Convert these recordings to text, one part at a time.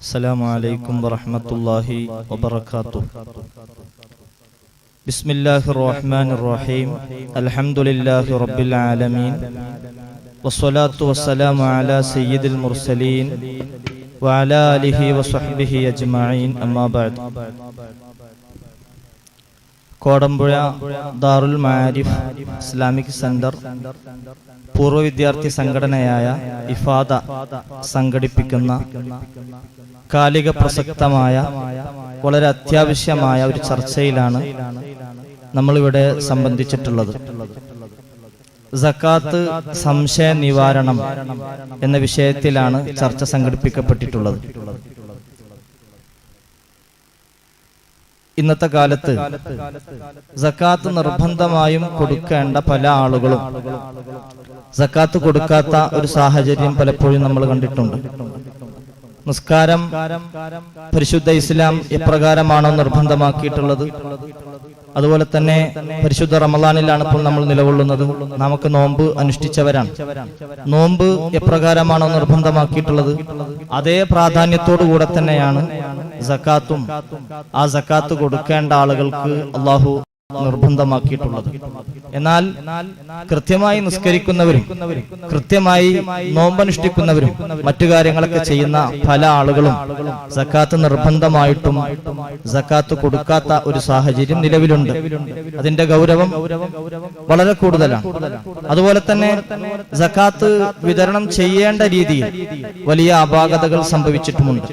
അസ്സലാമു അലൈക്കും വറഹ്മത്തുള്ളാഹി വബറകാതുഹു. ബിസ്മില്ലാഹിർ റഹ്മാനിർ റഹീം. അൽഹംദുലില്ലാഹി റബ്ബിൽ ആലമീൻ. വസ്സലാത്തു വസ്സലാമു അലാ സയ്യിദിൽ മുർസലീൻ വഅലാ ആലിഹി വസ്വഹ്ബിഹി അജ്മഈൻ. അമ്മാ ബഅദ്. കോടമ്പുഴ ദാറുൽ മആരിഫ് ഇസ്ലാമിക് സെന്റർ പൂർവ്വ വിദ്യാർത്ഥി സംഘടനയായ ഇഫാദ സംഘടിപ്പിക്കുന്ന കാലിക പ്രസക്തമായ വളരെ അത്യാവശ്യമായ ഒരു ചർച്ചയിലാണ് നമ്മളിവിടെ സംബന്ധിച്ചിട്ടുള്ളത്. സക്കാത്ത് സംശയ നിവാരണം എന്ന വിഷയത്തിലാണ് ചർച്ച സംഘടിപ്പിക്കപ്പെട്ടിട്ടുള്ളത്. ഇന്നത്തെ കാലത്ത് സക്കാത്ത് നിർബന്ധമായും കൊടുക്കേണ്ട പല ആളുകളും സക്കാത്ത് കൊടുക്കാത്ത ഒരു സാഹചര്യം പലപ്പോഴും നമ്മൾ കണ്ടിട്ടുണ്ട്. നിസ്കാരം പരിശുദ്ധ ഇസ്ലാം എപ്രകാരമാണോ നിർബന്ധമാക്കിയിട്ടുള്ളത്, അതുപോലെ തന്നെ പരിശുദ്ധ റമളാനിലാണ് ഇപ്പോൾ നമ്മൾ നിലകൊള്ളുന്നത്. നമുക്ക് നോമ്പ് അനുഷ്ഠിച്ചവരാണ്. നോമ്പ് എപ്രകാരമാണോ നിർബന്ധമാക്കിയിട്ടുള്ളത് അതേ പ്രാധാന്യത്തോടു കൂടെ തന്നെയാണ് സക്കാത്തും. ആ സക്കാത്ത് കൊടുക്കേണ്ട ആളുകൾക്ക് അള്ളാഹു നിർബന്ധമാക്കിയിട്ടുള്ളത്. എന്നാൽ കൃത്യമായി നിസ്കരിക്കുന്നവരും കൃത്യമായി നോമ്പനുഷ്ഠിക്കുന്നവരും മറ്റു കാര്യങ്ങളൊക്കെ ചെയ്യുന്ന പല ആളുകളും സക്കാത്ത് നിർബന്ധമായിട്ടും സക്കാത്ത് കൊടുക്കാത്ത ഒരു സാഹചര്യം നിലവിലുണ്ട്. അതിന്റെ ഗൗരവം വളരെ കൂടുതലാണ്. അതുപോലെ തന്നെ സക്കാത്ത് വിതരണം ചെയ്യേണ്ട രീതിയിൽ വലിയ അപാകതകൾ സംഭവിച്ചിട്ടുമുണ്ട്.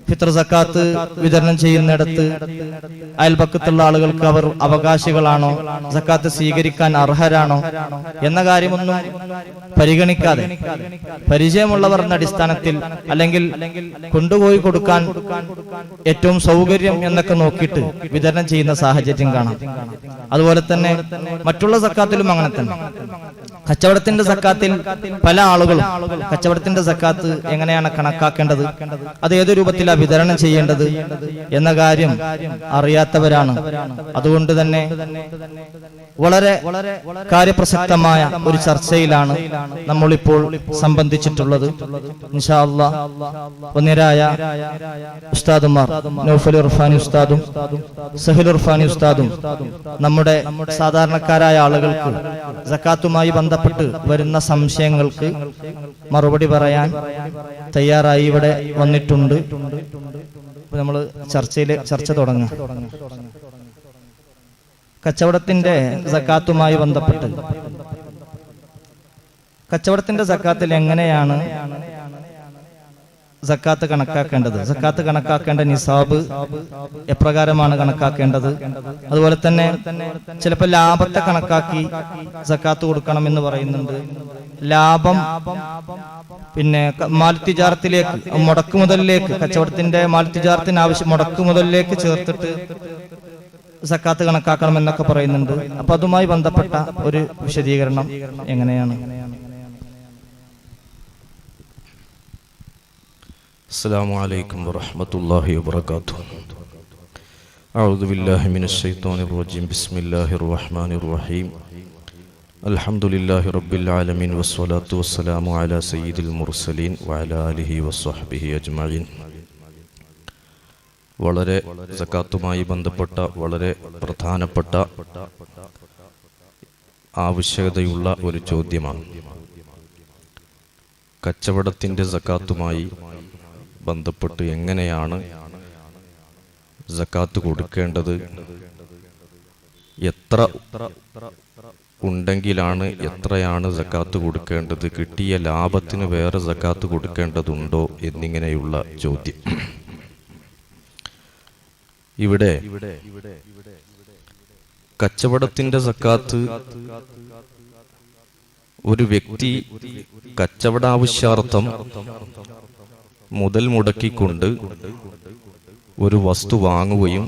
ഫിത്ർ സക്കാത്ത് വിതരണം ചെയ്യുന്നിടത്ത് അയൽപക്കത്തുള്ള ആളുകൾക്ക് അവർ അവകാശികളാണോ, സക്കാത്ത് സ്വീകരിക്കാൻ അർഹരാണോ എന്ന കാര്യമൊന്നും പരിഗണിക്കാതെ പരിചയമുള്ളവരുടെ അടിസ്ഥാനത്തിൽ അല്ലെങ്കിൽ കൊണ്ടുപോയി കൊടുക്കാൻ ഏറ്റവും സൗകര്യം എന്നൊക്കെ നോക്കിയിട്ട് വിതരണം ചെയ്യുന്ന സാഹചര്യം കാണാം. അതുപോലെ തന്നെ മറ്റുള്ള സക്കാത്തിലും അങ്ങനെ തന്നെ. കച്ചവടത്തിന്റെ സക്കാത്തിൽ പല ആളുകളും കച്ചവടത്തിന്റെ സക്കാത്ത് എങ്ങനെയാണ് കണക്കാക്കേണ്ടത്, അത് ഏത് രൂപത്തിലാണ് വിതരണം ചെയ്യേണ്ടത് എന്ന കാര്യം അറിയാത്തവരാണ്. അതുകൊണ്ട് തന്നെ വളരെ കാര്യപ്രസക്തമായ ഒരു ചർച്ചയിലാണ് നമ്മളിപ്പോൾ സംബന്ധിച്ചിട്ടുള്ളത്. ഇൻഷാ അല്ലാഹ് ഒന്നിരായ ഉസ്താദുമാർ നൗഫൽ ഇർഫാനി ഉസ്താദും സഹൽ ഇർഫാനി ഉസ്താദും നമ്മുടെ സാധാരണക്കാരായ ആളുകൾക്ക് സക്കാത്തുമായി ബന്ധപ്പെട്ട് വരുന്ന സംശയങ്ങൾക്ക് മറുപടി പറയാൻ തയ്യാറായി ഇവിടെ വന്നിട്ടുണ്ട്. നമ്മൾ ചർച്ച തുടങ്ങാം. കച്ചവടത്തിന്റെ സക്കാത്തുമായി ബന്ധപ്പെട്ട് കച്ചവടത്തിന്റെ സക്കാത്തിൽ എങ്ങനെയാണ് സക്കാത്ത് കണക്കാക്കേണ്ടത്, സക്കാത്ത് കണക്കാക്കേണ്ട നിസാബ് എപ്രകാരമാണ് കണക്കാക്കേണ്ടത്, അതുപോലെ തന്നെ ചിലപ്പോൾ ലാഭത്തെ കണക്കാക്കി സക്കാത്ത് കൊടുക്കണം എന്ന് പറയുന്നുണ്ട്. ലാഭം പിന്നെ മാൽത്തിജാറത്തിലേക്ക് മുടക്കുമുതലിലേക്ക് കച്ചവടത്തിന്റെ മാൽത്തിജാറത്തിന് ആവശ്യം മുടക്കുമുതലിലേക്ക് ചേർത്തിട്ട് സക്കാത്ത് കണക്കാക്കണം എന്നൊക്കെ പറയുന്നുണ്ട്. അപ്പൊ അതുമായി ബന്ധപ്പെട്ട ഒരു വിശദീകരണം എങ്ങനെയാണ്? അസ്സലാമു അലൈക്കും വറഹ്മത്തുള്ളാഹി വബറകാതുഹു. അഊദു ബില്ലാഹി മിനശ് ശൈത്വാനിർ റജീം. ബിസ്മില്ലാഹിർ റഹ്മാനിർ റഹീം. അൽഹംദുലില്ലാഹി റബ്ബിൽ ആലമീൻ വസ്സലാത്തു വസ്സലാമു അലാ സയ്യിദിൽ മുർസലീൻ വഅലാ ആലിഹി വസ്വഹ്ബിഹി അജ്മഈൻ. വളരെ സക്കാത്തുമായി ബന്ധപ്പെട്ട വളരെ പ്രധാനപ്പെട്ട ആവശ്യകതയുള്ള ഒരു ചോദ്യമാണ്. കച്ചവടത്തിന്റെ സക്കാത്തുമായി ബന്ധപ്പെട്ട് എങ്ങനെയാണ് സക്കാത്ത് കൊടുക്കേണ്ടത്, എത്ര ഉണ്ടെങ്കിലാണ് എത്രയാണ് സക്കാത്ത് കൊടുക്കേണ്ടത്, കിട്ടിയ ലാഭത്തിന് വേറെ സക്കാത്ത് കൊടുക്കേണ്ടതുണ്ടോ എന്നിങ്ങനെയുള്ള ചോദ്യം. ഇവിടെ കച്ചവടത്തിന്റെ സക്കാത്ത് ഒരു വ്യക്തി കച്ചവടാവശ്യാർത്ഥം മുതൽ മുടക്കിക്കൊണ്ട് ഒരു വസ്തു വാങ്ങുകയും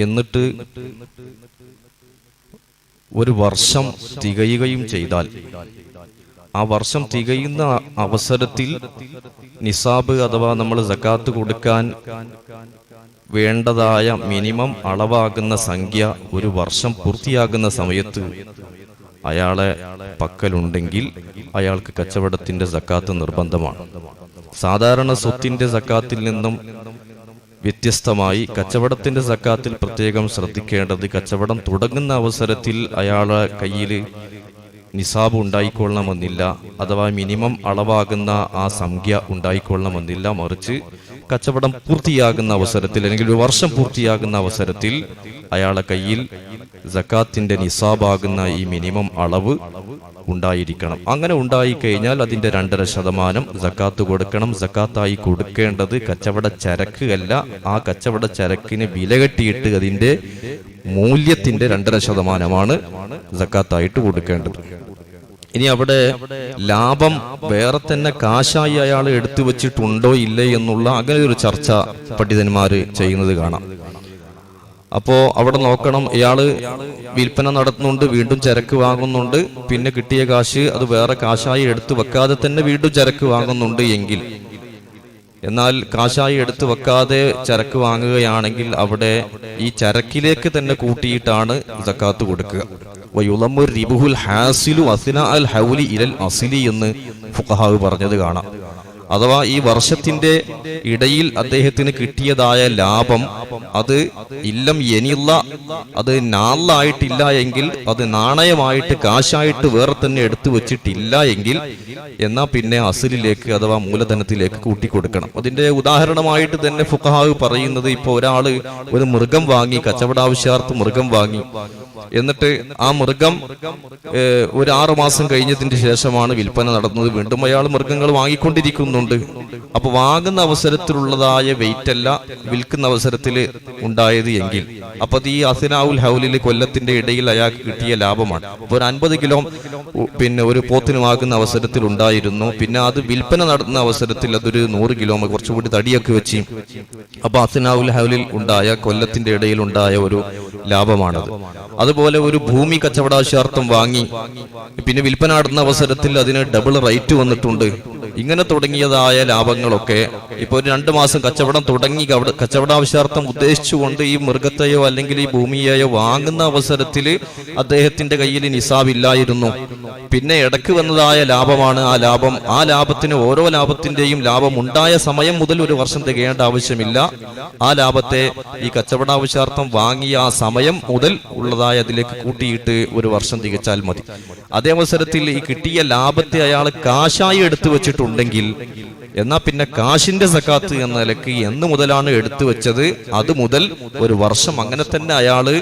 എന്നിട്ട് ഒരു വർഷം തികയുകയും ചെയ്താൽ ആ വർഷം തികയുന്ന അവസരത്തിൽ നിസാബ് അഥവാ നമ്മൾ സക്കാത്ത് കൊടുക്കാൻ വേണ്ടതായ മിനിമം അളവാകുന്ന സംഖ്യ ഒരു വർഷം പൂർത്തിയാകുന്ന സമയത്ത് അയാളെ പക്കലുണ്ടെങ്കിൽ അയാൾക്ക് കച്ചവടത്തിന്റെ സക്കാത്ത് നിർബന്ധമാണ്. സാധാരണ സ്വത്തിന്റെ സക്കാത്തിൽ നിന്നും വ്യത്യസ്തമായി കച്ചവടത്തിന്റെ സക്കാത്തിൽ പ്രത്യേകം ശ്രദ്ധിക്കേണ്ടത്, കച്ചവടം തുടങ്ങുന്ന അവസരത്തിൽ അയാളെ കയ്യിൽ നിസാബ് ഉണ്ടായിക്കൊള്ളണമെന്നില്ല, അഥവാ മിനിമം അളവാകുന്ന ആ സംഖ്യ ഉണ്ടായിക്കൊള്ളണമെന്നില്ല. മറിച്ച് കച്ചവടം പൂർത്തിയാകുന്ന അവസരത്തിൽ അല്ലെങ്കിൽ ഒരു വർഷം പൂർത്തിയാകുന്ന അവസരത്തിൽ അയാളെ കയ്യിൽ സക്കാത്തിന്റെ നിസാബാകുന്ന ഈ മിനിമം അളവ് ഉണ്ടായിരിക്കണം. അങ്ങനെ ഉണ്ടായിക്കഴിഞ്ഞാൽ അതിന്റെ 2.5% സക്കാത്ത് കൊടുക്കണം. സക്കാത്തായി കൊടുക്കേണ്ടത് കച്ചവട ചരക്ക് അല്ല, ആ കച്ചവട ചരക്കിന് വില കെട്ടിയിട്ട് അതിന്റെ മൂല്യത്തിന്റെ 2.5% സക്കാത്തായിട്ട് കൊടുക്കേണ്ടത്. ഇനി അവിടെ ലാഭം വേറെ തന്നെ കാശായി അയാൾ എടുത്തു വെച്ചിട്ടുണ്ടോ ഇല്ലേ എന്നുള്ള അങ്ങനെ ഒരു ചർച്ച പണ്ഡിതന്മാര് ചെയ്യുന്നത് കാണാം. അപ്പോ അവിടെ നോക്കണം, ഇയാള് വിൽപ്പന നടത്തുന്നുണ്ട്, വീണ്ടും ചരക്ക് വാങ്ങുന്നുണ്ട്, പിന്നെ കിട്ടിയ കാശ് അത് വേറെ കാശായി എടുത്തു വെക്കാതെ തന്നെ വീണ്ടും ചരക്ക് വാങ്ങുന്നുണ്ട് എങ്കിൽ, എന്നാൽ കാശായി എടുത്തു വെക്കാതെ ചരക്ക് വാങ്ങുകയാണെങ്കിൽ അവിടെ ഈ ചരക്കിലേക്ക് തന്നെ കൂട്ടിയിട്ടാണ് സക്കാത്ത് കൊടുക്കുക. വയുളമ്മുർ റിബുൽ ഹാസിലു അസ്ന അൽ ഹൗലി ഇലൽ അസ്ലി എന്ന് ഫുഖഹാവ് പറഞ്ഞത് കാണാം. അഥവാ ഈ വർഷത്തിന്റെ ഇടയിൽ അദ്ദേഹത്തിന് കിട്ടിയതായ ലാഭം അത് ഇല്ലം എനില്ല, അത് നാളായിട്ടില്ല എങ്കിൽ, അത് നാണയമായിട്ട് കാശായിട്ട് വേറെ തന്നെ എടുത്തു വെച്ചിട്ടില്ല എങ്കിൽ, എന്നാ പിന്നെ അസ്ലിലേക്ക് അഥവാ മൂലധനത്തിലേക്ക് കൂട്ടിക്കൊടുക്കണം. അതിന്റെ ഉദാഹരണമായിട്ട് തന്നെ ഫുഖഹാവ് പറയുന്നത്, ഇപ്പൊ ഒരാള് ഒരു മൃഗം വാങ്ങി, കച്ചവടാവശ്യാർത്ഥം മൃഗം വാങ്ങി, എന്നിട്ട് ആ മൃഗം ഒരു 6 മാസം കഴിഞ്ഞതിന് ശേഷമാണ് വിൽപ്പന നടന്നത്. വീണ്ടും അയാൾ മൃഗങ്ങൾ വാങ്ങിക്കൊണ്ടിരിക്കുന്നുണ്ട്. അപ്പൊ വാങ്ങുന്ന അവസരത്തിലുള്ളതായ വെയിറ്റ് അല്ല വിൽക്കുന്ന അവസരത്തിൽ ഉണ്ടായത് എങ്കിൽ, അപ്പൊ അത് ഈ അസ്നാഉൽ ഹൗലിൽ കൊല്ലത്തിന്റെ ഇടയിൽ അയാൾക്ക് കിട്ടിയ ലാഭമാണ്. അപ്പൊ ഒരു 50 കിലോ പിന്നെ ഒരു പോത്തിന് വാങ്ങുന്ന അവസരത്തിൽ ഉണ്ടായിരുന്നു, പിന്നെ അത് വിൽപ്പന നടത്തുന്ന അവസരത്തിൽ അതൊരു 100 കിലോ കുറച്ചുകൂടി തടിയൊക്കെ വെച്ച്, അപ്പൊ അസ്നാഉൽ ഹൗലിൽ ഉണ്ടായ കൊല്ലത്തിന്റെ ഇടയിൽ ഉണ്ടായ ഒരു ലാഭമാണത്. അതുപോലെ ഒരു ഭൂമി കച്ചവടാവശ്യാർത്ഥം വാങ്ങി, പിന്നെ വിൽപ്പന നടത്തുന്ന അവസരത്തിൽ അതിന് ഡബിൾ റേറ്റ് വന്നിട്ടുണ്ട്. ഇങ്ങനെ തുടങ്ങിയതായ ലാഭങ്ങളൊക്കെ ഇപ്പൊ ഒരു 2 മാസം കച്ചവടം തുടങ്ങി കച്ചവടാവശ്യാർത്ഥം ഉദ്ദേശിച്ചുകൊണ്ട് ഈ മൃഗത്തെയോ അല്ലെങ്കിൽ ഈ ഭൂമിയെയോ വാങ്ങുന്ന അവസരത്തിൽ അദ്ദേഹത്തിന്റെ കയ്യിൽ നിസാബില്ലായിരുന്നു. പിന്നെ ഇടക്ക് വന്നതായ ലാഭമാണ് ആ ലാഭത്തിന് ഓരോ ലാഭത്തിന്റെയും ലാഭം ഉണ്ടായ സമയം മുതൽ ഒരു വർഷം തികയേണ്ട ആവശ്യമില്ല. ആ ലാഭത്തെ ഈ കച്ചവടാവശ്യാർത്ഥം വാങ്ങിയ ആ സമയം മുതൽ ഉള്ളതായ അതിലേക്ക് കൂട്ടിയിട്ട് ഒരു വർഷം തികച്ചാൽ മതി. അതേ അവസരത്തിൽ ഈ കിട്ടിയ ലാഭത്തെ അയാൾ കാശായി എടുത്തു വെച്ചിട്ടുണ്ടെങ്കിൽ, എന്നാ പിന്നെ കാശിന്റെ സക്കാത്ത് എന്ന നിലക്ക് എന്ന് മുതലാണ് എടുത്തു വെച്ചത് അത് മുതൽ ഒരു വർഷം അങ്ങനെ തന്നെ അയാള്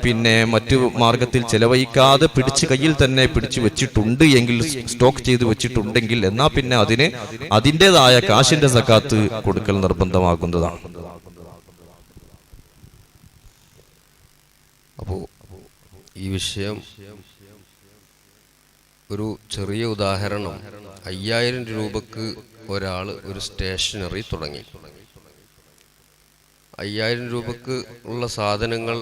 പിന്നെ മറ്റു മാർഗത്തിൽ ചെലവഴിക്കാതെ പിടിച്ച് കയ്യിൽ തന്നെ പിടിച്ചു വെച്ചിട്ടുണ്ട് എങ്കിൽ, സ്റ്റോക്ക് ചെയ്ത് വെച്ചിട്ടുണ്ടെങ്കിൽ, എന്നാ പിന്നെ അതിന് അതിൻ്റെതായ കാശിന്റെ സക്കാത്ത് കൊടുക്കൽ നിർബന്ധമാകുന്നതാണ്. അപ്പോൾ ഈ വിഷയം ഒരു ചെറിയ ഉദാഹരണം, 5000 രൂപക്ക് ഒരാൾ ഒരു സ്റ്റേഷനറി തുടങ്ങി. 5000 രൂപക്ക് ഉള്ള സാധനങ്ങൾ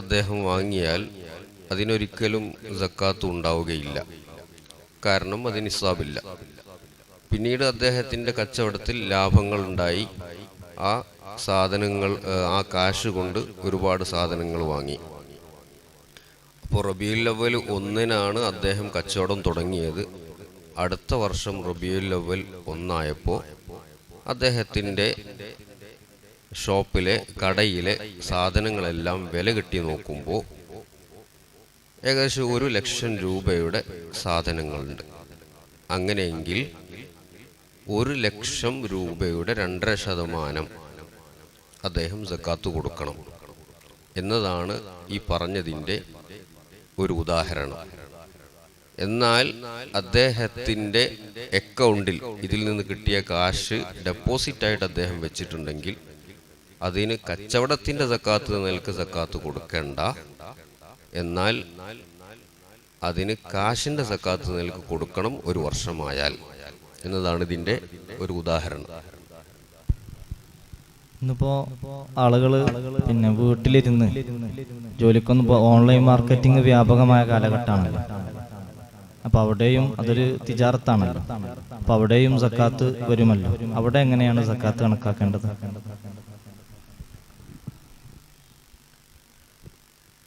അദ്ദേഹം വാങ്ങിയാൽ അതിനൊരിക്കലും സക്കാത്ത് ഉണ്ടാവുകയില്ല. കാരണം അത് നിസാബില്ല. പിന്നീട് അദ്ദേഹത്തിൻ്റെ കച്ചവടത്തിൽ ലാഭങ്ങൾ ഉണ്ടായി. ആ സാധനങ്ങൾ, ആ കാശ് കൊണ്ട് ഒരുപാട് സാധനങ്ങൾ വാങ്ങി. അപ്പോൾ റബീഉൽ അവ്വൽ 1-നാണ് അദ്ദേഹം കച്ചവടം തുടങ്ങിയത്. അടുത്ത വർഷം റബീഉൽ അവ്വൽ 1 അദ്ദേഹത്തിൻ്റെ ഷോപ്പിലെ കടയിലെ സാധനങ്ങളെല്ലാം വില കിട്ടി നോക്കുമ്പോൾ ഏകദേശം 1,00,000 രൂപയുടെ സാധനങ്ങളുണ്ട്. അങ്ങനെയെങ്കിൽ 1,00,000 രൂപയുടെ 2.5% അദ്ദേഹം സക്കാത്ത് കൊടുക്കണം എന്നതാണ് ഈ പറഞ്ഞതിൻ്റെ ഒരു ഉദാഹരണം. എന്നാൽ അദ്ദേഹത്തിൻ്റെ അക്കൗണ്ടിൽ ഇതിൽ നിന്ന് കിട്ടിയ കാശ് ഡെപ്പോസിറ്റായിട്ട് അദ്ദേഹം വെച്ചിട്ടുണ്ടെങ്കിൽ അതിന് കച്ചവടത്തിൻ്റെ സക്കാത്ത് നിലക്ക് സക്കാത്ത് കൊടുക്കേണ്ട, എന്നാൽ അതിന് കാശിൻ്റെ സക്കാത്ത് നിലക്ക് കൊടുക്കണം ഒരു വർഷമായാൽ എന്നതാണ് ഇതിൻ്റെ ഒരു ഉദാഹരണം. ഇന്നിപ്പോ ആളുകള് പിന്നെ വീട്ടിലിരുന്ന് ജോലിക്കൊന്നും ഓൺലൈൻ മാർക്കറ്റിംഗ് വ്യാപകമായ കാലഘട്ടമാണല്ലോ. അപ്പൊ അവിടെയും അതൊരു തിജാറത്താണല്ലോ. അപ്പൊ അവിടെയും സക്കാത്ത് വരുമല്ലോ. അവിടെ എങ്ങനെയാണ് സക്കാത്ത് കണക്കാക്കേണ്ടത്?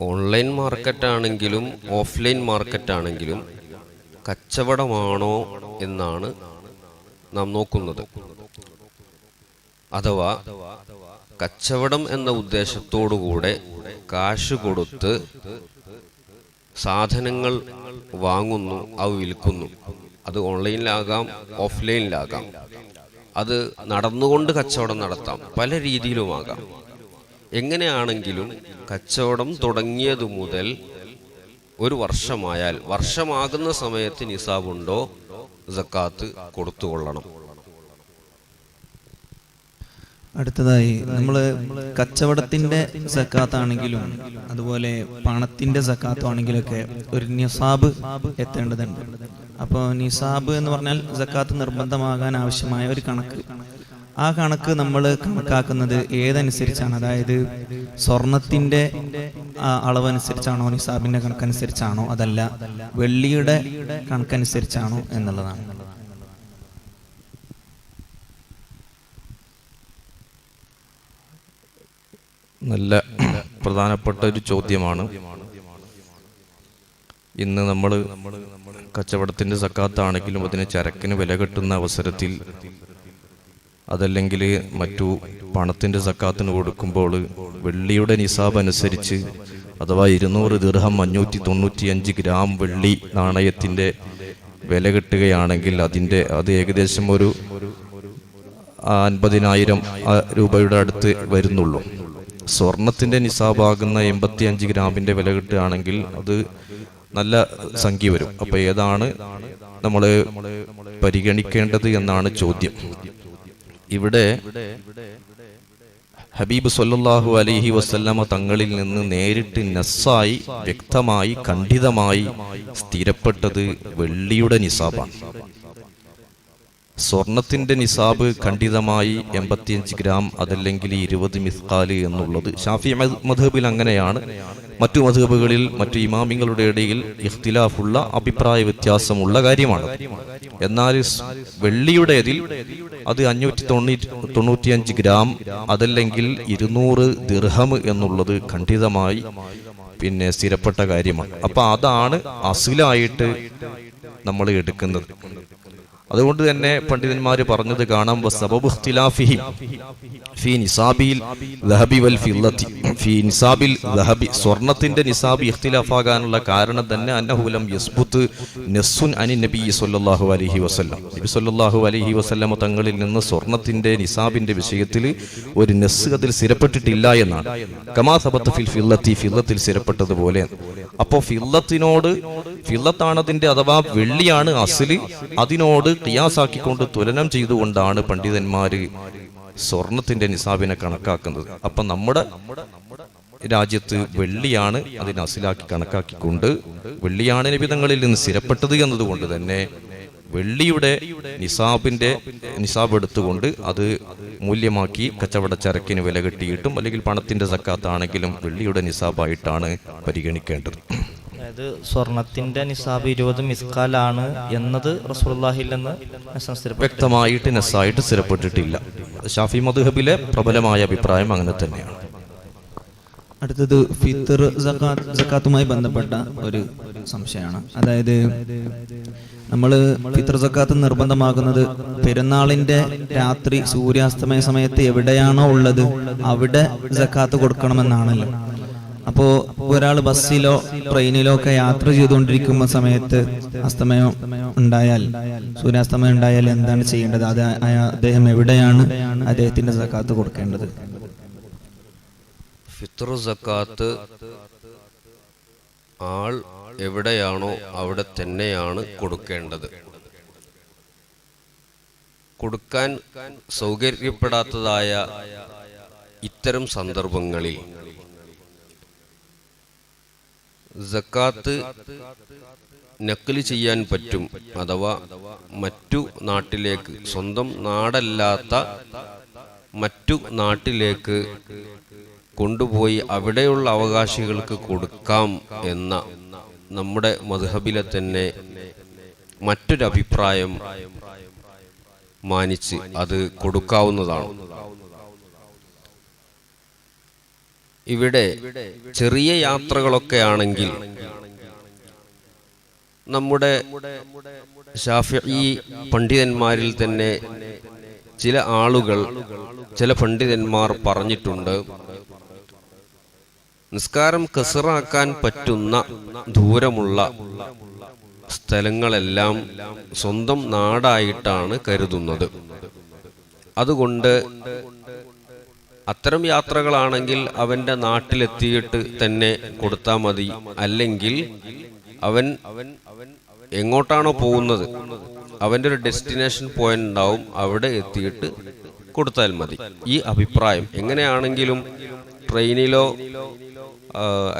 ഓൺലൈൻ മാർക്കറ്റാണെങ്കിലും ഓഫ്ലൈൻ മാർക്കറ്റാണെങ്കിലും കച്ചവടമാണോ എന്നാണ് നാം നോക്കുന്നത്. അഥവാ കച്ചവടം എന്ന ഉദ്ദേശത്തോടുകൂടെ കാശ് കൊടുത്ത് സാധനങ്ങൾ വാങ്ങുന്നു, അവ വിൽക്കുന്നു. അത് ഓൺലൈനിലാകാം, ഓഫ്ലൈനിലാകാം. അത് നടന്നുകൊണ്ട് കച്ചവടം നടത്താം, പല രീതിയിലുമാകാം. എങ്ങനെയാണെങ്കിലും കച്ചവടം തുടങ്ങിയതു മുതൽ ഒരു വർഷമായാൽ വർഷമാകുന്ന സമയത്ത് നിസാബുണ്ടോ സക്കാത്ത് കൊടുത്തുകൊള്ളണം. അടുത്തതായി നമ്മൾ കച്ചവടത്തിന്റെ സക്കാത്താണെങ്കിലും അതുപോലെ പണത്തിന്റെ സക്കാത്താണെങ്കിലൊക്കെ ഒരു നിസാബ് എത്തേണ്ടതുണ്ട്. അപ്പോൾ നിസാബ് എന്ന് പറഞ്ഞാൽ സക്കാത്ത് നിർബന്ധമാകാൻ ആവശ്യമായ ഒരു കണക്ക്. ആ കണക്ക് നമ്മൾ കണക്കാക്കുന്നത് ഏതനുസരിച്ചാണ്? അതായത് സ്വർണത്തിന്റെ അളവനുസരിച്ചാണോ, നിസാബിന്റെ കണക്കനുസരിച്ചാണോ, അതല്ല വെള്ളിയുടെ കണക്കനുസരിച്ചാണോ എന്നുള്ളതാണ്. നല്ല പ്രധാനപ്പെട്ട ഒരു ചോദ്യമാണ്. ഇന്ന് നമ്മൾ കച്ചവടത്തിന്റെ സക്കാത്താണെങ്കിലും അതിന് ചരക്കിന് വില കിട്ടുന്ന അവസരത്തിൽ, അതല്ലെങ്കിൽ മറ്റു പണത്തിന്റെ സക്കാത്തിന് കൊടുക്കുമ്പോൾ വെള്ളിയുടെ നിസാബ് അനുസരിച്ച്, അഥവാ 200 ദിർഹം 595 ഗ്രാം വെള്ളി നാണയത്തിന്റെ വില കിട്ടുകയാണെങ്കിൽ അത് ഏകദേശം ഒരു 50,000 രൂപയുടെ അടുത്ത് വരുന്നുള്ളൂ. സ്വർണത്തിന്റെ നിസാബാകുന്ന 85 ഗ്രാമിന്റെ വില കിട്ടുകയാണെങ്കിൽ അത് നല്ല സംഖ്യ വരും. അപ്പൊ ഏതാണ് നമ്മൾ പരിഗണിക്കേണ്ടത് എന്നാണ് ചോദ്യം. ഇവിടെ ഹബീബ് സല്ലല്ലാഹു അലൈഹി വസല്ലമ തങ്ങളിൽ നിന്ന് നേരിട്ട് നസ്സായി, വ്യക്തമായി, ഖണ്ഡിതമായി സ്ഥിരപ്പെട്ടത് വെള്ളിയുടെ നിസാബാണ്. സ്വർണത്തിന്റെ നിസാബ് ഖണ്ഡിതമായി 85 ഗ്രാം, അതല്ലെങ്കിൽ 20 മിസ്കാല് എന്നുള്ളത് ഷാഫി മദ്ഹബിൽ അങ്ങനെയാണ്. മറ്റു മദ്ഹബുകളിൽ മറ്റു ഇമാമിങ്ങളുടെ ഇടയിൽ ഇഖ്തിലാഫുള്ള, അഭിപ്രായ വ്യത്യാസമുള്ള കാര്യമാണ്. എന്നാൽ വെള്ളിയുടേതിൽ അത് 595 ഗ്രാം, അതല്ലെങ്കിൽ 200 ദിർഹം എന്നുള്ളത് ഖണ്ഡിതമായി സ്ഥിരപ്പെട്ട കാര്യമാണ്. അപ്പൊ അതാണ് അസ്ലായിട്ട് നമ്മൾ എടുക്കുന്നത്. അതുകൊണ്ട് തന്നെ പണ്ഡിതന്മാർ പറഞ്ഞത് കാണാം, വസബബു ഇഖ്തിലാഫിഹി ഫീ നിസാബിൽ ദഹബി വൽ ഫില്ലത്തി ഫീ നിസാബിൽ ദഹബി, സ്വർണത്തിന്റെ നിസാബ് ഇഖ്തിലാഫാകാനുള്ള കാരണം തന്നെ അന്നഹു ലം യസ്ബുത് നസ്സുൻ അനി നബി സല്ലല്ലാഹു അലൈഹി വസല്ലം, നബി സല്ലല്ലാഹു അലൈഹി വസല്ലം തങ്ങളിൽ നിന്ന് സ്വർണത്തിന്റെ നിസാബിന്റെ വിഷയത്തിൽ ഒരു നസ്സ് അതിൽ സ്ഥിരപ്പെട്ടിട്ടില്ല എന്നാണ്. കമാ സബത ഫിൽ ഫില്ലത്തി, ഫില്ലത്തിൽ സ്ഥിരപ്പെട്ടതുപോലെ. അപ്പോൾ ഫില്ലത്താണ് അതിന്റെ, അഥവാ വെള്ളിയാണ് അസ്ല്, അതിനോട് ഖിയാസാക്കിക്കൊണ്ട് തുലനം ചെയ്തുകൊണ്ടാണ് പണ്ഡിതന്മാര് സ്വർണത്തിന്റെ നിസാബിനെ കണക്കാക്കുന്നത്. അപ്പൊ നമ്മുടെ രാജ്യത്ത് വെള്ളിയാണ് അതിനെ അസിലാക്കി കണക്കാക്കിക്കൊണ്ട്, വെള്ളിയാണ് നബിതങ്ങളിൽ നിന്ന് സ്ഥിരപ്പെട്ടത് എന്നതുകൊണ്ട് തന്നെ വെള്ളിയുടെ നിസാബ് എടുത്തുകൊണ്ട് അത് മൂല്യമാക്കി കച്ചവട ചരക്കിന് വില കിട്ടിയിട്ടും, അല്ലെങ്കിൽ പണത്തിന്റെ സക്കാത്താണെങ്കിലും വെള്ളിയുടെ നിസാബായിട്ടാണ് പരിഗണിക്കേണ്ടത്. അതായത് സ്വർണത്തിന്റെ നിസാബ് 20 മിസ്കാലാണ് എന്നത് റസൂലുള്ളാഹിയിൽ നിന്ന് വ്യക്തമായിട്ട് നസ്സായിട്ട് സ്ഥിരപ്പെട്ടിട്ടില്ല. ഷാഫി മദ്ഹബിലെ പ്രബലമായ അഭിപ്രായം അങ്ങനെ തന്നെയാണ്. അടുത്തത് ഫിത്ർ സക്കാത്തുമായി ബന്ധപ്പെട്ട ഒരു സംശയമാണ്. അതായത് നമ്മൾ ഫിത്ർ സക്കാത്ത് നിർബന്ധമാകുന്നത് പെരുന്നാളിന്റെ രാത്രി സൂര്യാസ്തമയ സമയത്ത് എവിടെയാണോ ഉള്ളത് അവിടെ സക്കാത്ത് കൊടുക്കണമെന്നാണല്ലോ. അപ്പോൾ ഒരാൾ ബസ്സിലോ ട്രെയിനിലോ ഒക്കെ യാത്ര ചെയ്തുകൊണ്ടിരിക്കുന്ന സമയത്ത് അസ്തമയം ഉണ്ടായാൽ, സൂര്യാസ്തമയം ഉണ്ടായാൽ എന്താണ് ചെയ്യേണ്ടത്? അദ്ദേഹം എവിടെയാണ് അദ്ദേഹത്തിന്റെ സക്കാത്ത് കൊടുക്കേണ്ടത്? ഫിത്ർ സക്കാത്ത് ആൾ എവിടെയാണോ അവിടെ തന്നെയാണ് കൊടുക്കേണ്ടത്. കൊടുക്കാൻ സൗകര്യപ്പെടാത്തതായ ഇത്തരം സന്ദർഭങ്ങളിൽ സക്കാത്ത് നഖ്ല് ചെയ്യാൻ പറ്റും. അഥവാ മറ്റു നാട്ടിലേക്ക്, സ്വന്തം നാടല്ലാത്ത മറ്റു നാട്ടിലേക്ക് കൊണ്ടുപോയി അവിടെയുള്ള അവകാശികൾക്ക് കൊടുക്കാം എന്ന നമ്മുടെ മദ്ഹബിലെ തന്നെ മറ്റൊരഭിപ്രായം മാനിച്ച് അത് കൊടുക്കാവുന്നതാണ്. ഇവിടെ ചെറിയ യാത്രകളൊക്കെ ആണെങ്കിൽ നമ്മുടെ ശാഫിഈ പണ്ഡിതന്മാരിൽ തന്നെ ചില ആളുകൾ, ചില പണ്ഡിതന്മാർ പറഞ്ഞിട്ടുണ്ട്, നിസ്കാരം ഖസ്റാക്കാൻ പറ്റുന്ന ദൂരമുള്ള സ്ഥലങ്ങളെല്ലാം സ്വന്തം നാടായിട്ടാണ് കരുതുന്നത്. അതുകൊണ്ട് അത്തരം യാത്രകളാണെങ്കിൽ അവന്റെ നാട്ടിലെത്തിയിട്ട് തന്നെ കൊടുത്താൽ മതി. അല്ലെങ്കിൽ അവൻ എങ്ങോട്ടാണോ പോകുന്നത് അവന്റെ ഒരു ഡെസ്റ്റിനേഷൻ പോയിന്റ് ഉണ്ടാവും, അവിടെ എത്തിയിട്ട് കൊടുത്താൽ മതി. ഈ അഭിപ്രായം എങ്ങനെയാണെങ്കിലും ട്രെയിനിലോ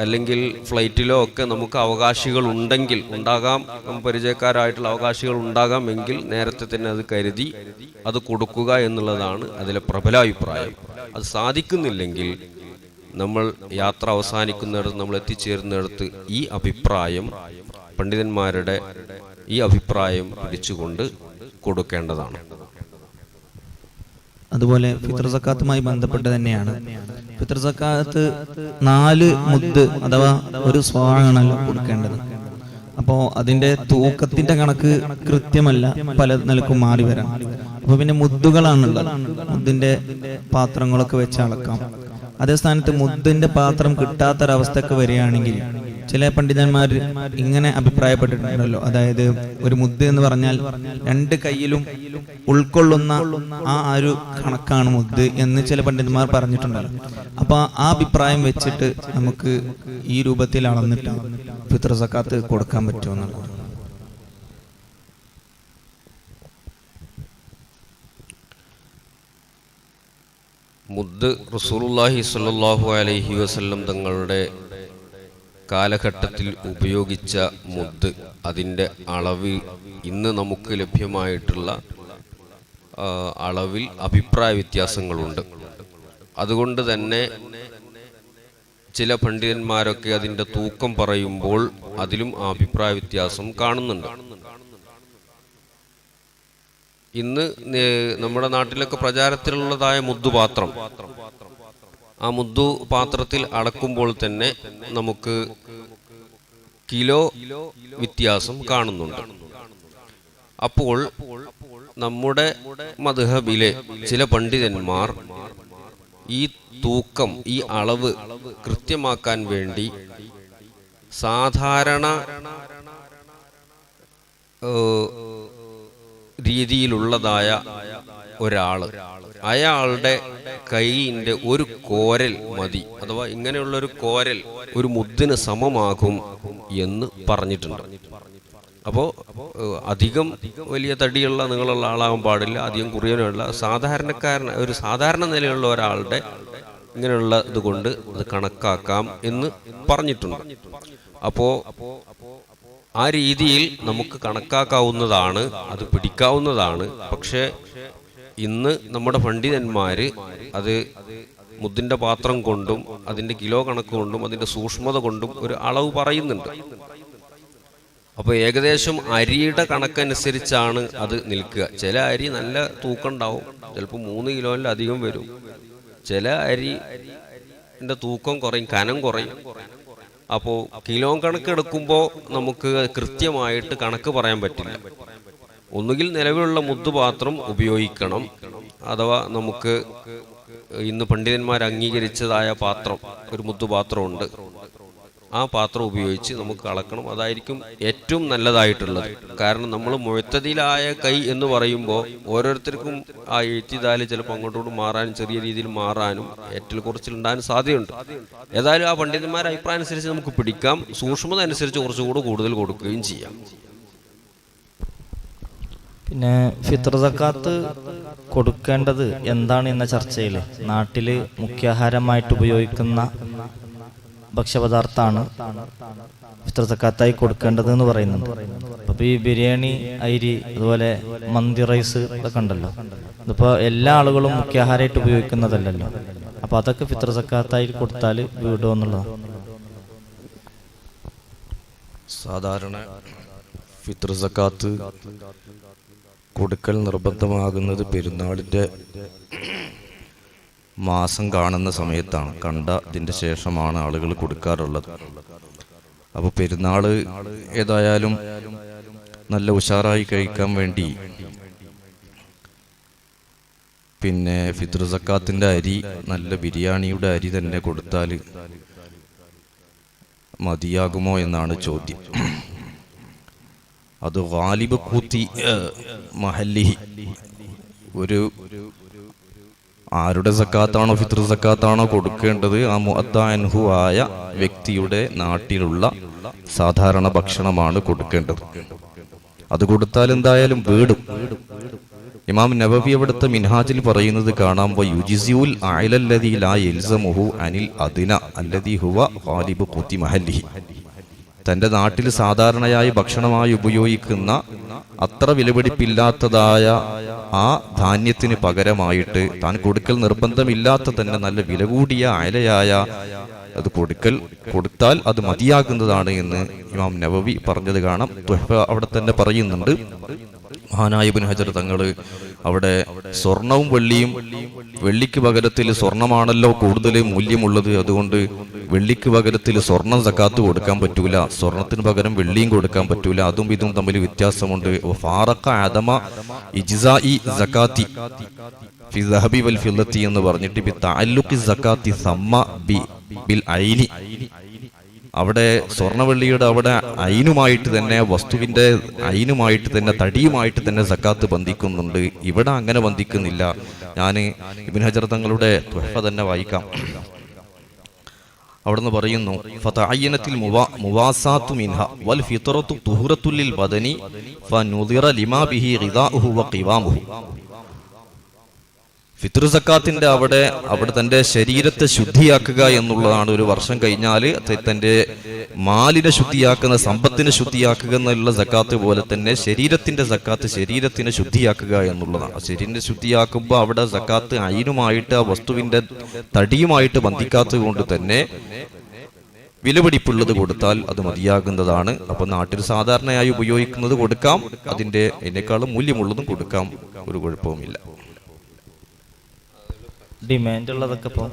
അല്ലെങ്കിൽ ഫ്ലൈറ്റിലോ ഒക്കെ നമുക്ക് അവകാശികൾ ഉണ്ടെങ്കിൽ ഉണ്ടാകാം, പരിചയക്കാരായിട്ടുള്ള അവകാശികൾ ഉണ്ടാകാമെങ്കിൽ നേരത്തെ തന്നെ അത് കരുതി അത് കൊടുക്കുക എന്നുള്ളതാണ് അതിലെ പ്രബല അഭിപ്രായം. അത് സാധിക്കുന്നില്ലെങ്കിൽ നമ്മൾ യാത്ര അവസാനിക്കുന്നിടത്ത്, നമ്മൾ എത്തിച്ചേരുന്നിടത്ത് ഈ അഭിപ്രായം, പണ്ഡിതന്മാരുടെ ഈ അഭിപ്രായം പിടിച്ചുകൊണ്ട് കൊടുക്കേണ്ടതാണ്. അതുപോലെ ഫിത്ർ സക്കാത്തുമായി ബന്ധപ്പെട്ട് തന്നെയാണ്. ഫിത്ർ സക്കാത്ത് 4 മുദ്ദ് അഥവാ ഒരു സ്വാണല്ലോ കൊടുക്കേണ്ടത്. അപ്പോൾ അതിന്റെ തൂക്കത്തിന്റെ കണക്ക് കൃത്യമല്ല, പല നിലക്കും മാറി വരാം. അപ്പൊ പിന്നെ മുദ്ദുകളാണുള്ളത്, മുദ്ദിന്റെ പാത്രങ്ങളൊക്കെ വെച്ച് അളക്കാം. അതേ സ്ഥാനത്ത് മുദ്ദിന്റെ പാത്രം കിട്ടാത്തൊരവസ്ഥക്ക് വരികയാണെങ്കിൽ ചില പണ്ഡിതന്മാർ ഇങ്ങനെ അഭിപ്രായപ്പെട്ടിട്ടുണ്ടല്ലോ, അതായത് ഒരു മുദ്ദ് എന്ന് പറഞ്ഞാൽ 2 കൈയിലും ഉൾക്കൊള്ളുന്ന ആ ഒരു കണക്കാണ് മുദ്ദ് എന്ന് ചില പണ്ഡിതന്മാർ പറഞ്ഞിട്ടുണ്ടല്ലോ. അപ്പൊ ആ അഭിപ്രായം വെച്ചിട്ട് നമുക്ക് ഈ രൂപത്തിൽ അളന്നിട്ട് ഫിത്ർ സക്കാത്ത് കൊടുക്കാൻ പറ്റുമെന്നുള്ളത്. മുദ്ദ് റസൂലുള്ളാഹി സ്വല്ലല്ലാഹു അലൈഹി വസല്ലം തങ്ങളുടെ കാലഘട്ടത്തിൽ ഉപയോഗിച്ച മുദ്ദ്, അതിൻ്റെ അളവ് ഇന്ന് നമുക്ക് ലഭ്യമായിട്ടുള്ള അളവിൽ അഭിപ്രായ വ്യത്യാസങ്ങളുണ്ട്. അതുകൊണ്ട് തന്നെ ചില പണ്ഡിതന്മാരൊക്കെ അതിൻ്റെ തൂക്കം പറയുമ്പോൾ അതിലും അഭിപ്രായ വ്യത്യാസം കാണുന്നുണ്ട്. ഇന്ന് നമ്മുടെ നാട്ടിലൊക്കെ പ്രചാരത്തിലുള്ളതായ മുദ്ദുപാത്രം, ആ മുദ്ദു പാത്രത്തിൽ അളക്കുമ്പോൾ തന്നെ നമുക്ക് കിലോ വ്യത്യാസം കാണുന്നുണ്ട്. അപ്പോൾ നമ്മുടെ മദ്ഹബിലെ ചില പണ്ഡിതന്മാർ ഈ തൂക്കം, ഈ അളവ് കൃത്യമാക്കാൻ വേണ്ടി സാധാരണ രീതിയിലുള്ളതായ ഒരാള്, അയാളുടെ കൈയിൻ്റെ ഒരു കോരൽ മതി, അഥവാ ഇങ്ങനെയുള്ള ഒരു കോരൽ ഒരു മുദ്ദിന് സമമാകും എന്ന് പറഞ്ഞിട്ടുണ്ട്. അപ്പോൾ അധികം വലിയ തടിയുള്ള നീളമുള്ള ആളാകാൻ പാടില്ല, അധികം കുറിയനുള്ള ഒരു സാധാരണ നിലയുള്ള ഒരാളുടെ ഇങ്ങനെയുള്ള ഇതുകൊണ്ട് അത് കണക്കാക്കാം എന്ന് പറഞ്ഞിട്ടുണ്ട്. അപ്പോൾ ആ രീതിയിൽ നമുക്ക് കണക്കാക്കാവുന്നതാണ്, അത് പിടിക്കാവുന്നതാണ്. പക്ഷേ ഇന്ന് നമ്മുടെ പണ്ഡിതന്മാര് അത് മുദ്ദിന്റെ പാത്രം കൊണ്ടും അതിന്റെ കിലോ കണക്ക് കൊണ്ടും അതിന്റെ സൂക്ഷ്മത കൊണ്ടും ഒരു അളവ് പറയുന്നുണ്ട്. അപ്പൊ ഏകദേശം അരിയുടെ കണക്കനുസരിച്ചാണ് അത് നിൽക്കുക. ചില അരി നല്ല തൂക്കം ഉണ്ടാവും, ചിലപ്പോൾ 3 കിലോയിലധികം വരും. ചില അരിന്റെ തൂക്കം കുറയും, കനം കുറയും. അപ്പോൾ കിലോ കണക്കെടുക്കുമ്പോൾ നമുക്ക് കൃത്യമായിട്ട് കണക്ക് പറയാൻ പറ്റില്ല. ഒന്നുകിൽ നിലവിലുള്ള മുദ്ദുപാത്രം ഉപയോഗിക്കണം, അഥവാ നമുക്ക് ഇന്ന് പണ്ഡിതന്മാർ അംഗീകരിച്ചതായ പാത്രം, ഒരു മുദ്ദുപാത്രമുണ്ട്, ആ പാത്രം ഉപയോഗിച്ച് നമുക്ക് അളക്കണം. അതായിരിക്കും ഏറ്റവും നല്ലതായിട്ടുള്ളത്. കാരണം നമ്മൾ മുഴത്തതിലായ കൈ എന്ന് പറയുമ്പോൾ ഓരോരുത്തർക്കും ആ എഴുത്തിതാല് ചിലപ്പോൾ അങ്ങോട്ടോട്ട് മാറാനും ചെറിയ രീതിയിൽ മാറാനും ഏറ്റൽ കുറച്ചിലുണ്ടാകാനും സാധ്യതയുണ്ട്. ഏതായാലും ആ പണ്ഡിതന്മാരുടെ അഭിപ്രായം അനുസരിച്ച് നമുക്ക് പിടിക്കാം, സൂക്ഷ്മത അനുസരിച്ച് കുറച്ചുകൂടി കൂടുതൽ കൊടുക്കുകയും ചെയ്യാം. പിന്നെ ഫിത്ർ സക്കാത്ത് കൊടുക്കേണ്ടത് എന്താണ് എന്ന ചർച്ചയിൽ നാട്ടില് മുഖ്യാഹാരമായിട്ട് ഉപയോഗിക്കുന്ന ഭക്ഷ്യപദാർത്ഥമാണ് ഫിത്ർ സക്കാത്തായി കൊടുക്കേണ്ടത് എന്ന് പറയുന്നുണ്ട്. അപ്പൊ ഈ ബിരിയാണി അരി, അതുപോലെ മന്തി റൈസ് ഇതൊക്കെ ഉണ്ടല്ലോ, ഇതിപ്പോ എല്ലാ ആളുകളും മുഖ്യാഹാരമായിട്ട് ഉപയോഗിക്കുന്നതല്ലല്ലോ. അപ്പൊ അതൊക്കെ ഫിത്ർ സക്കാത്തായി കൊടുത്താൽ വീടുമോ എന്നുള്ളതാണ്. സാധാരണ ഫിത്ർ സക്കാത്ത് കൊടുക്കൽ നിർബന്ധമാകുന്നത് പെരുന്നാളിൻ്റെ മാസം കാണുന്ന സമയത്താണ്. കണ്ടതിൻ്റെ ശേഷമാണ് ആളുകൾ കൊടുക്കാറുള്ളത്. അപ്പോൾ പെരുന്നാൾ ഏതായാലും നല്ല ഉഷാറായി കഴിക്കാൻ വേണ്ടി പിന്നെ ഫിത്ർ സക്കാത്തിന്റെ അരി നല്ല ബിരിയാണിയുടെ അരി തന്നെ കൊടുത്താൽ മതിയാകുമോ എന്നാണ് ചോദ്യം. അത് ഗാലിബ് കൂത്തി മഹല്ലിഹി, ഒരു ആരുടെ സക്കാത്താണോ ഫിത്ർ സക്കാത്താണോ കൊടുക്കേണ്ടത് ആ മുഅദ്ദഅൻഹു ആയ വ്യക്തിയുടെ നാട്ടിലുള്ള സാധാരണ ഭക്ഷണമാണ് കൊടുക്കേണ്ടത്. അത് കൊടുത്താൽ എന്തായാലും വീടും. ഇമാം നവവി അവിടുത്തെ മിൻഹാജിൽ പറയുന്നത് കാണാം, വയുജിസിഉൽ അഅലല്ലദീ ലാ യൽസമുഹു അനിൽ അദ്ന അല്ലദീ ഹുവ ഗാലിബു ഖൂതി മഹല്ലിഹി. തൻ്റെ നാട്ടിൽ സാധാരണയായി ഭക്ഷണമായി ഉപയോഗിക്കുന്ന അത്ര വിലപിടിപ്പില്ലാത്തതായ ആ ധാന്യത്തിന് പകരമായിട്ട് താൻ കൊടുക്കൽ നിർബന്ധമില്ലാത്ത തന്നെ നല്ല വില കൂടിയ അയലയായ അത് കൊടുത്താൽ അത് മതിയാകുന്നതാണ് എന്ന് ഇമാം നവവി പറഞ്ഞത് കാണാം. തുഹ്ഫ അവിടെ തന്നെ പറയുന്നുണ്ട്. മഹാനായ ഇബ്നു ഹജർ തങ്ങൾ അവിടെ സ്വർണവും വെള്ളിയും, വെള്ളിക്ക് പകരത്തിൽ സ്വർണമാണല്ലോ കൂടുതൽ മൂല്യമുള്ളത്, അതുകൊണ്ട് വെള്ളിക്ക് പകരത്തിൽ സ്വർണം സക്കാത്ത് കൊടുക്കാൻ പറ്റൂല, സ്വർണത്തിന് പകരം വെള്ളിയും കൊടുക്കാൻ പറ്റൂല, അതും ഇതും തമ്മിൽ വ്യത്യാസമുണ്ട്. ഫാറഖ അദമ ഇജ്സാഇ സക്കാത്തി ഫി ദഹബി വൽ ഫില്ലത്തി എന്ന് പറഞ്ഞിട്ട് ബി തഅല്ലുഖി സക്കാത്തി സമ്മ ബിൽ ഐനി, അവിടെ സ്വർണവെള്ളിയുടെ അവിടെ ഐനുമായിട്ട് തന്നെ, വസ്തുവിന്റെ ഐനുമായിട്ട് തന്നെ, തടിയുമായിട്ട് തന്നെ സക്കാത്ത് ബന്ധിക്കുന്നുണ്ട്. ഇവിടെ അങ്ങനെ ബന്ധിക്കുന്നില്ല. ഞാൻ ഇബ്നു ഹജർ തങ്ങളുടെ തുഹ്ഫ തന്നെ വായിക്കാം. അവിടുന്ന് പറയുന്നു, ഫതഅയ്യനത്തിൽ മുവാസാത്തു മിൻഹ വൽ ഫിത്രത്തു തുഹറത്തുൽ ലിൽ ബദനി ഫനുദിറ ലിമാ ബിഹി ഗിദാഉഹു വഖിവാമുഹു. ഫിത്ർ സക്കാത്തിന്റെ അവിടെ തന്റെ ശരീരത്തെ ശുദ്ധിയാക്കുക എന്നുള്ളതാണ്. ഒരു വർഷം കഴിഞ്ഞാൽ തന്റെ മാലിനെ ശുദ്ധിയാക്കുന്ന, സമ്പത്തിനെ ശുദ്ധിയാക്കുക എന്നുള്ള സക്കാത്ത് പോലെ തന്നെ ശരീരത്തിന്റെ സക്കാത്ത് ശരീരത്തിനെ ശുദ്ധിയാക്കുക എന്നുള്ളതാണ്. ശരീരത്തെ ശുദ്ധിയാക്കുമ്പോൾ അവിടെ സക്കാത്ത് അയിനുമായിട്ട്, ആ വസ്തുവിന്റെ തടിയുമായിട്ട് ബന്ധിക്കാത്തത് കൊണ്ട് തന്നെ വിലപിടിപ്പുള്ളത് കൊടുത്താൽ അത് മതിയാകുന്നതാണ്. അപ്പൊ നാട്ടിൽ സാധാരണയായി ഉപയോഗിക്കുന്നത് കൊടുക്കാം, അതിന്റെ അതിനേക്കാളും മൂല്യമുള്ളതും കൊടുക്കാം, ഒരു കുഴപ്പവുമില്ല. ഡിമാൻഡ് ഉള്ളതൊക്കെ ഇപ്പൊ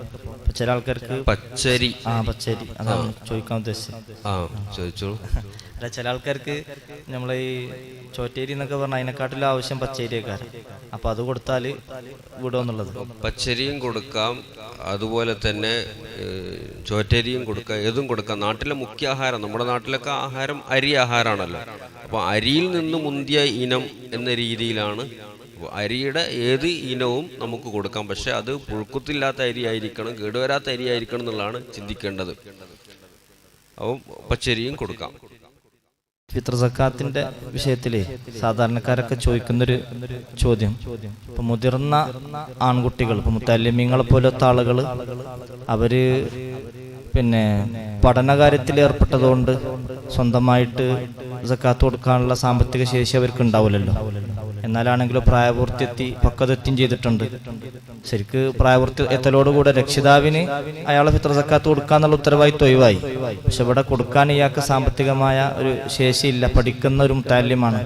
ചില ആൾക്കാർക്ക് പച്ചരി, പച്ചരി അതാണ് ചോദിക്കാൻ ഉദ്ദേശിച്ചത്. ചോദിച്ചോളൂ. അല്ല, ചില ആൾക്കാർക്ക് നമ്മളെ ഈ ചോറ്റേരി എന്നൊക്കെ പറഞ്ഞാൽ അതിനെക്കാട്ടിലും ആവശ്യം പച്ചരിയൊക്കെ, അപ്പൊ അത് കൊടുത്താൽ വിടുമെന്നുള്ളത്. പച്ചരിയും കൊടുക്കാം, അതുപോലെ തന്നെ ചോറ്റരിയും കൊടുക്കാം, ഏതും കൊടുക്കാം. നാട്ടിലെ മുഖ്യ ആഹാരം, നമ്മുടെ നാട്ടിലൊക്കെ ആഹാരം അരി ആഹാരമാണല്ലോ. അപ്പൊ അരിയിൽ നിന്ന് മുന്തിയ ഇനം എന്ന രീതിയിലാണ് അരിയുടെ ഏത് ഇനവും നമുക്ക് കൊടുക്കാം. പക്ഷെ അത് പുഴുക്കുത്തില്ലാത്ത അരി ആയിരിക്കണം, കേടുവരാത്ത അരി ആയിരിക്കണം എന്നുള്ളതാണ് ചിന്തിക്കേണ്ടത്. അപ്പം പച്ചരിയും കൊടുക്കാം. ഫിത്ർ സക്കാത്തിന്റെ വിഷയത്തില് സാധാരണക്കാരൊക്കെ ചോദിക്കുന്നൊരു ചോദ്യം, ഇപ്പൊ മുതിർന്ന ആൺകുട്ടികൾ, ഇപ്പൊ മുത്തല്ലിമീങ്ങളെ പോലത്തെ ആളുകള്, അവര് പിന്നെ പഠനകാര്യത്തിൽ ഏർപ്പെട്ടതുകൊണ്ട് സ്വന്തമായിട്ട് സക്കാത്ത് കൊടുക്കാനുള്ള സാമ്പത്തിക ശേഷി അവർക്ക് ഉണ്ടാവില്ലല്ലോ. എന്നാലാണെങ്കിലും പ്രായപൂർത്തി പക്വതെത്തും ചെയ്തിട്ടുണ്ട്. ശരിക്ക് പ്രായപൂർത്തി എത്തലോടുകൂടെ രക്ഷിതാവിന് അയാളെ ഫിത്ർ സക്കാത്ത് കൊടുക്കാന്നുള്ള ഉത്തരവാദിത്വം ഒഴിവായി. പക്ഷെ ഇവിടെ കൊടുക്കാൻ ഇയാൾക്ക് സാമ്പത്തികമായ ഒരു ശേഷിയില്ല, പഠിക്കുന്ന ഒരു മുത്താലിമാണ്.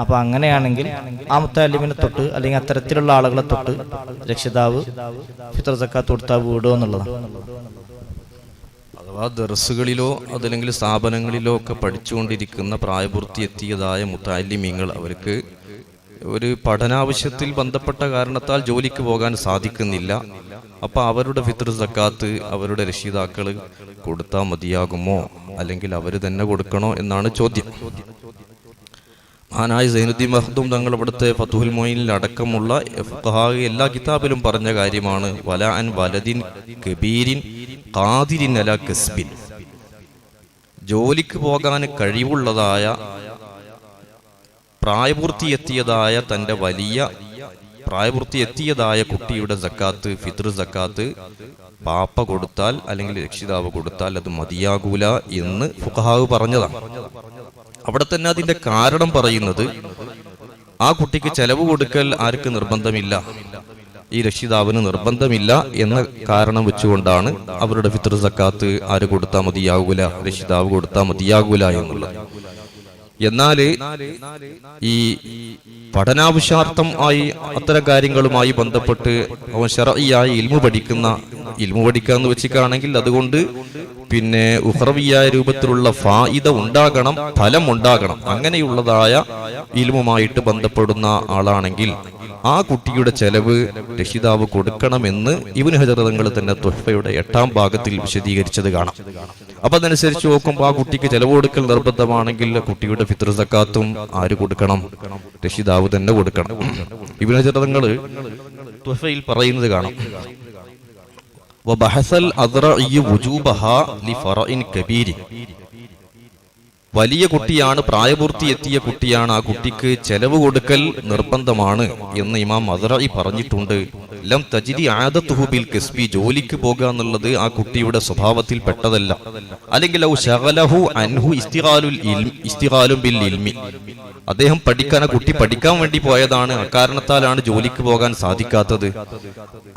അപ്പൊ അങ്ങനെയാണെങ്കിൽ ആ മുത്താലിമിനെ തൊട്ട് അല്ലെങ്കിൽ അത്തരത്തിലുള്ള ആളുകളെ തൊട്ട് രക്ഷിതാവ് ഫിത്ർ സക്കാത്ത് കൊടുത്താൽ വീടുക എന്നുള്ളതാണ്. അഥവാ ദർസുകളിലോ അതല്ലെങ്കിൽ സ്ഥാപനങ്ങളിലോ ഒക്കെ പഠിച്ചുകൊണ്ടിരിക്കുന്ന പ്രായപൂർത്തി എത്തിയതായ മുത്തഅല്ലിമീങ്ങൾ, അവർക്ക് ഒരു പഠനാവശ്യത്തിൽ ബന്ധപ്പെട്ട കാരണത്താൽ ജോലിക്ക് പോകാൻ സാധിക്കുന്നില്ല. അപ്പൊ അവരുടെ ഫിത്ർ സക്കാത്ത് അവരുടെ രക്ഷിതാക്കൾ കൊടുത്താൽ മതിയാകുമോ, അല്ലെങ്കിൽ അവര് തന്നെ കൊടുക്കണോ എന്നാണ് ചോദ്യം. മഹാനായ സൈനുദ്ദീൻ മഖ്ദൂം തങ്ങൾ ഇവിടുത്തെ ഫതുഹുൽ മുഈനിൽ അടക്കമുള്ള എല്ലാ കിതാബിലും പറഞ്ഞ കാര്യമാണ്, വലാ അൻ വലദിൻ കബീരിൻ ഖാദിരിൻ അലാ കസ്ബിൻ. ജോലിക്ക് പോകാൻ കഴിവുള്ളതായ പ്രായപൂർത്തിയെത്തിയതായ തൻ്റെ വലിയ പ്രായപൂർത്തിയെത്തിയതായ കുട്ടിയുടെ സക്കാത്ത്, ഫിത്ർ സക്കാത്ത് പാപ്പ കൊടുത്താൽ അല്ലെങ്കിൽ രക്ഷിതാവ് കൊടുത്താൽ അത് മതിയാകൂല എന്ന് ഫുഖഹാവ് പറഞ്ഞതാണ്. അവിടെ തന്നെ അതിന്റെ കാരണം പറയുന്നത്, ആ കുട്ടിക്ക് ചെലവ് കൊടുക്കൽ ആർക്ക് നിർബന്ധമില്ല, ഈ രക്ഷിതാവിന് നിർബന്ധമില്ല എന്ന കാരണം വെച്ചുകൊണ്ടാണ് അവരുടെ ഫിത്ർ സക്കാത്ത് ആര് കൊടുത്താൽ മതിയാകൂല, രക്ഷിതാവ് കൊടുത്താൽ മതിയാകൂല എന്നുള്ളത്. എന്നാൽ ഈ പഠനാവശ്യാർത്ഥം ആയി അത്തരം കാര്യങ്ങളുമായി ബന്ധപ്പെട്ട് അവൻ ശർഈയായി ഇൽമു പഠിക്കുക എന്ന് വെച്ചിട്ടാണെങ്കിൽ അതുകൊണ്ട് പിന്നെ ഉഖ്റവിയായ രൂപത്തിലുള്ള ഫായിദ ഉണ്ടാകണം, ഫലം ഉണ്ടാകണം. അങ്ങനെയുള്ളതായ ഇൽമുമായിട്ട് ബന്ധപ്പെടുന്ന ആളാണെങ്കിൽ ആ കുട്ടിയുടെ ചെലവ് രക്ഷിതാവ് കൊടുക്കണമെന്ന് ഇബ്നു ഹജർ തങ്ങൾ തന്നെ തുഹ്ഫയുടെ 8-ാം ഭാഗത്തിൽ വിശദീകരിച്ചത് കാണാം. അപ്പൊ അതനുസരിച്ച് നോക്കുമ്പോൾ ആ കുട്ടിക്ക് ചെലവ് കൊടുക്കൽ നിർബന്ധമാണെങ്കിൽ കുട്ടിയുടെ ഫിത്ർ സക്കാത്തും ആര് കൊടുക്കണം? രക്ഷിതാവ് തന്നെ കൊടുക്കണം. ഇബ്നു ഹജർ തങ്ങൾ തുഹ്ഫയിൽ പറയുന്നത് കാണാം, വബഹസൽ അദ്റഇ വുജൂബഹാ ലിഫറഇൻ കബീരി. വലിയ കുട്ടിയാണ്, പ്രായപൂർത്തി എത്തിയ കുട്ടിയാണ്, ആ കുട്ടിക്ക് ചെലവ് കൊടുക്കൽ നിർബന്ധമാണ് എന്ന് ഇമാം അദ്റഇ പറഞ്ഞിട്ടുണ്ട്. ലം തജിദി ആദത്തുഹു ബിൽ കസ്ബി, ജോലിക്ക് പോകുക എന്നുള്ളത് ആ കുട്ടിയുടെ സ്വഭാവത്തിൽ പെട്ടതല്ല. അല്ലെങ്കിൽ ഔ ശഗലഹു അൻഹു ഇസ്തിഗാലുൻ ബിൽ ഇൽമി, അദ്ദേഹം പഠിക്കാൻ, ആ കുട്ടി പഠിക്കാൻ വേണ്ടി പോയതാണ്, അക്കാരണത്താലാണ് ജോലിക്ക് പോകാൻ സാധിക്കാത്തത്.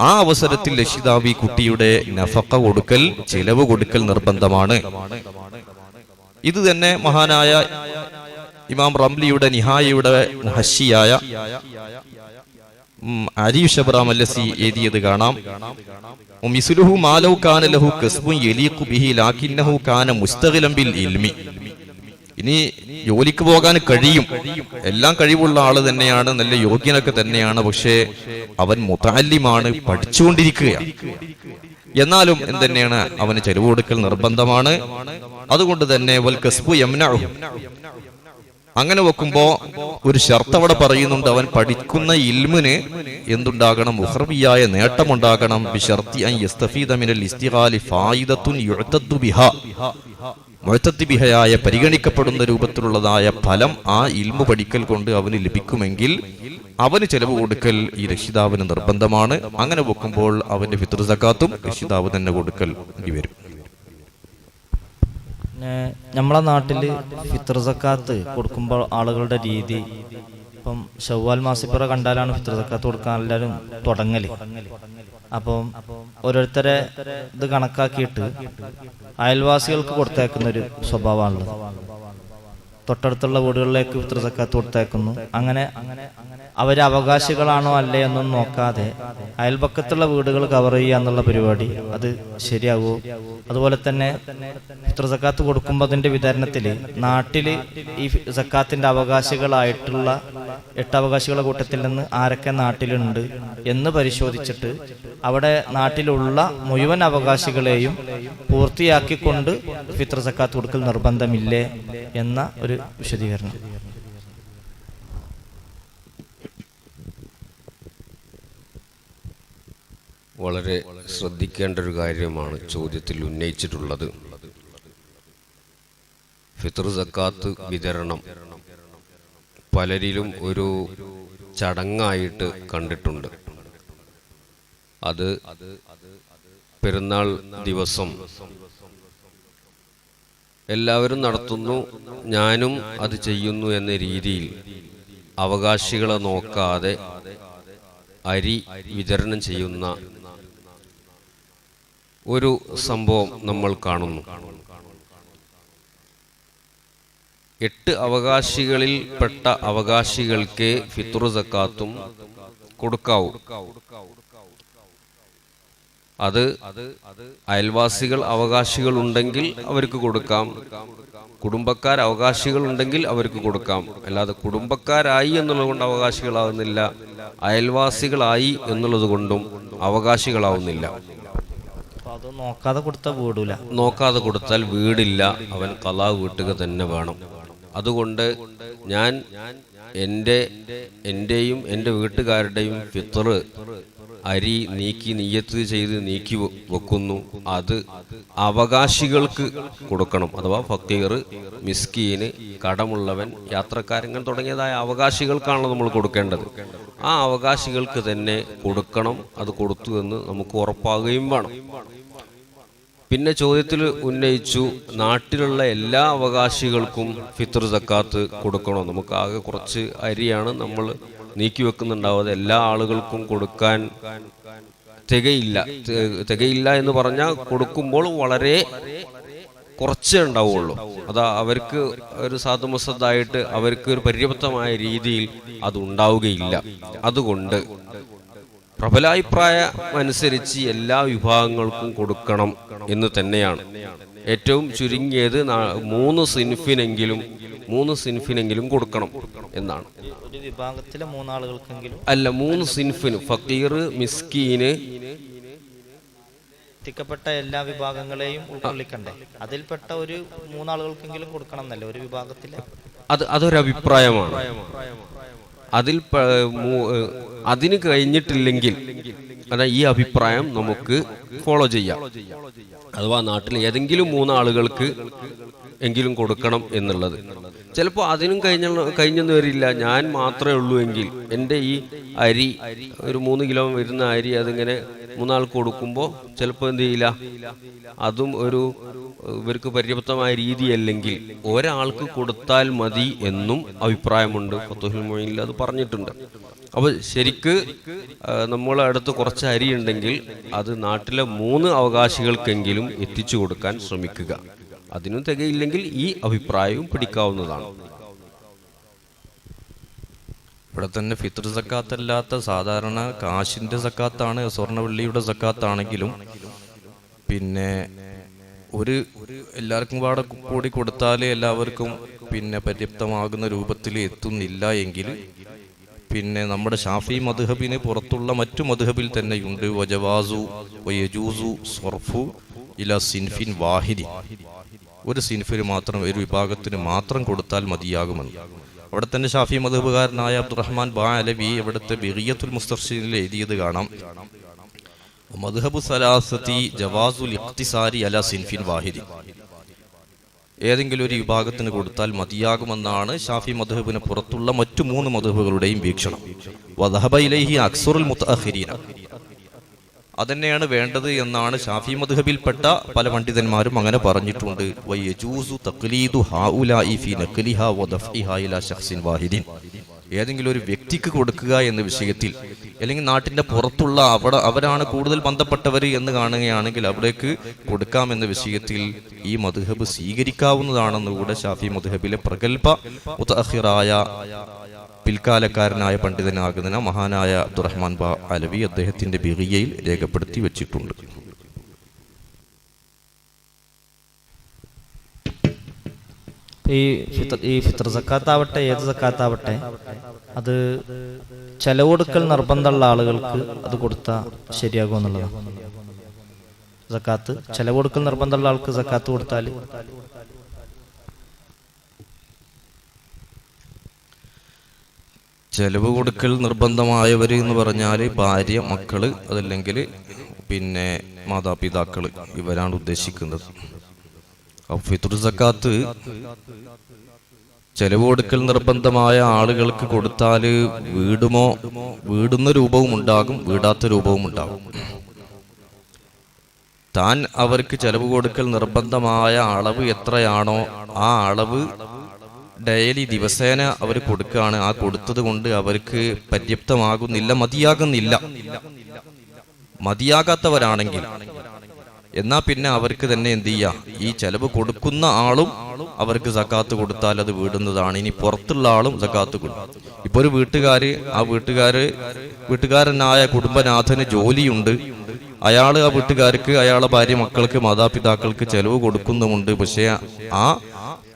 ആ അവസരത്തിൽ രക്ഷിതാവ് ഈ കുട്ടിയുടെ നഫഖ കൊടുക്കൽ, ചെലവ് കൊടുക്കൽ നിർബന്ധമാണ്. ഇത് തന്നെ മഹാനായ ഇമാം റംലിയുടെ നിഹായയുടെ ഹഷിയായ അലി ഷബ്റാം അല്ലസി എഴുതിയത് കാണാം. മിസ്ലുഹു മാലൗ കാന ലഹു കസ്ബുൻ യലീഖു ബിഹി ലാകിന്നഹു കാന മുസ്തഗിലൻ ബിൽ ഇൽമി. ഇനി ജോലിക്ക് പോകാൻ കഴിയും, എല്ലാം കഴിവുള്ള ആള് തന്നെയാണ്, നല്ല യോഗ്യനൊക്കെ തന്നെയാണ്, പക്ഷേ അവൻ മുതഅല്ലിമാണ്, പഠിച്ചുകൊണ്ടിരിക്കുകയാണ്. എന്നാലും എന്തെന്നെയാണ്, അവന് ചെലവ് കൊടുക്കൽ നിർബന്ധമാണ്. അതുകൊണ്ട് തന്നെ വൽ കസ്ബു യംനഉ, അങ്ങനെ വെക്കുമ്പോ ഒരു ഷർത്ത് അവിടെ പറയുന്നുണ്ട്, അവൻ പഠിക്കുന്ന ഇൽമിന് എന്തുണ്ടാകണം? ഉഖ്റവിയായ നേട്ടമുണ്ടാകണം. ബിശർത്തി അൻ യസ്തഫീദ മിനൽ ഇസ്തിഗാലി ഫായിദത്തുൻ യുഅതദ്ദു ബിഹാ, മുഅ്തദ് ബിഹയായ പരിഗണിക്കപ്പെടുന്ന രൂപത്തിലുള്ളതായ ഫലം ആ ഇൽമു പഠിക്കൽ കൊണ്ട് അവന് ലഭിക്കുമെങ്കിൽ അവന് ചെലവ് കൊടുക്കൽ ഈ രക്ഷിതാവിന് നിർബന്ധമാണ്. അങ്ങനെ വെക്കുമ്പോൾ അവന്റെ ഫിത്ർ സക്കാത്തും രക്ഷിതാവ് തന്നെ കൊടുക്കൽ വരും. നമ്മളെ നാട്ടില് ഫിത്ർ സക്കാത്ത് കൊടുക്കുമ്പോൾ ആളുകളുടെ രീതി, ഇപ്പം ശവ്വാൽ മാസിപ്പുറ കണ്ടാലാണ് ഫിത്ർ സക്കാത്ത് കൊടുക്കാൻ എല്ലാവരും തുടങ്ങല്. അപ്പം ഓരോരുത്തരെ ഇത് കണക്കാക്കിയിട്ട് അയൽവാസികൾക്ക് കൊടുത്തേക്കുന്നൊരു സ്വഭാവമാണുള്ളത്. തൊട്ടടുത്തുള്ള വീടുകളിലേക്ക് ഫിത്ർ സക്കാത്ത് കൊടുത്തേക്കുന്നു. അങ്ങനെ അവര് അവകാശികളാണോ അല്ലേ എന്നൊന്നും നോക്കാതെ അയൽപക്കത്തുള്ള വീടുകൾ കവർ ചെയ്യുക എന്നുള്ള പരിപാടി, അത് ശരിയാകുമോ? അതുപോലെ തന്നെ ഫിത്ർ സക്കാത്ത് കൊടുക്കുമ്പോൾ അതിന്റെ വിതരണത്തില് നാട്ടില് ഈ സക്കാത്തിന്റെ അവകാശികളായിട്ടുള്ള 8 അവകാശികളുടെ കൂട്ടത്തിൽ നിന്ന് ആരൊക്കെ നാട്ടിലുണ്ട് എന്ന് പരിശോധിച്ചിട്ട് അവിടെ നാട്ടിലുള്ള മുഴുവൻ അവകാശികളെയും പൂർത്തിയാക്കിക്കൊണ്ട് ഫിത്ർ സക്കാത്ത് കൊടുക്കൽ നിർബന്ധമില്ലേ എന്ന ഒരു വിശദീകരണം. വളരെ ശ്രദ്ധിക്കേണ്ട ഒരു കാര്യമാണ് ചോദ്യത്തിൽ ഉന്നയിച്ചിട്ടുള്ളത്. ഫിത്ർ സക്കാത്ത് വിതരണം പലരിലും ഒരു ചടങ്ങായിട്ട് കണ്ടിട്ടുണ്ട്. അത് പെരുന്നാൾ ദിവസം എല്ലാവരും നടത്തുന്നു, ഞാനും അത് ചെയ്യുന്നു എന്ന രീതിയിൽ അവകാശികളെ നോക്കാതെ അരി വിതരണം ചെയ്യുന്ന ഒരു സംഭവം നമ്മൾ കാണുന്നു. 8 അവകാശികളിൽ പെട്ട അവകാശികൾക്ക് ഫിത്ർ സക്കാത്തും കൊടുക്കാവൂ. അത് അയൽവാസികൾ അവകാശികൾ ഉണ്ടെങ്കിൽ അവർക്ക് കൊടുക്കാം, കുടുംബക്കാർ അവകാശികൾ ഉണ്ടെങ്കിൽ അവർക്ക് കൊടുക്കാം. അല്ലാതെ കുടുംബക്കാരായി എന്നുള്ളത് കൊണ്ട് അവകാശികളാവുന്നില്ല, അയൽവാസികളായി എന്നുള്ളത് കൊണ്ടും അവകാശികളാവുന്നില്ല. അത് നോക്കാതെ കൊടുത്താൽ വീടില്ല, നോക്കാതെ കൊടുത്താൽ വീടില്ല, അവൻ ഖളാ വീട്ടുക തന്നെ വേണം. അതുകൊണ്ട് ഞാൻ എന്റെയും എൻ്റെ വീട്ടുകാരുടെയും ഫിത്ർ അരി നീക്കി നിയ്യത്ത് ചെയ്ത് നീക്കി വെക്കുന്നു. അത് അവകാശികൾക്ക് കൊടുക്കണം. അഥവാ ഫക്കീർ, മിസ്കീന്, കടമുള്ളവൻ, യാത്രക്കാരൻ തുടങ്ങിയതായ അവകാശികൾക്കാണല്ലോ നമ്മൾ കൊടുക്കേണ്ടത്. ആ അവകാശികൾക്ക് തന്നെ കൊടുക്കണം. അത് കൊടുത്തു എന്ന് നമുക്ക് ഉറപ്പാകുകയും വേണം. പിന്നെ ചോദ്യത്തിൽ ഉന്നയിച്ചു, നാട്ടിലുള്ള എല്ലാ അവകാശികൾക്കും ഫിത്ർ സക്കാത്ത് കൊടുക്കണോ? നമുക്ക് ആകെ കുറച്ച് അരിയാണ് നമ്മൾ നീക്കി വെക്കുന്നുണ്ടാവും, അത് എല്ലാ ആളുകൾക്കും കൊടുക്കാൻ തികയില്ല എന്ന് പറഞ്ഞാൽ കൊടുക്കുമ്പോൾ വളരെ കുറച്ചേ ഉണ്ടാവുള്ളൂ. അത് അവർക്ക് ഒരു സാധുമസത്തായിട്ട് അവർക്ക് ഒരു പര്യാപ്തമായ രീതിയിൽ അത് ഉണ്ടാവുകയില്ല. അതുകൊണ്ട് പ്രബലാഭിപ്രായം അനുസരിച്ച് എല്ലാ വിഭാഗങ്ങൾക്കും കൊടുക്കണം എന്ന് തന്നെയാണ്. ഏറ്റവും ചുരുങ്ങിയത് 3 സിൻഫിനെങ്കിലും കൊടുക്കണം എന്നാണ്. ഒരു വിഭാഗത്തിലെ 3 ആളുകൾക്കെങ്കിലും അല്ല, 3 സിൻഫിന്, ഫക്കീർ, മിസ്കീന്, എത്തിക്കപ്പെട്ട എല്ലാ വിഭാഗങ്ങളെയും ഉൾക്കൊള്ളിക്കണ്ടേ? അതിൽപ്പെട്ട ഒരു 3 ആളുകൾക്കെങ്കിലും കൊടുക്കണം എന്നല്ലേ ഒരു വിഭാഗത്തിലെ? അതൊരഭിപ്രായമാണ്. അതിന് കഴിഞ്ഞിട്ടില്ലെങ്കിൽ ഈ അഭിപ്രായം നമുക്ക് ഫോളോ ചെയ്യാം. അഥവാ നാട്ടിൽ ഏതെങ്കിലും 3 ആളുകൾക്ക് എങ്കിലും കൊടുക്കണം എന്നുള്ളത്. ചിലപ്പോൾ അതിനും കഴിഞ്ഞെന്ന് വരില്ല. ഞാൻ മാത്രമേ ഉള്ളൂ എങ്കിൽ എൻ്റെ ഈ അരി, ഒരു 3 കിലോ വരുന്ന അരി, അതിങ്ങനെ 3 ആൾക്ക് കൊടുക്കുമ്പോൾ ചിലപ്പോൾ എന്ത് ചെയ്യില്ല, അതും ഇവർക്ക് പര്യാപ്തമായ രീതിയല്ലെങ്കിൽ ഒരാൾക്ക് കൊടുത്താൽ മതി എന്നും അഭിപ്രായമുണ്ട്. ഫതുഹുൽ മുഈനിൽ അത് പറഞ്ഞിട്ടുണ്ട്. അപ്പോൾ ശരിക്ക് നമ്മളെ അടുത്ത് കുറച്ച് അരി ഉണ്ടെങ്കിൽ അത് നാട്ടിലെ 3 അവകാശികൾക്കെങ്കിലും എത്തിച്ചു കൊടുക്കാൻ ശ്രമിക്കുക. അതിനും തികയില്ലെങ്കിൽ ഈ അഭിപ്രായവും പിടിക്കാവുന്നതാണ്. ഇവിടെ തന്നെ ഫിത്ർ സക്കാത്തല്ലാത്ത സാധാരണ കാശിന്റെ സക്കാത്താണ്, സ്വർണ്ണവെള്ളിയുടെ സക്കാത്താണെങ്കിലും പിന്നെ എല്ലാവർക്കും കൂടി കൊടുത്താൽ എല്ലാവർക്കും പര്യാപ്തമാകുന്ന രൂപത്തിൽ എത്തുന്നില്ല എങ്കിൽ പിന്നെ നമ്മുടെ ഷാഫി മദ്ഹബിന് പുറത്തുള്ള മറ്റു മദ്ഹബിൽ തന്നെയുണ്ട് വജവാസു വയജൂസു സർഫു ഇല സിൻഫിൻ വാഹിദി, ഒരു സിൻഫിന് മാത്രം, ഒരു വിഭാഗത്തിന് മാത്രം കൊടുത്താൽ മതിയാകുമെന്ന്. അവിടെ തന്നെ ഷാഫി മദ്ഹബുകാരനായ അബ്ദുറഹ്മാൻ ബാഅലവി ഇവിടുത്തെ ബിഗിയത്തുൽ മുസ്തർശിദിൽ എഴുതിയത് കാണാം. മദ്ഹബു സലാസതി ജവാസുൽ ഇഖ്തിസാരി അല സിൻഫിൻ വാഹിദി, ഏതെങ്കിലും ഒരു വിഭാഗത്തിന് കൊടുത്താൽ മതിയാകുമെന്നാണ് ഷാഫി മദ്ഹബിന് പുറത്തുള്ള മറ്റു 3 മദ്ഹബുകളുടെയും വീക്ഷണം. വദഹബ ഇലൈഹി അക്സറുൽ മുതഅഖിരീന, അതന്നെയാണ് വേണ്ടത് എന്നാണ് ഷാഫി മദ്ഹബിൽപ്പെട്ട പല പണ്ഡിതന്മാരും അങ്ങനെ പറഞ്ഞിട്ടുണ്ട്. വയജൂസു തഖ്ലീദു ഹൗലാഇ ഫീ നഖ്ലിഹാ വദഫ്ഇഹാ ഇലാ ശഖ്സിൻ വാഹിദിൻ, ഏതെങ്കിലും ഒരു വ്യക്തിക്ക് കൊടുക്കുക എന്ന വിഷയത്തിൽ, അല്ലെങ്കിൽ നാട്ടിന്റെ പുറത്തുള്ള അവരാണ് കൂടുതൽ ബന്ധപ്പെട്ടവർ എന്ന് കാണുകയാണെങ്കിൽ അവിടേക്ക് കൊടുക്കാമെന്ന വിഷയത്തിൽ ഈ മദ്ഹബ് സ്വീകരിക്കാവുന്നതാണെന്നുകൂടെ ഷാഫി മദ്ഹബിലെ പ്രഗൽഭ മുതഅഖിറായ പിൽക്കാലക്കാരനായ പണ്ഡിതനാകുന്ന മഹാനായ അബ്ദുറഹ്മാൻ ബാഅലവി അദ്ദേഹത്തിന്റെ ബിഗിയയിൽ രേഖപ്പെടുത്തി വെച്ചിട്ടുണ്ട്. ഈ ഫിത്ർ സക്കാത്താവട്ടെ, ഏത് സക്കാത്താവട്ടെ, അത് ചെലവ് കൊടുക്കൽ നിർബന്ധമുള്ള ആളുകൾക്ക് അത് കൊടുത്താൽ ശരിയാകും എന്നുള്ളതാണ്. സക്കാത്ത് ചെലവ് കൊടുക്കൽ നിർബന്ധമുള്ള ആൾക്ക് സക്കാത്ത് കൊടുത്താൽ ചെലവ് കൊടുക്കൽ നിർബന്ധമായവർ എന്ന് പറഞ്ഞാൽ ഭാര്യ, മക്കള്, അതല്ലെങ്കിൽ മാതാപിതാക്കള്, ഇവരാണ് ഉദ്ദേശിക്കുന്നത്. ഫിത്ർ സക്കാത്ത് ചെലവ് കൊടുക്കൽ നിർബന്ധമായ ആളുകൾക്ക് കൊടുത്താൽ വീടുന്ന രൂപവും ഉണ്ടാകും, വീടാത്ത രൂപവും ഉണ്ടാകും. താൻ അവർക്ക് ചെലവ് കൊടുക്കൽ നിർബന്ധമായ അളവ് എത്രയാണോ ആ അളവ് ഡെയിലി ദിവസേന അവർ കൊടുക്കുകയാണ്. ആ കൊടുത്തത് കൊണ്ട് അവർക്ക് പര്യാപ്തമാകുന്നില്ല, മതിയാകാത്തവരാണെങ്കിൽ എന്നാ പിന്നെ അവർക്ക് തന്നെ എന്ത് ചെയ്യാം, ഈ ചെലവ് കൊടുക്കുന്ന ആളും അവർക്ക് സക്കാത്ത് കൊടുത്താൽ അത് വീടുന്നതാണ്. ഇനി പുറത്തുള്ള ആളും സക്കാത്ത് കൊടുക്കും. ഇപ്പൊ ഒരു വീട്ടുകാരനായ കുടുംബനാഥന് ജോലിയുണ്ട്, അയാള് ആ വീട്ടുകാർക്ക്, അയാളെ ഭാര്യ, മക്കൾക്ക്, മാതാപിതാക്കൾക്ക് ചെലവ് കൊടുക്കുന്നുമുണ്ട്. പക്ഷെ ആ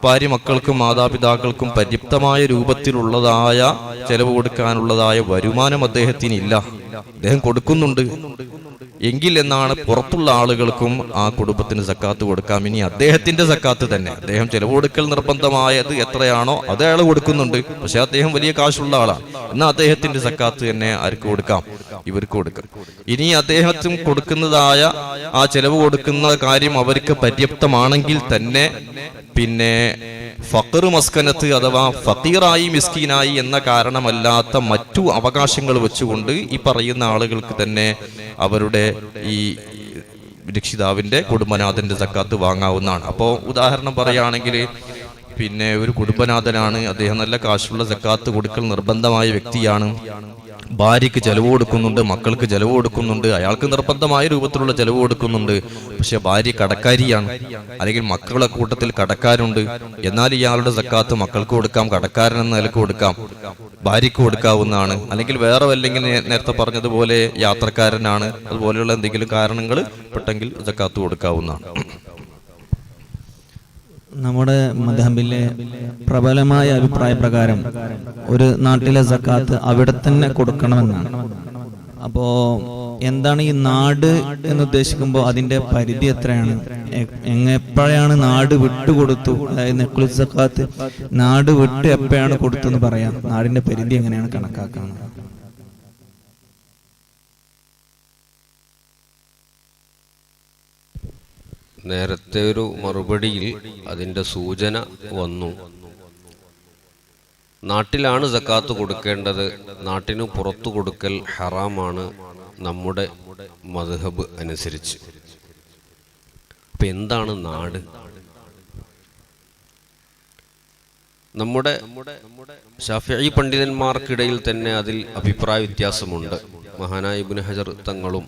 ഭാര്യ, മക്കൾക്കും മാതാപിതാക്കൾക്കും പര്യാപ്തമായ രൂപത്തിലുള്ളതായ ചെലവ് കൊടുക്കാനുള്ളതായ വരുമാനം അദ്ദേഹത്തിനില്ല. അദ്ദേഹം കൊടുക്കുന്നുണ്ട് എങ്കിൽ എന്നാണ് പുറത്തുള്ള ആളുകൾക്കും ആ കുടുംബത്തിന് സക്കാത്ത് കൊടുക്കാം. ഇനി അദ്ദേഹത്തിന്റെ സക്കാത്ത് തന്നെ, അദ്ദേഹം ചെലവ് കൊടുക്കൽ നിർബന്ധമായത് എത്രയാണോ അത് അയാൾ കൊടുക്കുന്നുണ്ട്, പക്ഷെ അദ്ദേഹം വലിയ കാശുള്ള ആളാണ്, എന്നാൽ അദ്ദേഹത്തിന്റെ സക്കാത്ത് തന്നെ ആർക്ക് കൊടുക്കാം, ഇവർക്ക് കൊടുക്കാം. ഇനി അദ്ദേഹത്തിന് കൊടുക്കുന്നതായ ആ ചെലവ് കൊടുക്കുന്ന കാര്യം അവർക്ക് പര്യാപ്തമാണെങ്കിൽ തന്നെ ഫഖർ മസ്കനത്ത് അഥവാ ഫഖീറായി മിസ്കീനായി എന്ന കാരണമല്ലാത്ത മറ്റു അവകാശങ്ങൾ വെച്ചുകൊണ്ട് ഈ പറയുന്ന ആളുകൾക്ക് തന്നെ അവരുടെ ഈ രക്ഷിതാവിന്റെ കുടുംബനാഥന്റെ സക്കാത്ത് വാങ്ങാവുന്നതാണ്. അപ്പോൾ ഉദാഹരണം പറയുകയാണെങ്കിൽ ഒരു കുടുംബനാഥനാണ്, അദ്ദേഹം നല്ല കാശുള്ള സക്കാത്ത് കൊടുക്കൽ നിർബന്ധമായ വ്യക്തിയാണ്, ഭാര്യയ്ക്ക് ചെലവ് കൊടുക്കുന്നുണ്ട്, മക്കൾക്ക് ചെലവ് കൊടുക്കുന്നുണ്ട്, അയാൾക്ക് നിർബന്ധമായ രൂപത്തിലുള്ള ചെലവ് കൊടുക്കുന്നുണ്ട്. പക്ഷെ ഭാര്യ കടക്കാരിയാണ്, അല്ലെങ്കിൽ മക്കളുടെ കൂട്ടത്തിൽ കടക്കാരുണ്ട്. എന്നാൽ ഇയാളുടെ സക്കാത്ത് മക്കൾക്ക് കൊടുക്കാം, കടക്കാരൻ എന്ന നിലക്ക് കൊടുക്കാം, ഭാര്യയ്ക്ക് കൊടുക്കാവുന്നതാണ്. അല്ലെങ്കിൽ വേറെ അല്ലെങ്കിൽ നേരത്തെ പറഞ്ഞതുപോലെ യാത്രക്കാരനാണ്, അതുപോലെയുള്ള എന്തെങ്കിലും കാരണങ്ങൾ പെട്ടെങ്കിൽ സക്കാത്ത് കൊടുക്കാവുന്നതാണ്. നമ്മുടെ മദ്ഹബിലെ പ്രബലമായ അഭിപ്രായ പ്രകാരം ഒരു നാട്ടിലെ സക്കാത്ത് അവിടെ തന്നെ കൊടുക്കണമെന്നാണ്. അപ്പോ എന്താണ് ഈ നാട് എന്ന് ഉദ്ദേശിക്കുമ്പോൾ അതിന്റെ പരിധി എത്രയാണ്? എപ്പോഴാണ് നാട് വിട്ടുകൊടുത്തു, അതായത് നെക്കുൽ സക്കാത്ത് നാട് വിട്ട് എപ്പോഴാണ് കൊടുത്തു എന്ന് പറയാം? നാടിന്റെ പരിധി എങ്ങനെയാണ് കണക്കാക്കുന്നത്? നേരത്തെ ഒരു മറുപടിയിൽ അതിൻ്റെ സൂചന വന്നു. നാട്ടിലാണ് സക്കാത്ത് കൊടുക്കേണ്ടത്, നാട്ടിന് പുറത്തു കൊടുക്കൽ ഹറാമാണ് നമ്മുടെ മദ്ഹബ് അനുസരിച്ച്. അപ്പൊ എന്താണ് നാട്? നമ്മുടെ ശാഫിഈ പണ്ഡിതന്മാർക്കിടയിൽ തന്നെ അതിൽ അഭിപ്രായ വ്യത്യാസമുണ്ട്. മഹാനായ ഇബ്നു ഹജർ തങ്ങളും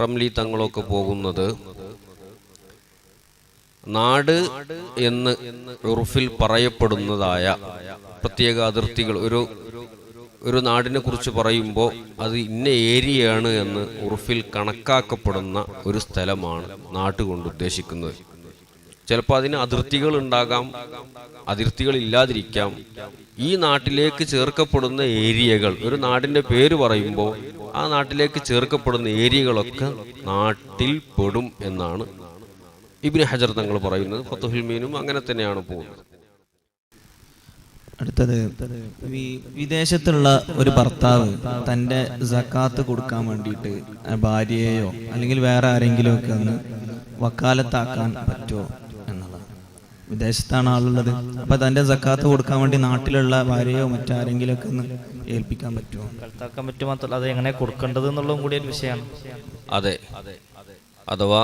റംലി തങ്ങളൊക്കെ പോകുന്നത് നാട് എന്ന് ഉറുഫിൽ പറയപ്പെടുന്നതായ പ്രത്യേക അതിർത്തികൾ, ഒരു നാടിനെ കുറിച്ച് പറയുമ്പോൾ അത് ഇന്ന ഏരിയയാണ് എന്ന് ഉറുഫിൽ കണക്കാക്കപ്പെടുന്ന ഒരു സ്ഥലമാണ് നാട് കൊണ്ട് ഉദ്ദേശിക്കുന്നത്. ചിലപ്പോൾ അതിന് അതിർത്തികൾ ഉണ്ടാകാം, അതിർത്തികൾ ഇല്ലാതിരിക്കാം. ഈ നാട്ടിലേക്ക് ചേർക്കപ്പെടുന്ന ഏരിയകൾ, ഒരു നാടിൻ്റെ പേര് പറയുമ്പോൾ ആ നാട്ടിലേക്ക് ചേർക്കപ്പെടുന്ന ഏരിയകളൊക്കെ നാട്ടിൽ പെടും എന്നാണ് ഇബ്നു ഹജർ തങ്ങൾ പറയുന്നത്. ഫത്ഹുൽ മീനും അങ്ങനെ തന്നെയാണ് പോകുന്നത്. അടുത്തത്, വിദേശത്തുള്ള ഒരു ഭർത്താവ് തൻ്റെ സക്കാത്ത് കൊടുക്കാൻ വേണ്ടിയിട്ട് ഭാര്യയെയോ അല്ലെങ്കിൽ വേറെ ആരെങ്കിലും ഒക്കെ ഒന്ന് വക്കാലത്താക്കാൻ പറ്റുമോ എന്നുള്ളത്. വിദേശത്താണ് ആളുള്ളത്, അപ്പൊ തൻ്റെ സക്കാത്ത് കൊടുക്കാൻ വേണ്ടി നാട്ടിലുള്ള ഭാര്യയോ മറ്റാരെങ്കിലും ഒക്കെ ഒന്ന് ഏൽപ്പിക്കാൻ പറ്റുമോ? വക്കാലത്താക്കാൻ പറ്റുമോ മാത്രമല്ല, അത് എങ്ങനെ കൊടുക്കേണ്ടത് എന്നുള്ളതും കൂടി ഒരു വിഷയമാണ്. അതെ, അഥവാ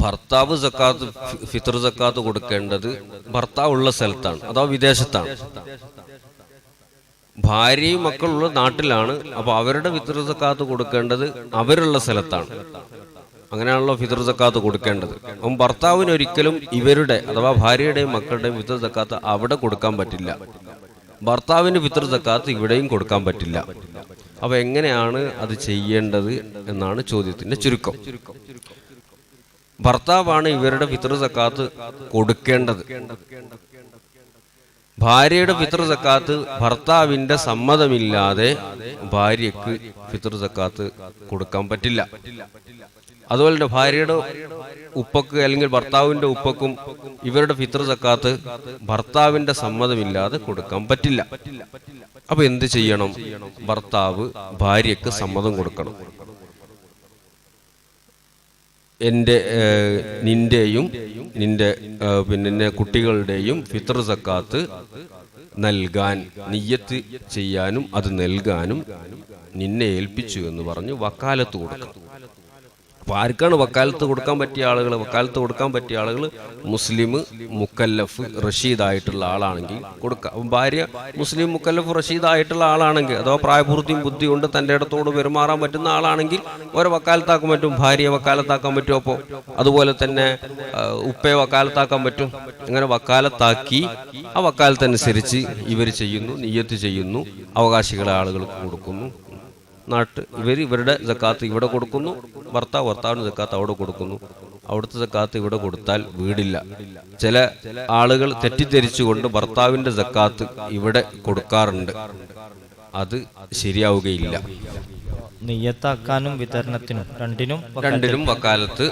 ഭർത്താവ് സക്കാത്ത് ഫിത്ർ സക്കാത്ത് കൊടുക്കേണ്ടത് ഭർത്താവ് ഉള്ള സ്ഥലത്താണ് അഥവാ വിദേശത്താണ്. ഭാര്യയും മക്കളുള്ള നാട്ടിലാണ്, അപ്പൊ അവരുടെ ഫിത്ർ സക്കാത്ത് കൊടുക്കേണ്ടത് അവരുള്ള സ്ഥലത്താണ്. അങ്ങനെയാണല്ലോ ഫിത്ർ സക്കാത്ത് കൊടുക്കേണ്ടത്. അപ്പം ഭർത്താവിന് ഒരിക്കലും ഇവരുടെ അഥവാ ഭാര്യയുടെയും മക്കളുടെയും ഫിത്ർ സക്കാത്ത് അവിടെ കൊടുക്കാൻ പറ്റില്ല. ഭർത്താവിന് ഫിത്ർ സക്കാത്ത് ഇവിടെയും കൊടുക്കാൻ പറ്റില്ല. അപ്പൊ എങ്ങനെയാണ് അത് ചെയ്യേണ്ടത് എന്നാണ് ചോദ്യത്തിന്റെ ചുരുക്കം. ഭർത്താവാണ് ഇവരുടെ ഫിത്ർ സക്കാത്ത് കൊടുക്കേണ്ടത്. ഭാര്യയുടെ ഫിത്ർ സക്കാത്ത് ഭർത്താവിന്റെ സമ്മതമില്ലാതെ ഭാര്യക്ക് ഫിത്ർ സക്കാത്ത് കൊടുക്കാൻ പറ്റില്ല. അതുപോലെ ഭാര്യയുടെ ഉപ്പക്ക് അല്ലെങ്കിൽ ഭർത്താവിന്റെ ഉപ്പക്കും ഇവരുടെ ഫിത്ർ സക്കാത്ത് ഭർത്താവിന്റെ സമ്മതമില്ലാതെ കൊടുക്കാൻ പറ്റില്ല. അപ്പൊ എന്ത് ചെയ്യണം? ഭർത്താവ് ഭാര്യക്ക് സമ്മതം കൊടുക്കണം. നിന്റെയും നിന്റെ കുട്ടികളുടെയും ഫിത്ർ സക്കാത്ത് നൽകാൻ നിയ്യത്ത് ചെയ്യാനും അത് നൽകാനും നിന്നെ ഏൽപ്പിച്ചു എന്ന് പറഞ്ഞ് വക്കാലത്ത് കൊടുക്കണം. അപ്പൊ ആർക്കാണ് വക്കാലത്ത് കൊടുക്കാൻ പറ്റിയ ആളുകൾ? വക്കാലത്ത് കൊടുക്കാൻ പറ്റിയ ആളുകൾ മുസ്ലിം മുക്കല്ലഫ് റഷീദായിട്ടുള്ള ആളാണെങ്കിൽ കൊടുക്കാം. ഭാര്യ മുസ്ലിം മുക്കല്ലഫ് റഷീദായിട്ടുള്ള ആളാണെങ്കിൽ അഥവാ പ്രായപൂർത്തിയും ബുദ്ധി കൊണ്ട് തൻ്റെ ഇടത്തോട് പെരുമാറാൻ പറ്റുന്ന ആളാണെങ്കിൽ ഓരോ വക്കാലത്താക്കാൻ പറ്റും. ഭാര്യയെ വക്കാലത്താക്കാൻ പറ്റും. അപ്പോൾ അതുപോലെ തന്നെ ഉപ്പയെ വക്കാലത്താക്കാൻ പറ്റും. അങ്ങനെ വക്കാലത്താക്കി ആ വക്കാലത്തനുസരിച്ച് ഇവർ ചെയ്യുന്നു, നിയ്യത്ത് ചെയ്യുന്നു, അവകാശികളെ ആളുകൾക്ക് കൊടുക്കുന്നു. ഇവരുടെ സക്കാത്ത് ഇവിടെ കൊടുക്കുന്നു, ഭർത്താവിന് സക്കാത്ത് അവിടെ കൊടുക്കുന്നു. അവിടുത്തെ സക്കാത്ത് ഇവിടെ കൊടുത്താൽ വീടില്ല. ചില ആളുകൾ തെറ്റിദ്ധരിച്ചുകൊണ്ട് ഭർത്താവിന്റെ സക്കാത്ത് ഇവിടെ കൊടുക്കാറുണ്ട്. അത് ശരിയാവുകയില്ല. നിയ്യത്താക്കാനും വിതരണത്തിനും രണ്ടിനും വക്കാലത്ത്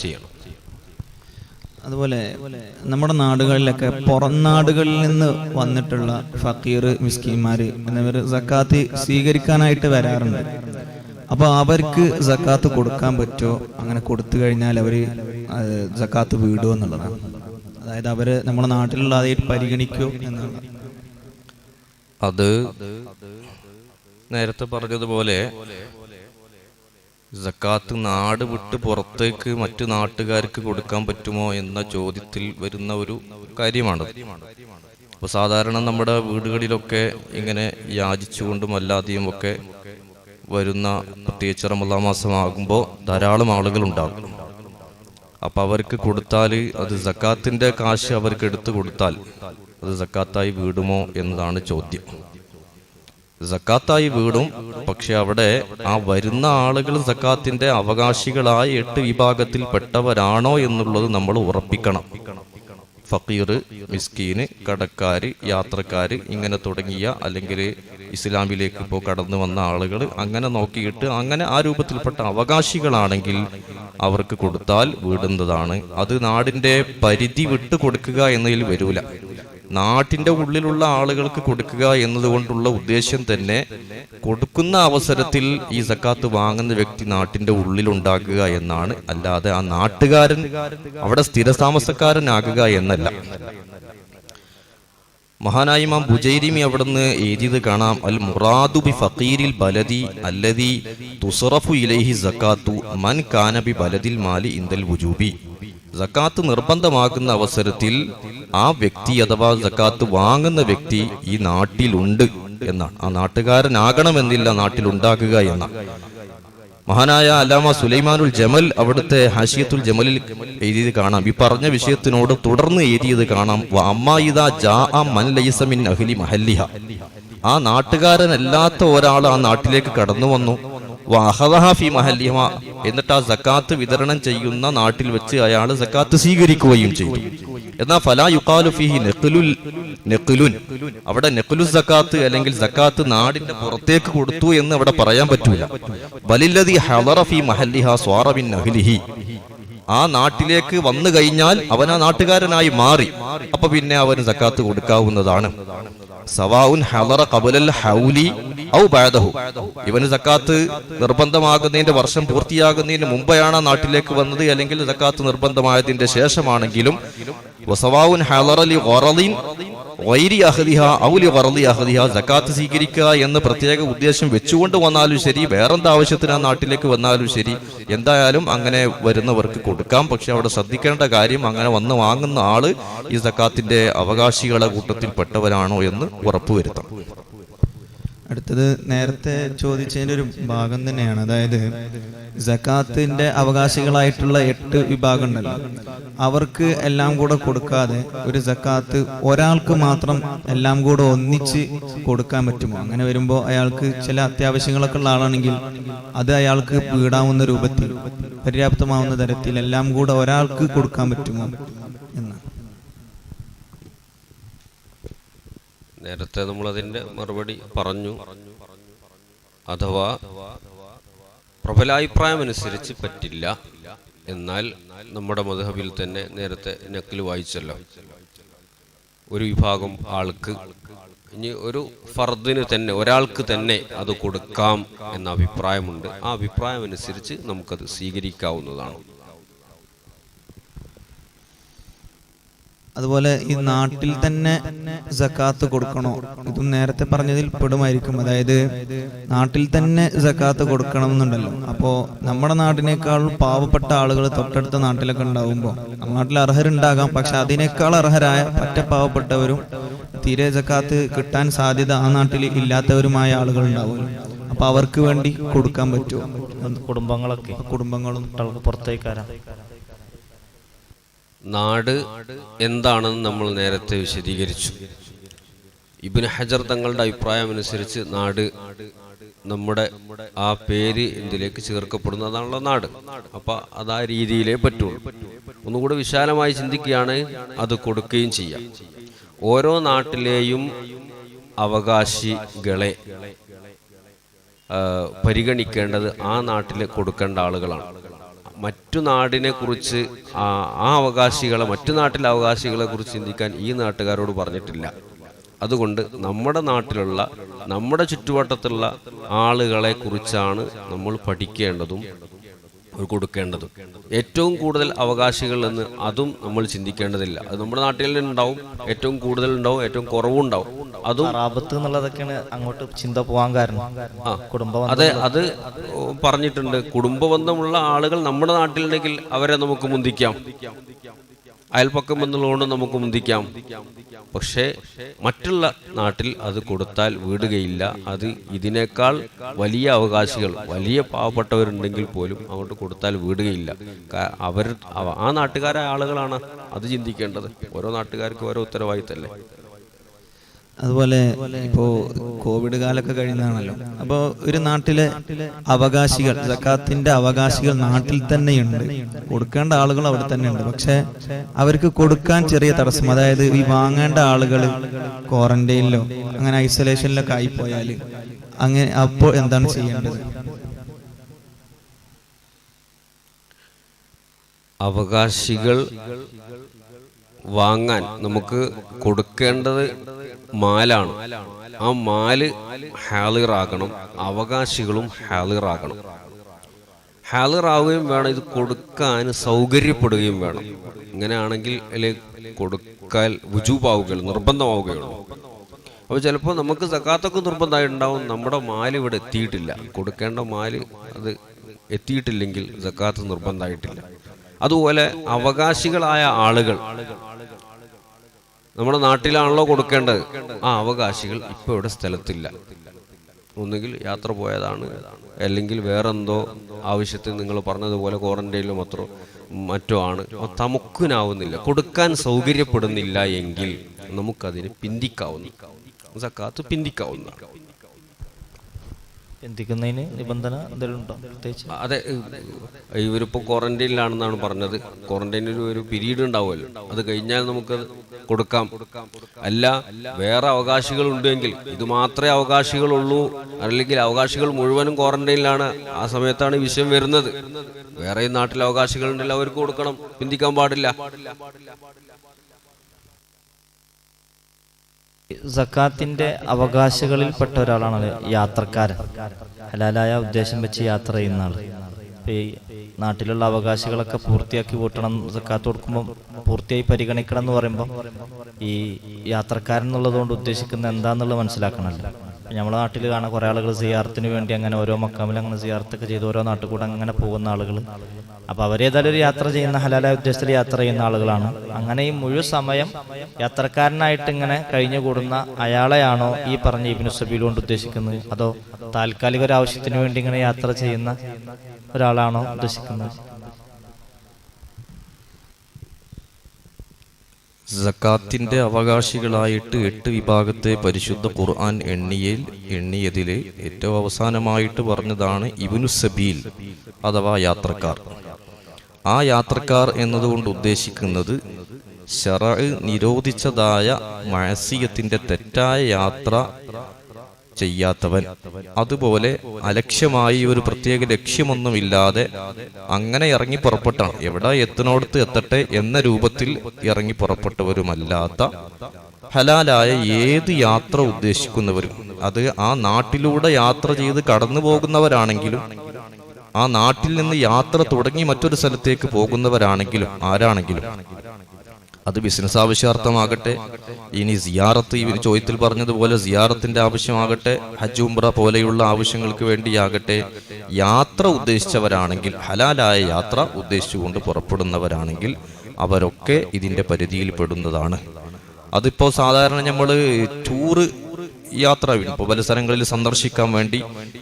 ചെയ്യണം. അതുപോലെ നമ്മുടെ നാടുകളിലൊക്കെ പുറം നാടുകളിൽ നിന്ന് വന്നിട്ടുള്ള ഫക്കീർ മിസ്കീന്മാര് എന്നിവർ സക്കാത്ത് സ്വീകരിക്കാനായിട്ട് വരാറുണ്ട്. അപ്പൊ അവർക്ക് സക്കാത്ത് കൊടുക്കാൻ പറ്റുമോ? അങ്ങനെ കൊടുത്തു കഴിഞ്ഞാൽ അവര് സക്കാത്ത് വീടുമോ എന്നുള്ളതാണ്. അതായത് അവര് നമ്മുടെ നാട്ടിലുള്ള അതായിട്ട് പരിഗണിക്കോ എന്നുള്ളത്. അത് നേരത്തെ പറഞ്ഞതുപോലെ സക്കാത്ത് നാട് വിട്ട് പുറത്തേക്ക് മറ്റു നാട്ടുകാർക്ക് കൊടുക്കാൻ പറ്റുമോ എന്ന ചോദ്യത്തിൽ വരുന്ന ഒരു കാര്യമാണ്. അപ്പോൾ സാധാരണ നമ്മുടെ വീടുകളിലൊക്കെ ഇങ്ങനെ യാചിച്ചുകൊണ്ടും അല്ലാതെയും ഒക്കെ വരുന്ന, പ്രത്യേകിച്ച് റമളാൻ മാസമാകുമ്പോൾ ധാരാളം ആളുകൾ ഉണ്ടാകും. അപ്പം അവർക്ക് കൊടുത്താൽ അത് സക്കാത്തിന്റെ കാശ് അവർക്ക് എടുത്തു കൊടുത്താൽ അത് സക്കാത്തായി വീടുമോ എന്നതാണ് ചോദ്യം. സക്കാത്തായി വീടും. പക്ഷെ അവിടെ ആ വരുന്ന ആളുകൾ സക്കാത്തിന്റെ അവകാശികളായ 8 വിഭാഗത്തിൽ പെട്ടവരാണോ എന്നുള്ളത് നമ്മൾ ഉറപ്പിക്കണം. ഫക്കീർ, മിസ്കീന്, കടക്കാര്, യാത്രക്കാര്, ഇങ്ങനെ തുടങ്ങിയ, അല്ലെങ്കിൽ ഇസ്ലാമിലേക്ക് ഇപ്പോൾ കടന്നു വന്ന ആളുകൾ, അങ്ങനെ നോക്കിയിട്ട് അങ്ങനെ ആ രൂപത്തിൽപ്പെട്ട അവകാശികളാണെങ്കിൽ അവർക്ക് കൊടുത്താൽ വീടുന്നതാണ്. അത് നാടിന്റെ പരിധി വിട്ട് കൊടുക്കുക എന്നതിൽ വരൂല. നാട്ടിന്റെ ഉള്ളിലുള്ള ആളുകൾക്ക് കൊടുക്കുക എന്നതുകൊണ്ടുള്ള ഉദ്ദേശ്യം തന്നെ കൊടുക്കുന്ന അവസരത്തിൽ ഈ സക്കാത്ത് വാങ്ങുന്ന വ്യക്തി നാട്ടിന്റെ ഉള്ളിലുണ്ടാക്കുക എന്നാണ്. അല്ലാതെ ആ നാട്ടുകാരൻ അവിടെ സ്ഥിരതാമസക്കാരനാകുക എന്നല്ല. മഹാനായ ഇമാം ബുജൈരിമി അവിടുന്ന് എഴുതിയത് കാണാം, അൽ മുറാദു ബി ഫഖീരിൽ ബലദി അല്ലദി തുസ്റഫു ഇലൈഹി സക്കാത്തു മൻ കാന ബി ബലദിൽ മാലി ഇൻദൽ വുജൂബി. സക്കാത്ത് നിർബന്ധമാകുന്ന അവസരത്തിൽ ആ വ്യക്തി അഥവാ സക്കാത്ത് വാങ്ങുന്ന വ്യക്തി ഈ നാട്ടിലുണ്ട് എന്നാണ്. ആ നാട്ടുകാരനാകണമെന്നില്ല, നാട്ടിലുണ്ടാകുക എന്നാണ്. മഹാനായ അല്ലാമ സുലൈമാനുൽ ജമൽ അവിടുത്തെ ഹാഷിയത്തുൽ ജമലിൽ എഴുതിയത് കാണാം. ഈ പറഞ്ഞ വിഷയത്തിനോട് തുടർന്ന് എഴുതിയത് കാണാം, വഅമ്മായിദാ ജാഅ മൻ ലൈസ മിൻ അഹ്ലി മഹല്ലിഹ. ആ നാട്ടുകാരനല്ലാത്ത ഒരാൾ ആ നാട്ടിലേക്ക് കടന്നു വന്നു, ഫി മഹല്ലിഹ, എന്നിട്ട് ആ സക്കാത്ത് വിതരണം ചെയ്യുന്ന നാട്ടിൽ വെച്ച് അയാൾ സക്കാത്ത് സ്വീകരിക്കുകയും ചെയ്തു. എന്നാൽ ഫലാ യുഖാലു ഫീഹി നഖ്ലുൻ, അവിടെ നഖ്ലു സക്കാത്ത് അല്ലെങ്കിൽ സക്കാത്ത് നാടിന്റെ പുറത്തേക്ക് കൊടുത്തു എന്ന് അവിടെ പറയാൻ പറ്റൂല. ബലില്ലദി ഹളറ ഫീ മഹല്ലിഹ സ്വാറ മിൻ അഹ്ലിഹി, ആ നാട്ടിലേക്ക് വന്നു കഴിഞ്ഞാൽ അവൻ ആ നാട്ടുകാരനായി മാറി. അപ്പൊ പിന്നെ അവന് സക്കാത്ത് കൊടുക്കാവുന്നതാണ്. സവാഉൻ ഹളറ ഖബലൽ ഹൗലി ഔ ബഅദഹു, ഇവന് സക്കാത്ത് നിർബന്ധമാകുന്നതിന്റെ വർഷം പൂർത്തിയാകുന്നതിന് മുമ്പെയാണ് നാട്ടിലേക്ക് വന്നത്, അല്ലെങ്കിൽ സക്കാത്ത് നിർബന്ധമായതിന്റെ ശേഷമാണെങ്കിലും, വസവാഉൻ ഹളറ ലി ഖറദിൻ ഗൈരി അഹ്ലിഹ ഔ ലി ഖറദി അഹ്ലിഹ, സക്കാത്ത് സ്വീകരിക്കുക എന്ന് പ്രത്യേക ഉദ്ദേശം വെച്ചുകൊണ്ട് വന്നാലും ശരി, വേറെന്താ ആവശ്യത്തിന് ആ നാട്ടിലേക്ക് വന്നാലും ശരി, എന്തായാലും അങ്ങനെ വരുന്നവർക്ക് കൊടുക്കാം. പക്ഷെ അവിടെ ശ്രദ്ധിക്കേണ്ട കാര്യം, അങ്ങനെ വന്ന് വാങ്ങുന്ന ആള് ഈ സക്കാത്തിന്റെ അവകാശികളെ കൂട്ടത്തിൽ പെട്ടവരാണോ എന്ന് ഉറപ്പുവരുത്തണം. അടുത്തത് നേരത്തെ ചോദിച്ചതിന്റെ ഒരു ഭാഗം തന്നെയാണ്. അതായത് സക്കാത്തിന്റെ അവകാശികളായിട്ടുള്ള 8 വിഭാഗം ഉണ്ടല്ലോ, അവർക്ക് എല്ലാം കൂടെ കൊടുക്കാതെ ഒരു സക്കാത്ത് ഒരാൾക്ക് മാത്രം എല്ലാം കൂടെ ഒന്നിച്ച് കൊടുക്കാൻ പറ്റുമോ? അങ്ങനെ വരുമ്പോൾ അയാൾക്ക് ചില അത്യാവശ്യങ്ങളൊക്കെ ഉള്ള ആളാണെങ്കിൽ അത് അയാൾക്ക് വീടാവുന്ന രൂപത്തിൽ, പര്യാപ്തമാവുന്ന തരത്തിൽ എല്ലാം കൂടെ ഒരാൾക്ക് കൊടുക്കാൻ പറ്റുമോ എന്ന്. നേരത്തെ നമ്മളതിൻ്റെ മറുപടി പറഞ്ഞു. അഥവാ പ്രബലാഭിപ്രായം അനുസരിച്ച് പറ്റില്ല. എന്നാൽ നമ്മുടെ മദ്ഹബിൽ തന്നെ നേരത്തെ നഖ്ല് വായിച്ചല്ലോ, ഒരു വിഭാഗം ആൾക്ക്, ഇനി ഒരു ഫർദിന് തന്നെ ഒരാൾക്ക് തന്നെ അത് കൊടുക്കാം എന്ന അഭിപ്രായമുണ്ട്. ആ അഭിപ്രായം അനുസരിച്ച് നമുക്കത് സ്വീകരിക്കാവുന്നതാണ്. അതുപോലെ ഈ നാട്ടിൽ തന്നെ സക്കാത്ത് കൊടുക്കണോ? ഇതും നേരത്തെ പറഞ്ഞതിൽ പെടുമായിരിക്കും. അതായത് നാട്ടിൽ തന്നെ സക്കാത്ത് കൊടുക്കണം എന്നുണ്ടല്ലോ. അപ്പോൾ നമ്മുടെ നാട്ടിനേക്കാൾ പാവപ്പെട്ട ആളുകൾ തൊട്ടടുത്ത നാട്ടിലൊക്കെ ഉണ്ടാവുമ്പോൾ, നമ്മുടെ നാട്ടിൽ അർഹരുണ്ടാകാം, പക്ഷെ അതിനേക്കാൾ അർഹരായ പറ്റ പാവപ്പെട്ടവരും തീരെ സക്കാത്ത് കിട്ടാൻ സാധ്യത ആ നാട്ടിൽ ഇല്ലാത്തവരുമായ ആളുകൾ ഉണ്ടാവും. അപ്പൊ അവർക്ക് വേണ്ടി കൊടുക്കാൻ പറ്റുമോ? കുടുംബങ്ങളും പുറത്തേക്കാരാ. നാട് എന്താണെന്ന് നമ്മൾ നേരത്തെ വിശദീകരിച്ചു. ഇബ്നു ഹജർ തങ്ങളുടെ അഭിപ്രായം അനുസരിച്ച് നാട് നമ്മുടെ ആ പേര് എന്തിലേക്ക് ചേർക്കപ്പെടുന്നതാണല്ലോ നാട്. അപ്പൊ അത് ആ രീതിയിലേ പറ്റുള്ളൂ. ഒന്നുകൂടെ വിശാലമായി ചിന്തിക്കുകയാണ്, അത് കൊടുക്കുകയും ചെയ്യാം. ഓരോ നാട്ടിലെയും അവകാശികളെ പരിഗണിക്കേണ്ടത് ആ നാട്ടിൽ കൊടുക്കേണ്ട ആളുകളാണ്. മറ്റു നാടിനെ കുറിച്ച് ആ അവകാശികളെ, മറ്റു നാട്ടിലെ അവകാശികളെ കുറിച്ച് ചിന്തിക്കാൻ ഈ നാട്ടുകാരോട് പറഞ്ഞിട്ടില്ല. അതുകൊണ്ട് നമ്മുടെ നാട്ടിലുള്ള, നമ്മുടെ ചുറ്റുവട്ടത്തുള്ള ആളുകളെ കുറിച്ചാണ് നമ്മൾ പഠിക്കേണ്ടതും കൊടുക്കേണ്ടതും. ഏറ്റവും കൂടുതൽ അവകാശികൾ എന്ന് അതും നമ്മൾ ചിന്തിക്കേണ്ടതില്ല. അത് നമ്മുടെ നാട്ടിൽ ഉണ്ടാവും, ഏറ്റവും കൂടുതൽ ഉണ്ടാവും, ഏറ്റവും കുറവുണ്ടാവും. അതും റാബത്ത് എന്നുള്ളതൊക്കെയാണ് അങ്ങോട്ട് ചിന്ത പോകാൻ കാരണം. അതെ, അത് പറഞ്ഞിട്ടുണ്ട്. കുടുംബബന്ധമുള്ള ആളുകൾ നമ്മുടെ നാട്ടിലുണ്ടെങ്കിൽ അവരെ നമുക്ക് മുന്തിക്കാം, അയൽപ്പക്കം എന്നുള്ളതുകൊണ്ട് നമുക്ക് മുന്തിക്കാം. പക്ഷേ മറ്റുള്ള നാട്ടിൽ അത് കൊടുത്താൽ വീടുകയില്ല. അത് ഇതിനേക്കാൾ വലിയ അവകാശികൾ, വലിയ പാവപ്പെട്ടവരുണ്ടെങ്കിൽ പോലും അങ്ങോട്ട് കൊടുത്താൽ വീടുകയില്ല. ആ നാട്ടുകാരായ ആളുകളാണ് അത് ചിന്തിക്കേണ്ടത്. ഓരോ നാട്ടുകാർക്കും ഓരോ ഉത്തരവാദിത്തമല്ലേ. അതുപോലെ ഇപ്പോൾ കോവിഡ് കാലമൊക്കെ കഴിയുന്നതാണല്ലോ. അപ്പോൾ ഒരു നാട്ടിലെ അവകാശികൾ, സക്കാത്തിന്റെ അവകാശികൾ നാട്ടിൽ തന്നെയുണ്ട്, കൊടുക്കേണ്ട ആളുകൾ അവിടെ തന്നെ ഉണ്ട്. പക്ഷെ അവർക്ക് കൊടുക്കാൻ ചെറിയ തടസ്സം, അതായത് ഈ വാങ്ങേണ്ട ആളുകൾ ക്വാറന്റൈനിലോ അങ്ങനെ ഐസൊലേഷനിലൊക്കെ ആയിപ്പോയാൽ അങ്ങനെ അപ്പോൾ എന്താണ് ചെയ്യേണ്ടത്? അവകാശികൾ വാങ്ങാൻ നമുക്ക് കൊടുക്കേണ്ടത് മാലാണ്. ആ മാല് ഹാളിറാകണം, അവകാശികളും ഹാളിറാകണം. ഹാളിറാവുകയും വേണം, ഇത് കൊടുക്കാൻ സൗകര്യപ്പെടുകയും വേണം. ഇങ്ങനെയാണെങ്കിൽ കൊടുക്കാൻ വുജൂബാവുകയുള്ളൂ, നിർബന്ധമാവുകയുള്ളൂ. അപ്പോൾ ചിലപ്പോൾ നമുക്ക് സക്കാത്തൊക്കെ നിർബന്ധമായി ഉണ്ടാവും, നമ്മുടെ മാല് ഇവിടെ എത്തിയിട്ടില്ല, കൊടുക്കേണ്ട മാല് അത് എത്തിയിട്ടില്ലെങ്കിൽ സക്കാത്ത് നിർബന്ധമായിട്ടില്ല. അതുപോലെ അവകാശികളായ ആളുകൾ നമ്മുടെ നാട്ടിലാണല്ലോ കൊടുക്കേണ്ടത്, ആ അവകാശികൾ ഇപ്പോൾ ഇവിടെ സ്ഥലത്തില്ല, ഒന്നുകിൽ യാത്ര പോയതാണ്, അല്ലെങ്കിൽ വേറെന്തോ ആവശ്യത്തിന് നിങ്ങൾ പറഞ്ഞതുപോലെ ക്വാറന്റൈനിലോ മറ്റോ ആണ്, തമുക്കിനാവുന്നില്ല, കൊടുക്കാൻ സൗകര്യപ്പെടുന്നില്ല എങ്കിൽ നമുക്കതിന് പിന്തിക്കാവുന്ന സക്കാത്ത് പിന്തിക്കാവുന്നതാണ്. പിന്തിക്കുന്നതിന് നിബന്ധന എന്തെങ്കിലും ഉണ്ടോ പ്രത്യേകിച്ച്? അതെ, ഇവരിപ്പോൾ ക്വാറന്റൈനിലാണെന്നാണ് പറഞ്ഞത്. ക്വാറന്റൈനിൽ ഒരു പീരീഡ് ഉണ്ടാവുമല്ലോ, അത് കഴിഞ്ഞാൽ നമുക്കത് കൊടുക്കാം. അല്ല വേറെ അവകാശികൾ ഉണ്ടെങ്കിൽ, ഇത് മാത്രമേ അവകാശികളുള്ളൂ, അല്ലെങ്കിൽ അവകാശികൾ മുഴുവനും ക്വാറന്റൈനിലാണ്, ആ സമയത്താണ് ഈ വിഷയം വരുന്നത്. വേറെ നാട്ടിലെ അവകാശികൾ ഉണ്ടെങ്കിൽ അവർക്ക് കൊടുക്കണം, പിന്തിക്കാൻ പാടില്ല. സക്കാത്തിന്റെ അവകാശികളിൽപ്പെട്ട ഒരാളാണ് യാത്രക്കാരൻ, ഹലാലായ ഉദ്ദേശം വെച്ച് യാത്ര ചെയ്യുന്ന ആൾ. ഈ നാട്ടിലുള്ള അവകാശികളൊക്കെ പൂർത്തിയാക്കി കൂട്ടണം, സക്കാത്ത് കൊടുക്കുമ്പോൾ പൂർത്തിയായി പരിഗണിക്കണം എന്ന് പറയുമ്പോൾ ഈ യാത്രക്കാരൻ എന്നുള്ളതുകൊണ്ട് ഉദ്ദേശിക്കുന്നത് എന്താന്നുള്ളത് മനസ്സിലാക്കണമല്ലോ. നമ്മുടെ നാട്ടിൽ കാണാൻ കുറേ ആളുകൾ സിയാറത്തിന് വേണ്ടി അങ്ങനെ ഓരോ മക്കാമിൽ അങ്ങനെ സിയാറത്തൊക്കെ ചെയ്ത് ഓരോ നാട്ടിൽ കൂടെ അങ്ങനെ പോകുന്ന ആളുകൾ. അപ്പോൾ അവരേതായാലും ഒരു യാത്ര ചെയ്യുന്ന ഹലാലായ ഉദ്ദേശത്തിൽ യാത്ര ചെയ്യുന്ന ആളുകളാണ്. അങ്ങനെ ഈ മുഴുവൻ സമയം യാത്രക്കാരനായിട്ട് ഇങ്ങനെ കഴിഞ്ഞു കൂടുന്ന അയാളെയാണോ ഈ പറഞ്ഞ ഇബ്നു സബീൽ കൊണ്ട് ഉദ്ദേശിക്കുന്നത്, അതോ താൽക്കാലിക ഒരു ആവശ്യത്തിന് വേണ്ടി ഇങ്ങനെ യാത്ര ചെയ്യുന്ന ഒരാളാണോ ഉദ്ദേശിക്കുന്നത്? സക്കാത്തിന്റെ അവകാശികളായിട്ട് 8 വിഭാഗത്തെ പരിശുദ്ധ ഖുർആൻ എണ്ണിയതിൽ ഏറ്റവും അവസാനമായിട്ട് പറഞ്ഞതാണ് ഇബ്നു സബീൽ അഥവാ യാത്രക്കാർ. ആ യാത്രക്കാർ എന്നതുകൊണ്ട് ഉദ്ദേശിക്കുന്നത് ശറഅ നിരോധിച്ചതായ മഅസിയത്തിന്റെ തെറ്റായ യാത്ര ചെയ്യാത്തവൻ, അതുപോലെ അലക്ഷ്യമായി ഒരു പ്രത്യേക ലക്ഷ്യമൊന്നുമില്ലാതെ അങ്ങനെ ഇറങ്ങി പുറപ്പെട്ടാണ്, എവിടെ എത്തുന്നോടത്ത് എത്തട്ടെ എന്ന രൂപത്തിൽ ഇറങ്ങി പുറപ്പെട്ടവരുമല്ലാത്ത ഹലാലായ ഏത് യാത്ര ഉദ്ദേശിക്കുന്നവരും, അത് ആ നാട്ടിലൂടെ യാത്ര ചെയ്ത് കടന്നു പോകുന്നവരാണെങ്കിലും ആ നാട്ടിൽ നിന്ന് യാത്ര തുടങ്ങി മറ്റൊരു സ്ഥലത്തേക്ക് പോകുന്നവരാണെങ്കിലും ആരാണെങ്കിലും, അത് ബിസിനസ് ആവശ്യാർത്ഥമാകട്ടെ, ഇനി സിയാറത്ത് ഇവർ ചോദ്യത്തിൽ പറഞ്ഞതുപോലെ സിയാറത്തിന്റെ ആവശ്യമാകട്ടെ, ഹജ്ജ് ഉംറ പോലെയുള്ള ആവശ്യങ്ങൾക്ക് വേണ്ടിയാകട്ടെ, യാത്ര ഉദ്ദേശിച്ചവരാണെങ്കിൽ, ഹലാലായ യാത്ര ഉദ്ദേശിച്ചുകൊണ്ട് പുറപ്പെടുന്നവരാണെങ്കിൽ അവരൊക്കെ ഇതിന്റെ പരിധിയിൽ പെടുന്നതാണ്. അതിപ്പോ സാധാരണ നമ്മൾ ടൂറ് യാത്ര ഇപ്പോൾ പല സ്ഥലങ്ങളിൽ സന്ദർശിക്കാൻ വേണ്ടി,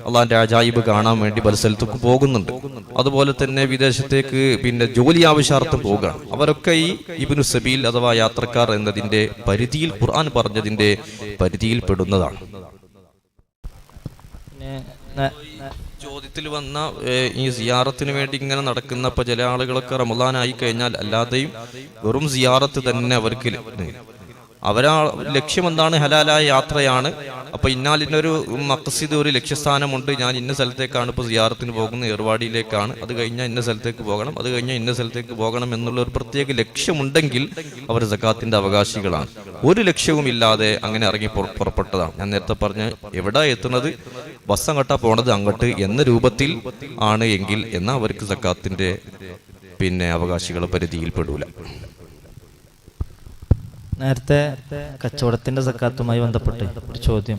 അള്ളാന്റെ അജായിബ് കാണാൻ വേണ്ടി പല സ്ഥലത്തേക്ക് പോകുന്നുണ്ട്. അതുപോലെ തന്നെ വിദേശത്തേക്ക് പിന്നെ ജോലി ആവശ്യാർത്ഥം പോകുകയാണ്. അവരൊക്കെ ഈ ഇബ്നു സബീൽ അഥവാ യാത്രക്കാർ എന്നതിന്റെ പരിധിയിൽ, ഖുർആൻ പറഞ്ഞതിന്റെ പരിധിയിൽ പെടുന്നതാണ്. ചോദ്യത്തിൽ വന്ന ഈ സിയാറത്തിന് വേണ്ടി ഇങ്ങനെ നടക്കുന്ന ഇപ്പൊ ചില ആളുകളൊക്കെ റമളാനായി കഴിഞ്ഞാൽ അല്ലാതെയും വെറും സിയാറത്ത് തന്നെ അവർക്ക്, അവരാ ലക്ഷ്യം എന്താണ്? ഹലാലായ യാത്രയാണ്. അപ്പൊ ഇന്നാലിനൊരു മഖ്സിദ്, ഒരു ലക്ഷ്യസ്ഥാനമുണ്ട്, ഞാൻ ഇന്ന സ്ഥലത്തേക്കാണ് ഇപ്പോൾ സിയാറത്തിന് പോകുന്നത്, ഏർവാടിയിലേക്കാണ്, അത് കഴിഞ്ഞാൽ ഇന്ന സ്ഥലത്തേക്ക് പോകണം, അത് കഴിഞ്ഞാൽ ഇന്ന സ്ഥലത്തേക്ക് പോകണം എന്നുള്ള ഒരു പ്രത്യേക ലക്ഷ്യമുണ്ടെങ്കിൽ അവർ സക്കാത്തിന്റെ അവകാശികളാണ്. ഒരു ലക്ഷ്യവുമില്ലാതെ അങ്ങനെ ഇറങ്ങി പുറപ്പെട്ടതാണ്. ഞാൻ നേരത്തെ പറഞ്ഞ എവിടെ എത്തുന്നത്, ബസ് അങ്ങോട്ടാ പോണത് അങ്ങോട്ട് എന്ന രൂപത്തിൽ ആണ് എങ്കിൽ എന്നാൽ അവർക്ക് സക്കാത്തിന്റെ അവകാശികളെ പരിധിയിൽ പെടൂല. നേരത്തെ കച്ചവടത്തിന്റെ സക്കാത്തുമായി ബന്ധപ്പെട്ട് ഒരു ചോദ്യം.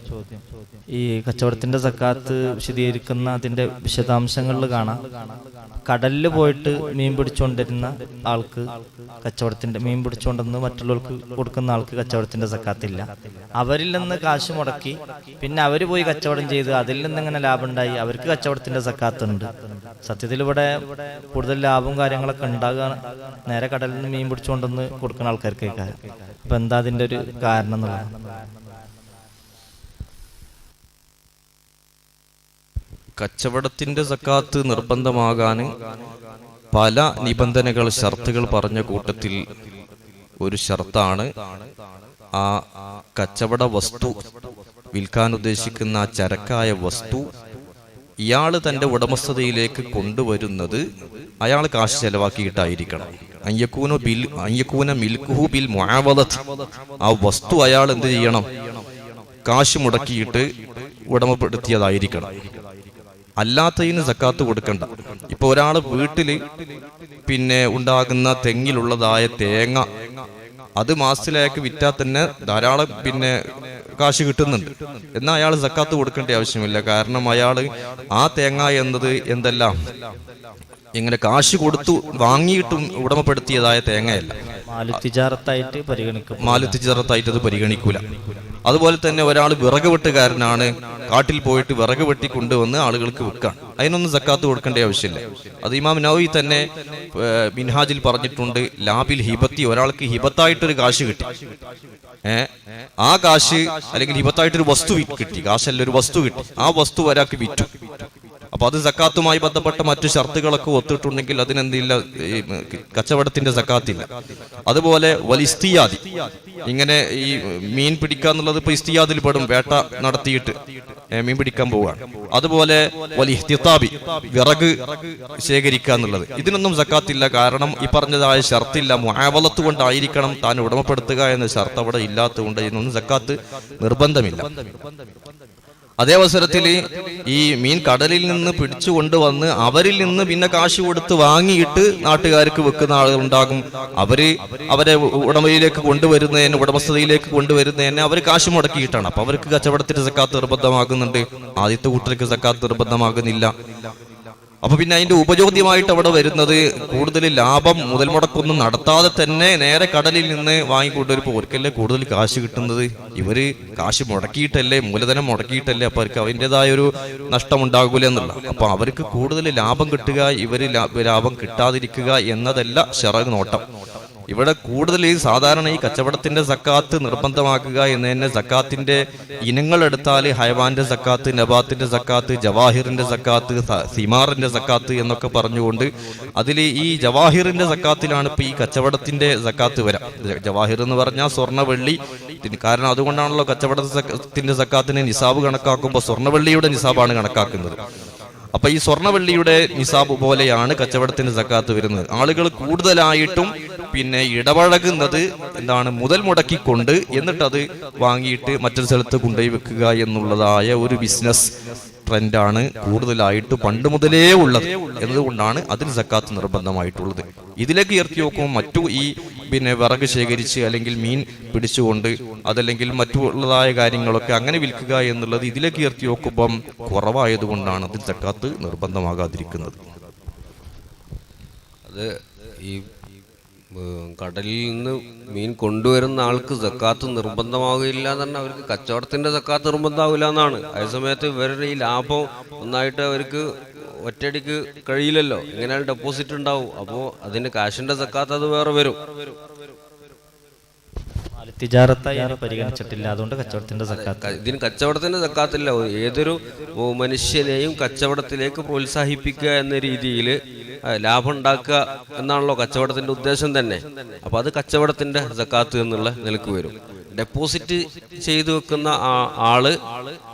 ഈ കച്ചവടത്തിന്റെ സക്കാത്ത് വിശദീകരിക്കുന്ന അതിന്റെ വിശദാംശങ്ങളിൽ കാണാം, കടലിൽ പോയിട്ട് മീൻ പിടിച്ചുകൊണ്ടിരുന്ന ആൾക്ക് കച്ചവടത്തിന്റെ, മീൻ പിടിച്ചുകൊണ്ടെന്ന് മറ്റുള്ളവർക്ക് കൊടുക്കുന്ന ആൾക്ക് കച്ചവടത്തിന്റെ സക്കാത്തില്ല. അവരിൽ നിന്ന് കാശ് മുടക്കി പിന്നെ അവര് പോയി കച്ചവടം ചെയ്ത് അതിൽ നിന്ന് ഇങ്ങനെ ലാഭം ഉണ്ടായി, അവർക്ക് കച്ചവടത്തിന്റെ സക്കാത്തുണ്ട്. സത്യത്തിൽ ഇവിടെ കൂടുതൽ ലാഭവും കാര്യങ്ങളൊക്കെ ഉണ്ടാകുക നേരെ കടലിൽ നിന്ന് മീൻ പിടിച്ചുകൊണ്ടെന്ന് കൊടുക്കുന്ന ആൾക്കാർക്ക്. അപ്പൊ എന്താ അതിന്റെ ഒരു കാരണം എന്നുള്ളത്? കച്ചവടത്തിന്റെ സക്കാത്ത് നിർബന്ധമാകാൻ പല നിബന്ധനകൾ ഷർത്തുകൾ പറഞ്ഞ കൂട്ടത്തിൽ ഒരു ഷർത്താണ് ആ കച്ചവട വസ്തു വിൽക്കാൻ ഉദ്ദേശിക്കുന്ന ആ ചരക്കായ വസ്തു ഇയാൾ തന്റെ ഉടമസ്ഥതയിലേക്ക് കൊണ്ടുവരുന്നത് അയാൾ കാശ് ചെലവാക്കിയിട്ടായിരിക്കണം. അയ്യക്കൂന മിൽക്കുഹു ബിൽ മുആവദത്ത്, ആ വസ്തു അയാൾ എന്ത് ചെയ്യണം, കാശ് മുടക്കിയിട്ട് ഉടമപ്പെടുത്തിയതായിരിക്കണം. അല്ലാത്തതിന് സക്കാത്ത് കൊടുക്കണ്ട. ഇപ്പൊ ഒരാള് വീട്ടില് ഉണ്ടാകുന്ന തെങ്ങിലുള്ളതായ തേങ്ങ അത് മാസത്തിലേക്ക് വിറ്റാൽ തന്നെ ധാരാളം കാശ് കിട്ടുന്നുണ്ട്. എന്നാൽ അയാൾ സക്കാത്ത് കൊടുക്കേണ്ട ആവശ്യമില്ല. കാരണം അയാള് ആ തേങ്ങ എന്നത് എന്തെല്ലാം ഇങ്ങനെ കാശ് കൊടുത്തു വാങ്ങിയിട്ടും ഉടമപ്പെടുത്തിയതായ തേങ്ങയല്ല, മാലുത്തിജാറത്തായിട്ട് അത് പരിഗണിക്കൂല. അതുപോലെ തന്നെ ഒരാൾ വിറക് വെട്ടുകാരനാണ്, കാട്ടിൽ പോയിട്ട് വിറക് വെട്ടി കൊണ്ടുവന്ന് ആളുകൾക്ക് വിൽക്കാൻ, അതിനൊന്നും സക്കാത്ത് കൊടുക്കേണ്ട ആവശ്യമില്ല. അത് ഇമാം നവവി തന്നെ മിൻഹാജിൽ പറഞ്ഞിട്ടുണ്ട്. ലാബിൽ ഹിബത്തി, ഒരാൾക്ക് ഹിബത്തായിട്ടൊരു കാശ് കിട്ടി, ആ കാശ് അല്ലെങ്കിൽ ഹിബത്തായിട്ടൊരു വസ്തു കിട്ടി, കാശല്ല ഒരു വസ്തു കിട്ടി, ആ വസ്തു ഒരാൾക്ക് വിറ്റു. അപ്പൊ അത് സക്കാത്തുമായി ബന്ധപ്പെട്ട മറ്റു ഷർത്തുകളൊക്കെ ഒത്തിട്ടുണ്ടെങ്കിൽ അതിനെന്തില്ല, കച്ചവടത്തിന്റെ സക്കാത്തില്ല. അതുപോലെ വലിസ്തിയാദി, ഇങ്ങനെ ഈ മീൻ പിടിക്കാന്നുള്ളത് ഇപ്പൊ ഇസ്തിയാദിൽ പെടും, വേട്ട നടത്തിയിട്ട് മീൻ പിടിക്കാൻ പോവുകയാണ്. അതുപോലെ വലിഹ്തിതാബി, വിറക് ശേഖരിക്കുക എന്നുള്ളത്, ഇതിനൊന്നും സക്കാത്തില്ല. കാരണം ഈ പറഞ്ഞതായ ഷർത്തില്ല, മുആവലത്ത് കൊണ്ടായിരിക്കണം താൻ ഉടമപ്പെടുത്തുക എന്ന ഷർത്ത് അവിടെ ഇല്ലാത്തതുകൊണ്ട് ഇതിനൊന്നും സക്കാത്ത് നിർബന്ധമില്ല. അതേ അവസരത്തിൽ ഈ മീൻ കടലിൽ നിന്ന് പിടിച്ചു കൊണ്ടുവന്ന് അവരിൽ നിന്ന് പിന്നെ കാശ് കൊടുത്ത് വാങ്ങിയിട്ട് നാട്ടുകാർക്ക് വെക്കുന്ന ആളുകളുണ്ടാകും. അവരെ ഉടമയിലേക്ക് കൊണ്ടുവരുന്നതിന്, ഉടമസ്ഥതയിലേക്ക് കൊണ്ടുവരുന്നതിന് അവർ കാശ് മുടക്കിയിട്ടാണ്. അപ്പൊ അവർക്ക് കച്ചവടത്തിന്റെ സക്കാത്ത് നിർബന്ധമാകുന്നുണ്ട്, ആദ്യത്തെ കൂട്ടർക്ക് സക്കാത്ത് നിർബന്ധമാകുന്നില്ല. അപ്പൊ പിന്നെ അതിന്റെ ഉപചോദ്യമായിട്ട് അവിടെ വരുന്നത് കൂടുതൽ ലാഭം മുതൽ മുടക്കൊന്നും നടത്താതെ തന്നെ നേരെ കടലിൽ നിന്ന് വാങ്ങിക്കൊണ്ടുവരുമ്പോൾ ഒരിക്കലല്ലേ കൂടുതൽ കാശ് കിട്ടുന്നത്. ഇവര് കാശ് മുടക്കിയിട്ടല്ലേ, മൂലധനം മുടക്കിയിട്ടല്ലേ, അപ്പൊ അവർക്ക് അതിൻ്റെതായ ഒരു നഷ്ടം ഉണ്ടാകൂല എന്നുള്ള. അപ്പൊ അവർക്ക് കൂടുതൽ ലാഭം കിട്ടുക, ഇവര് ലാഭം കിട്ടാതിരിക്കുക എന്നതല്ല ശറഅ് നോട്ടം. ഇവിടെ കൂടുതൽ സാധാരണ ഈ കച്ചവടത്തിന്റെ സക്കാത്ത് നിർബന്ധമാക്കുക എന്ന് തന്നെ സക്കാത്തിന്റെ ഇനങ്ങൾ എടുത്താൽ ഹയവാന്റെ സക്കാത്ത്, നബാത്തിന്റെ സക്കാത്ത്, ജവാഹിറിന്റെ സക്കാത്ത്, സിമാറിന്റെ സക്കാത്ത് എന്നൊക്കെ പറഞ്ഞുകൊണ്ട് അതിൽ ഈ ജവാഹിറിന്റെ സക്കാത്തിലാണ് ഇപ്പൊ ഈ കച്ചവടത്തിന്റെ സക്കാത്ത് വരാം. ജവാഹിർ എന്ന് പറഞ്ഞാൽ സ്വർണ്ണ വെള്ളി, കാരണം അതുകൊണ്ടാണല്ലോ കച്ചവടത്തിന്റെ സക്കാത്തിന് നിസാബ് കണക്കാക്കുമ്പോൾ സ്വർണ്ണവെള്ളിയുടെ നിസാബാണ് കണക്കാക്കുന്നത്. അപ്പൊ ഈ സ്വർണ്ണവെള്ളിയുടെ നിസാബ് പോലെയാണ് കച്ചവടത്തിന് സക്കാത്ത് വരുന്നത്. ആളുകൾ കൂടുതലായിട്ടും ഇടപഴകുന്നത് എന്താണ്, മുതൽ മുടക്കിക്കൊണ്ട് എന്നിട്ടത് വാങ്ങിയിട്ട് മറ്റൊരു സ്ഥലത്ത് കൊണ്ടുപോയി വെക്കുക എന്നുള്ളതായ ഒരു ബിസിനസ് ട്രെൻഡാണ് കൂടുതലായിട്ട് പണ്ട് മുതലേ ഉള്ളത് എന്നതുകൊണ്ടാണ് അതിന് സക്കാത്ത് നിർബന്ധമായിട്ടുള്ളത്. ഇതിലേക്ക് ഉയർത്തി നോക്കുമ്പോൾ മറ്റു ഈ വിറക് ശേഖരിച്ച് അല്ലെങ്കിൽ മീൻ പിടിച്ചുകൊണ്ട് അതല്ലെങ്കിൽ മറ്റുള്ളതായ കാര്യങ്ങളൊക്കെ അങ്ങനെ വിൽക്കുക എന്നുള്ളത് ഇതിലേക്ക് ഉയർത്തി നോക്കുമ്പം കുറവായതുകൊണ്ടാണ് അതിൽ സക്കാത്ത് നിർബന്ധമാകാതിരിക്കുന്നത്. അത് ഈ കടലിൽ നിന്ന് മീൻ കൊണ്ടുവരുന്ന ആൾക്ക് സക്കാത്ത് നിർബന്ധമാകില്ല എന്ന് പറഞ്ഞാൽ അവർക്ക് കച്ചവടത്തിന്റെ സക്കാത്ത് നിർബന്ധമാകില്ല എന്നാണ്. അതേസമയത്ത് ഇവരുടെ ഈ ലാഭം ഒന്നായിട്ട് അവർക്ക് ഒറ്റയടിക്ക് കഴിയില്ലല്ലോ, എങ്ങനെയാണ് ഡെപ്പോസിറ്റ് ഉണ്ടാവും. അപ്പോൾ അതിന്റെ കാശിന്റെ സക്കാത്ത് അത് വേറെ വരും. പരിഗണിച്ചിട്ടില്ല, അതുകൊണ്ട് കച്ചവടത്തിന്റെ സക്കാത്ത്. ഇതിന് കച്ചവടത്തിന്റെ സക്കാത്തില്ല. ഏതൊരു മനുഷ്യനെയും കച്ചവടത്തിലേക്ക് പ്രോത്സാഹിപ്പിക്കുക എന്ന രീതിയിൽ ലാഭം ഉണ്ടാക്കുക എന്നാണല്ലോ കച്ചവടത്തിന്റെ ഉദ്ദേശം തന്നെ. അപ്പൊ അത് കച്ചവടത്തിന്റെ സക്കാത്ത് എന്നുള്ള നിലക്ക് വരും. ഡെപ്പോസിറ്റ് ചെയ്തു വെക്കുന്ന ആള്,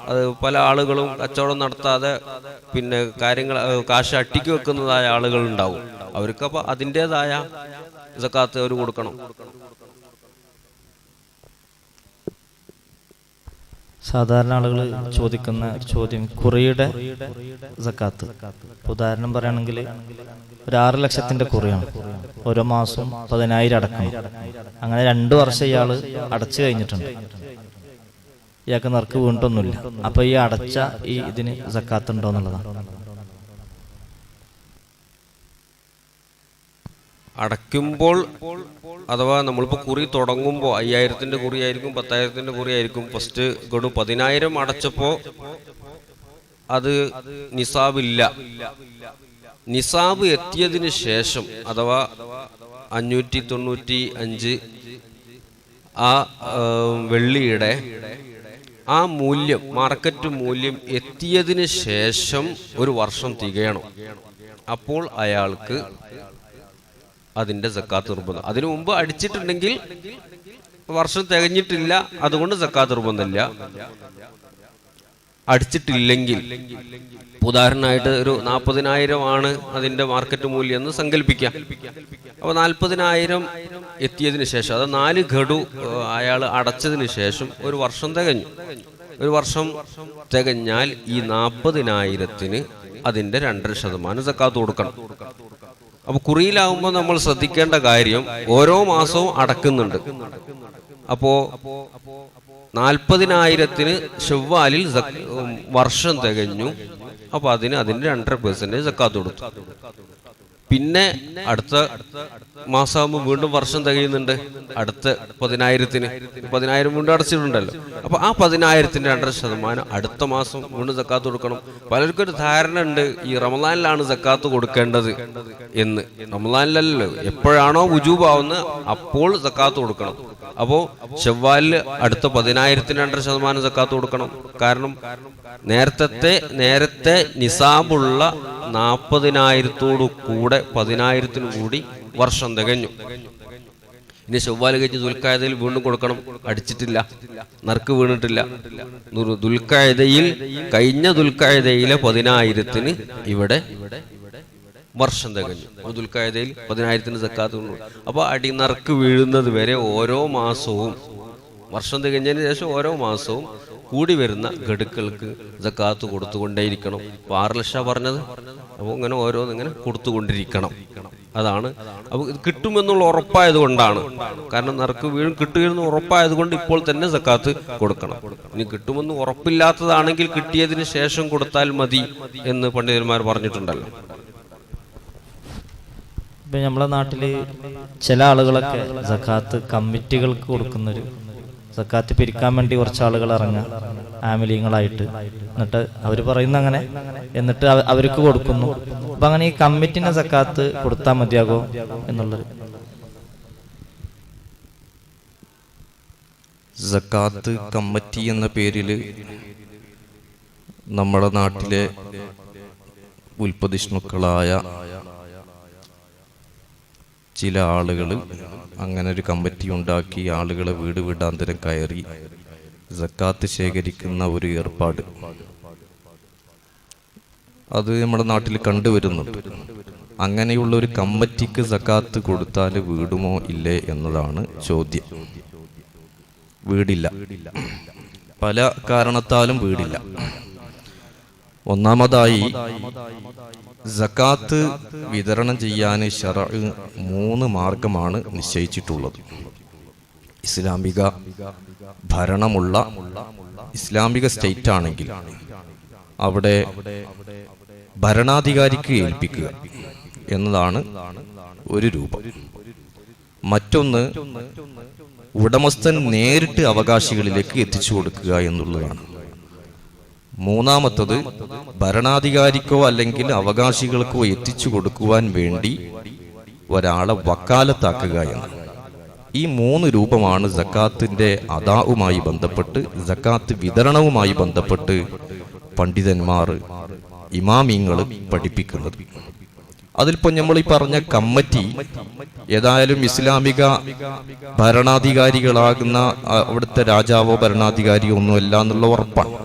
അത് പല ആളുകളും കച്ചവടം നടത്താതെ കാശ് അട്ടിക്ക് വെക്കുന്നതായ ആളുകൾ ഉണ്ടാവും. അവർക്കപ്പോൾ അതിൻ്റെതായ സക്കാത്ത് അവർ കൊടുക്കണം. സാധാരണ ആളുകൾ ചോദിക്കുന്ന ചോദ്യം കുറിയുടെ സക്കാത്ത്. ഉദാഹരണം പറയുകയാണെങ്കിൽ ഒരു 6 ലക്ഷത്തിന്റെ കുറിയാണ്, ഓരോ മാസവും 10,000 അടക്കണം. അങ്ങനെ 2 വർഷം ഇയാള് അടച്ചു കഴിഞ്ഞിട്ടുണ്ട്, ഇയാൾക്ക് നറുക്ക് വീണ്ടൊന്നുമില്ല. അപ്പൊ ഈ അടച്ച ഇതിന് സക്കാത്ത് ഉണ്ടോ എന്നുള്ളതാണ്. അടയ്ക്കുമ്പോൾ അഥവാ നമ്മളിപ്പോൾ കുറി തുടങ്ങുമ്പോൾ 5,000-ന്റെ കുറി ആയിരിക്കും, 10,000-ന്റെ കുറി ആയിരിക്കും. ഫസ്റ്റ് ഗഡു 10,000 അടച്ചപ്പോൾ അത് നിസാബില്ല. നിസാബ് എത്തിയതിന് ശേഷം അഥവാ 595 ആ വെള്ളിയുടെ ആ മൂല്യം, മാർക്കറ്റ് മൂല്യം എത്തിയതിന് ശേഷം ഒരു വർഷം തികയണം. അപ്പോൾ അയാൾക്ക് അതിന്റെ സക്കാത്ത് നിർബന്ധം. അതിനു മുമ്പ് അടിച്ചിട്ടുണ്ടെങ്കിൽ വർഷം തികഞ്ഞിട്ടില്ല, അതുകൊണ്ട് സക്കാത്ത് നിർബന്ധമില്ല. അടിച്ചിട്ടില്ലെങ്കിൽ, ഉദാഹരണമായിട്ട് ഒരു 40,000 ആണ് അതിന്റെ മാർക്കറ്റ് മൂല്യം എന്ന് സങ്കല്പിക്കാം. അപ്പോൾ 40,000 എത്തിയതിനു ശേഷം, അത് 4 ഗഡു അയാൾ അടച്ചതിന് ശേഷം ഒരു വർഷം തികഞ്ഞു. ഒരു വർഷം തികഞ്ഞാൽ ഈ 40,000-ന് അതിന്റെ 2.5% സക്കാത്ത് കൊടുക്കണം. അപ്പൊ കുറിയിലാവുമ്പോൾ നമ്മൾ ശ്രദ്ധിക്കേണ്ട കാര്യം, ഓരോ മാസവും അടക്കുന്നുണ്ട്. അപ്പോ 40,000-ന് ശവ്വാലിൽ വർഷം തികഞ്ഞു. അപ്പൊ അതിന്റെ 2.5% സക്കാത്ത് കൊടുത്തു. പിന്നെ അടുത്ത മാസമാകുമ്പോൾ വീണ്ടും വർഷം തികയുന്നുണ്ട്, അടുത്ത 10,000-ന് 10,000 വീണ്ടും അടച്ചിട്ടുണ്ടല്ലോ. അപ്പൊ ആ 10,000-ന്റെ 2.5% അടുത്ത മാസം വീണ്ടും സക്കാത്ത് കൊടുക്കണം. പലർക്കും ഒരു ധാരണ ഉണ്ട്, ഈ റമളാനിലാണ് സക്കാത്ത് കൊടുക്കേണ്ടത് എന്ന്. റമളാനിലല്ലോ, എപ്പോഴാണോ വുജൂബാവുന്നത് അപ്പോൾ സക്കാത്ത് കൊടുക്കണം. അപ്പോ ശവ്വാലില് അടുത്ത 10,000-ന് 2.5% സക്കാത്ത് കൊടുക്കണം. കാരണം നേരത്തെ നിസാബുള്ള 40,000-തോടു കൂടെ 10,000-നും കൂടി വർഷം തികഞ്ഞു. ഇനി ശവ്വാല് കഴിഞ്ഞ് ദുൽഖഅദയിൽ വീണ്ടും കൊടുക്കണം. അടിച്ചിട്ടില്ല, നറുക്ക് വീണിട്ടില്ല. കഴിഞ്ഞ ദുൽഖഅദയിലെ 10,000-ന് ഇവിടെ വർഷം തികഞ്ഞു. ദുൽഖഅദയിൽ 10,000-ന് സക്കാത്ത് കൊണ്ടു. അപ്പൊ നറുക്ക് വീഴുന്നത് വരെ ഓരോ മാസവും, വർഷം തികഞ്ഞതിന് ശേഷം ഓരോ മാസവും കൂടി വരുന്ന ഗഡുക്കൾക്ക് സക്കാത്ത് കൊടുത്തുകൊണ്ടേയിരിക്കണം. 6 ലക്ഷം പറഞ്ഞത്, അപ്പോൾ ഇങ്ങനെ ഓരോന്നിങ്ങനെ കൊടുത്തുകൊണ്ടിരിക്കണം. അതാണ്. അപ്പോൾ ഇത് കിട്ടുമെന്നുള്ള ഉറപ്പായത് കൊണ്ടാണ്. കാരണം നറുക്ക് കിട്ടുമെന്ന് ഉറപ്പായത് കൊണ്ട് ഇപ്പോൾ തന്നെ സക്കാത്ത് കൊടുക്കണം. ഇനി കിട്ടുമെന്ന് ഉറപ്പില്ലാത്തതാണെങ്കിൽ കിട്ടിയതിന് ശേഷം കൊടുത്താൽ മതി എന്ന് പണ്ഡിതന്മാർ പറഞ്ഞിട്ടുണ്ടല്ലോ. ഇപ്പം നമ്മളെ നാട്ടിൽ ചില ആളുകളൊക്കെ സക്കാത്ത് കമ്മിറ്റികൾക്ക് കൊടുക്കുന്നൊരു, സക്കാത്ത് പിരിക്കാൻ വേണ്ടി കുറച്ച് ആളുകൾ ഇറങ്ങുക ആമിലീങ്ങളായിട്ട്, എന്നിട്ട് അവർ പറയുന്ന അങ്ങനെ, എന്നിട്ട് അവർക്ക് കൊടുക്കുന്നു. അപ്പം അങ്ങനെ ഈ കമ്മിറ്റിനെ സക്കാത്ത് കൊടുത്താൽ മതിയാകോ എന്നുള്ളത്. സക്കാത്ത് കമ്മിറ്റി എന്ന പേരിൽ നമ്മുടെ നാട്ടിലെ ഉൽപ്പതിഷ്ണുക്കളായ ചില ആളുകൾ അങ്ങനെ ഒരു കമ്മിറ്റി ഉണ്ടാക്കി ആളുകളെ വീട് വീടാന്തരം കയറി സക്കാത്ത് ശേഖരിക്കുന്ന ഒരു ഏർപ്പാട്, അത് നമ്മുടെ നാട്ടിൽ കണ്ടുവരുന്നുണ്ട്. അങ്ങനെയുള്ള ഒരു കമ്മിറ്റിക്ക് സക്കാത്ത് കൊടുത്താൽ വീടുമോ ഇല്ലേ എന്നതാണ് ചോദ്യം. വീടില്ല, പല കാരണത്താലും വീടില്ല. ഒന്നാമതായി, സക്കാത്ത് വിതരണം ചെയ്യാൻ ശറഅ് 3 മാർഗമാണ് നിശ്ചയിച്ചിട്ടുള്ളത്. ഇസ്ലാമിക ഭരണമുള്ള ഇസ്ലാമിക സ്റ്റേറ്റ് ആണെങ്കിൽ അവിടെ ഭരണാധികാരിക്ക് ഏൽപ്പിക്കുക എന്നതാണ് ഒരു രൂപം. മറ്റൊന്ന്, ഉടമസ്ഥൻ നേരിട്ട് അവകാശികളിലേക്ക് എത്തിച്ചു കൊടുക്കുക എന്നുള്ളതാണ്. മൂന്നാമത്തത്, ഭരണാധികാരിക്കോ അല്ലെങ്കിൽ അവകാശികൾക്കോ എത്തിച്ചു കൊടുക്കുവാൻ വേണ്ടി ഒരാളെ വക്കാലത്താക്കുക എന്ന്. ഈ 3 രൂപമാണ് സക്കാത്തിന്റെ അദാവുമായി ബന്ധപ്പെട്ട്, സക്കാത്ത് വിതരണവുമായി ബന്ധപ്പെട്ട് പണ്ഡിതന്മാർ, ഇമാമിങ്ങൾ പഠിപ്പിക്കുന്നത്. അതിൽപ്പോ നമ്മൾ ഈ പറഞ്ഞ കമ്മിറ്റി ഏതായാലും ഇസ്ലാമിക ഭരണാധികാരികളാകുന്ന അവിടുത്തെ രാജാവോ ഭരണാധികാരിയോ ഒന്നുമല്ല എന്നുള്ള ഉറപ്പാണ്.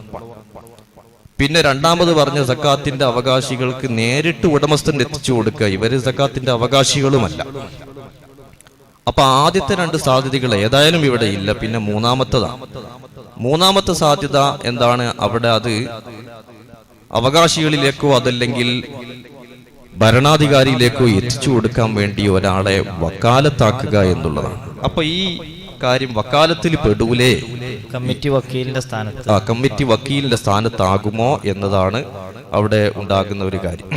പിന്നെ രണ്ടാമത് പറഞ്ഞ സക്കാത്തിന്റെ അവകാശികൾക്ക് നേരിട്ട് ഉടമസ്ഥൻ എത്തിച്ചു കൊടുക്കുക, ഇവര് സക്കാത്തിന്റെ അവകാശികളുമല്ല. അപ്പൊ ആദ്യത്തെ 2 സാധ്യതകൾ ഏതായാലും ഇവിടെ ഇല്ല. പിന്നെ മൂന്നാമത്തെ സാധ്യത എന്താണ്? അവിടെ അത് അവകാശികളിലേക്കോ അതല്ലെങ്കിൽ ഭരണാധികാരിയിലേക്കോ എത്തിച്ചു കൊടുക്കാൻ വേണ്ടി ഒരാളെ വക്കാലത്താക്കുക എന്നുള്ളതാണ്. അപ്പൊ ഈ കാര്യം വക്കാലത്തിൽ പെടൂലേ? കമ്മിറ്റി വക്കീലിന്റെ സ്ഥാനത്ത്, കമ്മിറ്റി വക്കീലിന്റെ സ്ഥാനത്താകുമോ എന്നതാണ് അവിടെ ഉണ്ടാകുന്ന ഒരു കാര്യം.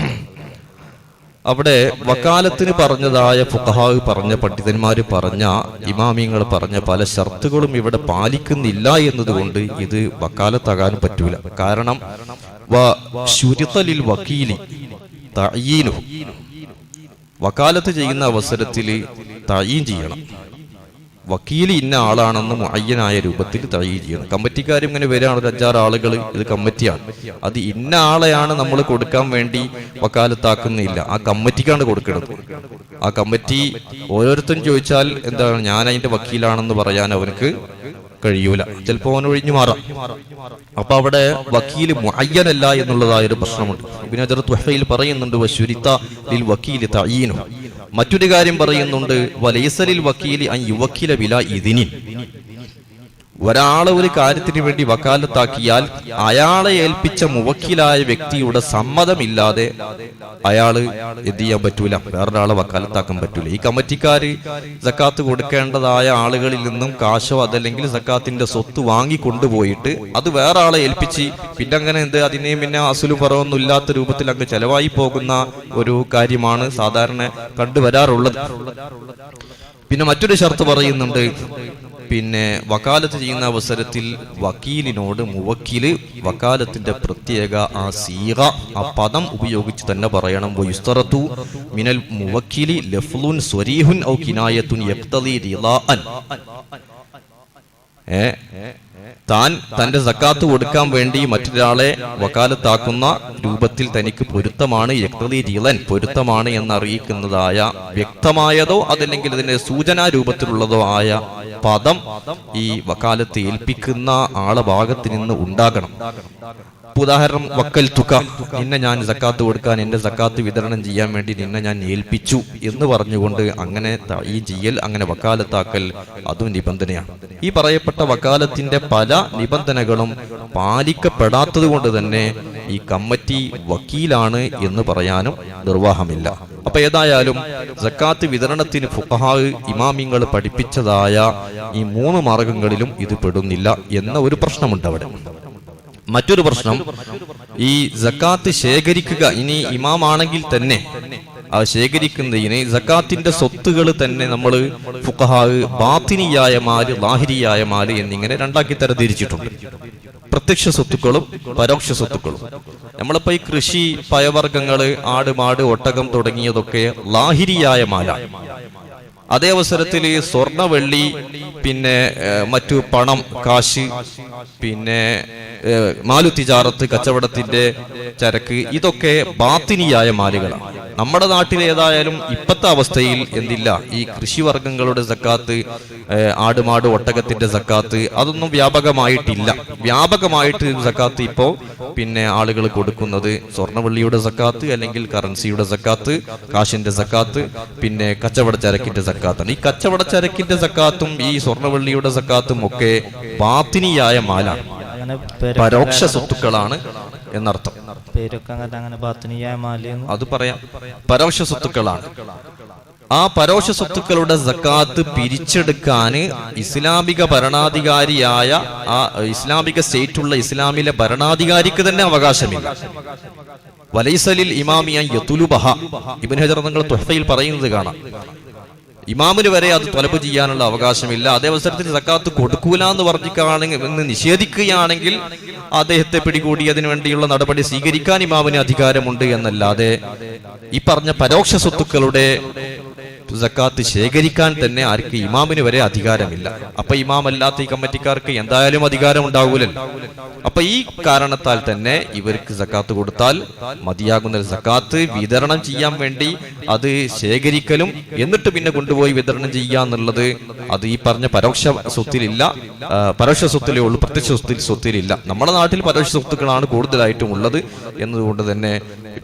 അവിടെ വക്കാലത്തിന് പറഞ്ഞതായ ഫുഖഹാ പറഞ്ഞ പണ്ഡിതന്മാര് പറഞ്ഞ ഇമാമിങ്ങൾ പറഞ്ഞ പല ഷർത്തുകളും ഇവിടെ പാലിക്കുന്നില്ല എന്നതുകൊണ്ട് ഇത് വക്കാലത്താകാനും പറ്റൂല. കാരണം വക്കീലി തഈനു, വക്കാലത്ത് ചെയ്യുന്ന അവസരത്തിൽ തഈൻ ചെയ്യണം. വക്കീൽ ഇന്ന ആളാണെന്ന് മുഅയ്യനായ രൂപത്തിൽ തഅയീൻ ചെയ്യണം. കമ്മിറ്റിക്കാരും ഇങ്ങനെ വരികയാണ്, ഒരു 5-6 ആളുകൾ, ഇത് കമ്മിറ്റിയാണ്, അത് ഇന്ന ആളെയാണ് നമ്മൾ കൊടുക്കാൻ വേണ്ടി വക്കാലത്താക്കുന്നില്ല, ആ കമ്മിറ്റിക്കാണ് കൊടുക്കുന്നത്. ആ കമ്മിറ്റി ഓരോരുത്തരും ചോദിച്ചാൽ എന്താണ്, ഞാൻ അതിന്റെ വക്കീലാണെന്ന് പറയാൻ അവർക്ക് കഴിയൂല, ചിലപ്പോൾ അവൻ ഒഴിഞ്ഞു മാറാം. അപ്പൊ അവിടെ വക്കീൽ മുഅയ്യനല്ല എന്നുള്ളതായൊരു പ്രശ്നമുണ്ട്. ഇബ്നു ഹജർ തുഹ്ഫയിൽ പറയുന്നുണ്ട് വശുരിത ലിൽ വക്കീലി തഅയീനു. മറ്റൊരു കാര്യം പറയുന്നുണ്ട് വലൈസ ലിൽ വക്കീലി അൻ യുവക്കില ബിലാ ഇദ്നിൻ. ഒരാളെ ഒരു കാര്യത്തിന് വേണ്ടി വക്കാലത്താക്കിയാൽ അയാളെ ഏൽപ്പിച്ച മുവക്കിലായ വ്യക്തിയുടെ സമ്മതമില്ലാതെ അയാള് എന്ത് ചെയ്യാൻ പറ്റൂല, വേറൊരാളെ വക്കാലത്താക്കാൻ പറ്റൂല. ഈ കമ്മിറ്റിക്കാര് സക്കാത്ത് കൊടുക്കേണ്ടതായ ആളുകളിൽ നിന്നും കാശോ അതല്ലെങ്കിൽ സക്കാത്തിന്റെ സ്വത്ത് വാങ്ങി കൊണ്ടുപോയിട്ട് അത് വേറെ ആളെ ഏൽപ്പിച്ച് പിന്നെ അങ്ങനെ അതിനെ പിന്നെ അസുലു പറവൊന്നും ഇല്ലാത്ത രൂപത്തിൽ അങ്ങ് ചെലവായി പോകുന്ന ഒരു കാര്യമാണ് സാധാരണ കണ്ടുവരാറുള്ളത്. പിന്നെ മറ്റൊരു ഷർത്ത് പറയുന്നുണ്ട്, പിന്നെ വക്കാലത്ത് ചെയ്യുന്ന അവസരത്തിൽ വക്കീലിനോട് മുവക്കില് വക്കാലത്തിന്റെ പ്രത്യേക ആ സീഗ, ആ പദം ഉപയോഗിച്ച് തന്നെ പറയണം. വയുസ്തറതു മിനൽ മുവക്കിലി ലഫ്ലുൻ സ്വരീഹുൻ ഔ കിനായത്തുൻ യഖ്തദി റിളാഅൻ. താൻ തന്റെ സക്കാത്ത് കൊടുക്കാൻ വേണ്ടി മറ്റൊരാളെ വക്കാലത്താക്കുന്ന രൂപത്തിൽ തനിക്ക് പൊരുത്തമാണ്, യഖ്തദി റിളൻ പൊരുത്തമാണ് എന്നറിയിക്കുന്നതായ വ്യക്തമായതോ അതല്ലെങ്കിൽ ഇതിന്റെ സൂചനാ രൂപത്തിലുള്ളതോ ആയ പദം ഈ വക്കാലത്ത് ഏൽപ്പിക്കുന്ന ആളെ ഭാഗത്ത് നിന്ന് ഉണ്ടാകണം. ഉദാഹരണം, വക്കൽ തുക, നിന്നെ ഞാൻ സക്കാത്ത് കൊടുക്കാൻ, എന്റെ സക്കാത്ത് വിതരണം ചെയ്യാൻ വേണ്ടി നിന്നെ ഞാൻ ഏൽപ്പിച്ചു എന്ന് പറഞ്ഞുകൊണ്ട് അങ്ങനെ ഈ ചെയ്യൽ, അങ്ങനെ വക്കാലത്താക്കൽ, അതും നിബന്ധനയാണ്. ഈ പറയപ്പെട്ട വക്കാലത്തിന്റെ പല നിബന്ധനകളും പാലിക്കപ്പെടാത്തത് കൊണ്ട് തന്നെ ഈ കമ്മിറ്റി വക്കീലാണ് എന്ന് പറയാനും നിർവാഹമില്ല. അപ്പൊ ഏതായാലും സക്കാത്ത് വിതരണത്തിന് ഫുഖഹാ ഇമാമിങ്ങൾ പഠിപ്പിച്ചതായ ഈ 3 മാർഗങ്ങളിലും ഇത് പെടുന്നില്ല എന്ന ഒരു പ്രശ്നമുണ്ട് അവിടെ. മറ്റൊരു പ്രശ്നം, ഈ സക്കാത്ത് ശേഖരിക്കുക, ഇനി ഇമാമാണെങ്കിൽ തന്നെ ആ ശേഖരിക്കുന്നതിന് സക്കാത്തിന്റെ സ്വത്തുകൾ തന്നെ നമ്മൾ ഫുഖഹാ ബാത്തിനിയായ മാല്, ലാഹിരിയായ മാല് എന്നിങ്ങനെ 2 തരംതിരിച്ചിട്ടുണ്ട്. പ്രത്യക്ഷ സ്വത്തുക്കളും പരോക്ഷ സ്വത്തുക്കളും. നമ്മളിപ്പോ ഈ കൃഷി, പയവർഗ്ഗങ്ങള്, ആട്, മാട്, ഒട്ടകം തുടങ്ങിയതൊക്കെ ലാഹിരിയായ മാലാണ്. അതേ അവസരത്തിൽ സ്വർണ്ണ, വെള്ളി, പിന്നെ മറ്റു പണം, കാശ്, പിന്നെ മാലു തിജാറത്ത്, കച്ചവടത്തിന്റെ ചരക്ക്, ഇതൊക്കെ ബാത്തിനിയായ മാലുകളാണ്. നമ്മുടെ നാട്ടിൽ ഏതായാലും ഇപ്പോഴത്തെ അവസ്ഥയിൽ എന്തില്ല, ഈ കൃഷിവർഗങ്ങളുടെ സക്കാത്ത്, ആടുമാട്, ഒട്ടകത്തിന്റെ സക്കാത്ത് അതൊന്നും വ്യാപകമായിട്ടില്ല. വ്യാപകമായിട്ട് സക്കാത്ത് ഇപ്പോ പിന്നെ ആളുകൾ കൊടുക്കുന്നത് സ്വർണ്ണവെള്ളിയുടെ സക്കാത്ത്, അല്ലെങ്കിൽ കറൻസിയുടെ സക്കാത്ത്, കാശിന്റെ സക്കാത്ത്, പിന്നെ കച്ചവട ചരക്കിന്റെ സക്കാത്താണ്. ഈ കച്ചവട ചരക്കിന്റെ സക്കാത്തും ഈ സ്വർണ്ണവെള്ളിയുടെ സക്കാത്തും ഒക്കെ ബാത്തിനിയായ മാലാണ്, പരോക്ഷ സ്വത്തുക്കളാണ് എന്നർത്ഥം. അത് പറയാം, പരോക്ഷ സ്വത്തുക്കളാണ്. ആ പരോക്ഷ സ്വത്തുക്കളുടെ സക്കാത്ത് പിരിച്ചെടുക്കാൻ ഇസ്ലാമിക ഭരണാധികാരിയായ ആ ഇസ്ലാമിക സ്റ്റേറ്റുള്ള ഇസ്ലാമിലെ ഭരണാധികാരിക്ക് തന്നെ അവകാശമില്ല. വലൈസലിൽ ഇമാമിയ യതുലുബഹ. ഇബ്നു ഹജർ തങ്ങൾ തുഹ്ഫയിൽ പറയുന്നത് കാണാം, ഇമാമിന് വരെ അത് ത്വലബ് ചെയ്യാനുള്ള അവകാശമില്ല. അതേ അവസരത്തിൽ സക്കാത്ത് കൊടുക്കൂല എന്ന് പറഞ്ഞിട്ടാണെങ്കിൽ, നിഷേധിക്കുകയാണെങ്കിൽ അദ്ദേഹത്തെ പിടികൂടി അതിനു വേണ്ടിയുള്ള നടപടി സ്വീകരിക്കാൻ ഇമാമിന് അധികാരമുണ്ട് എന്നല്ലാതെ ഈ പറഞ്ഞ പരോക്ഷ സ്വത്തുക്കളുടെ സക്കാത്ത് ശേഖരിക്കാൻ തന്നെ ആർക്ക്, ഇമാമിന് വരെ അധികാരമില്ല. അപ്പൊ ഇമാം അല്ലാത്ത ഈ കമ്മിറ്റിക്കാർക്ക് എന്തായാലും അധികാരം ഉണ്ടാകൂലല്ലോ. അപ്പൊ ഈ കാരണത്താൽ തന്നെ ഇവർക്ക് സക്കാത്ത് കൊടുത്താൽ മതിയാകുന്ന സക്കാത്ത് വിതരണം ചെയ്യാൻ വേണ്ടി അത് ശേഖരിക്കലും എന്നിട്ട് പിന്നെ കൊണ്ടുപോയി വിതരണം ചെയ്യാന്നുള്ളത് അത് ഈ പറഞ്ഞ പരോക്ഷ സ്വത്തിലില്ല. പരോക്ഷ സ്വത്തിലേ ഉള്ളൂ, പ്രത്യക്ഷ സ്വത്തിലില്ല. നമ്മുടെ നാട്ടിൽ പരോക്ഷ സ്വത്തുക്കളാണ് കൂടുതലായിട്ടും ഉള്ളത് എന്നതുകൊണ്ട് തന്നെ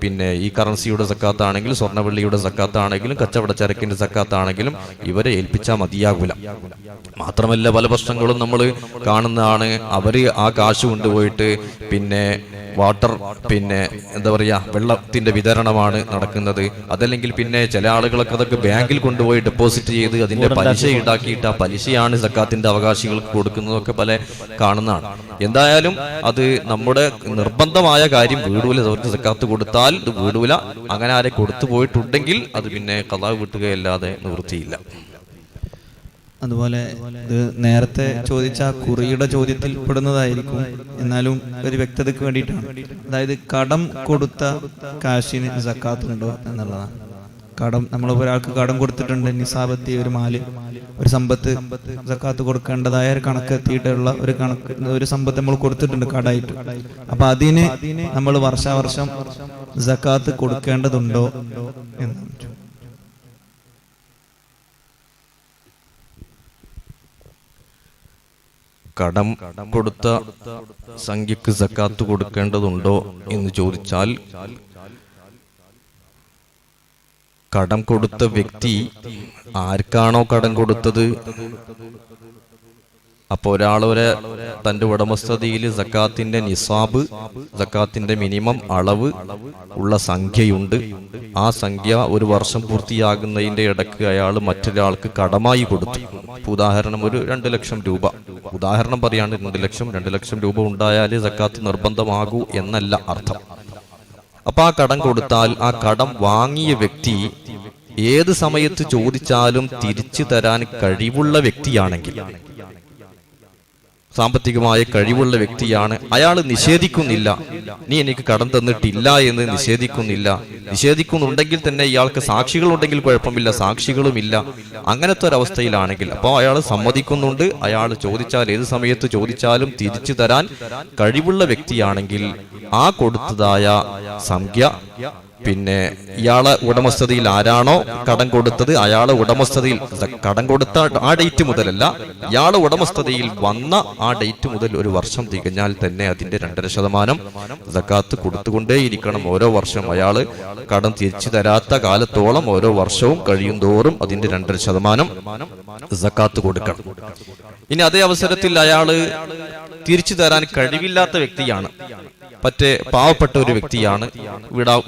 പിന്നെ ഈ കറൻസിയുടെ സക്കാത്താണെങ്കിലും സ്വർണ്ണവെള്ളിയുടെ സക്കാത്താണെങ്കിലും കച്ചവട ചരക്കിന്റെ സക്കാത്താണെങ്കിലും ഇവരെ ഏൽപ്പിച്ചാൽ മതിയാകൂല. മാത്രമല്ല പല പ്രശ്നങ്ങളും നമ്മൾ കാണുന്നതാണ്. അവര് ആ കാശ് കൊണ്ടുപോയിട്ട് പിന്നെ വാട്ടർ, പിന്നെ എന്താ പറയാ, വെള്ളത്തിന്റെ വിതരണമാണ് നടക്കുന്നത്. അതല്ലെങ്കിൽ പിന്നെ ചില ആളുകളൊക്കെ അതൊക്കെ ബാങ്കിൽ കൊണ്ടുപോയി ഡെപ്പോസിറ്റ് ചെയ്ത് അതിന്റെ പലിശ ഈടാക്കിയിട്ട് ആ പലിശയാണ് സക്കാത്തിന്റെ അവകാശികൾക്ക് കൊടുക്കുന്നതൊക്കെ പല കാണുന്നതാണ്. എന്തായാലും അത് നമ്മുടെ നിർബന്ധമായ കാര്യം വീടൂല. അവർക്ക് സക്കാത്ത് കൊടുത്താൽ ഇത് വീടൂല. അങ്ങനെ ആരെ കൊടുത്തു പോയിട്ടുണ്ടെങ്കിൽ അത് പിന്നെ ഖളാ വീട്ടുകയല്ലാതെ നിവൃത്തിയില്ല. അതുപോലെ ഇത് നേരത്തെ ചോദിച്ച കുറിയുടെ ചോദ്യത്തിൽ പെടുന്നതായിരിക്കും, എന്നാലും ഒരു വ്യക്തതയ്ക്ക് വേണ്ടിയിട്ടാണ്. അതായത് കടം കൊടുത്ത കാശിന് സക്കാത്ത് ഉണ്ടോ എന്നുള്ളതാണ്. കടം നമ്മൾ ഒരാൾക്ക് കടം കൊടുത്തിട്ടുണ്ട്, നിസാബത്തി ഒരു മാല്, ഒരു സമ്പത്ത് സക്കാത്ത് കൊടുക്കേണ്ടതായ ഒരു കണക്ക് എത്തിയിട്ടുള്ള ഒരു സമ്പത്ത് നമ്മൾ കൊടുത്തിട്ടുണ്ട് കടായിട്ട്. അപ്പൊ അതിന് നമ്മൾ വർഷാവർഷം സക്കാത്ത് കൊടുക്കേണ്ടതുണ്ടോ എന്ന്. കടം കൊടുത്ത സംഖ്യക്ക് സക്കാത്ത് കൊടുക്കേണ്ടതുണ്ടോ എന്ന് ചോദിച്ചാൽ, കടം കൊടുത്ത വ്യക്തി ആർക്കാണോ കടം കൊടുത്തത്, അപ്പൊ ഒരാളൊരു തന്റെ ഉടമസ്ഥതയിൽ സക്കാത്തിന്റെ നിസാബ്, സക്കാത്തിന്റെ മിനിമം അളവ് ഉള്ള സംഖ്യയുണ്ട്. ആ സംഖ്യ ഒരു വർഷം പൂർത്തിയാകുന്നതിന്റെ ഇടയ്ക്ക് അയാൾ മറ്റൊരാൾക്ക് കടമായി കൊടുത്തു. ഉദാഹരണം ഒരു 2 ലക്ഷം രൂപ, ഉദാഹരണം പറയാണ്, 2 ലക്ഷം രൂപ ഉണ്ടായാലേ സക്കാത്ത് നിർബന്ധമാകൂ എന്നല്ല അർത്ഥം. അപ്പൊ ആ കടം കൊടുത്താൽ ആ കടം വാങ്ങിയ വ്യക്തി ഏത് സമയത്ത് ചോദിച്ചാലും തിരിച്ചു തരാൻ കഴിവുള്ള വ്യക്തിയാണെങ്കിൽ, സാമ്പത്തികമായ കഴിവുള്ള വ്യക്തിയാണ്, അയാൾ നിഷേധിക്കുന്നില്ല, നീ എനിക്ക് കടം തന്നിട്ടില്ല എന്ന് നിഷേധിക്കുന്നുണ്ടെങ്കിൽ തന്നെ ഇയാൾക്ക് സാക്ഷികളുണ്ടെങ്കിൽ കുഴപ്പമില്ല, സാക്ഷികളുമില്ല, അങ്ങനത്തെ ഒരവസ്ഥയിലാണെങ്കിൽ അപ്പോൾ അയാൾ സമ്മതിക്കുന്നുണ്ട്, അയാൾ ചോദിച്ചാൽ ഏത് സമയത്ത് ചോദിച്ചാലും തിരിച്ചു തരാൻ കഴിവുള്ള വ്യക്തിയാണെങ്കിൽ ആ കൊടുത്തതായ സംഖ്യ പിന്നെ ഇയാളെ ഉടമസ്ഥതയിൽ ആരാണോ കടം കൊടുത്തത് അയാളെ ഉടമസ്ഥതയിൽ, കടം കൊടുത്ത ആ ഡേറ്റ് മുതലല്ല, ഇയാളെ ഉടമസ്ഥതയിൽ വന്ന ആ ഡേറ്റ് മുതൽ ഒരു വർഷം തികഞ്ഞാൽ തന്നെ അതിന്റെ 2.5% സക്കാത്ത് കൊടുത്തുകൊണ്ടേയിരിക്കണം. ഓരോ വർഷം അയാള് കടം തിരിച്ചു തരാത്ത കാലത്തോളം ഓരോ വർഷവും കഴിയും തോറും അതിന്റെ 2.5% സക്കാത്ത് കൊടുക്കണം. ഇനി അതേ അവസരത്തിൽ അയാള് തിരിച്ചു തരാൻ കഴിവില്ലാത്ത വ്യക്തിയാണ്, മറ്റേ പാവപ്പെട്ട ഒരു വ്യക്തിയാണ്,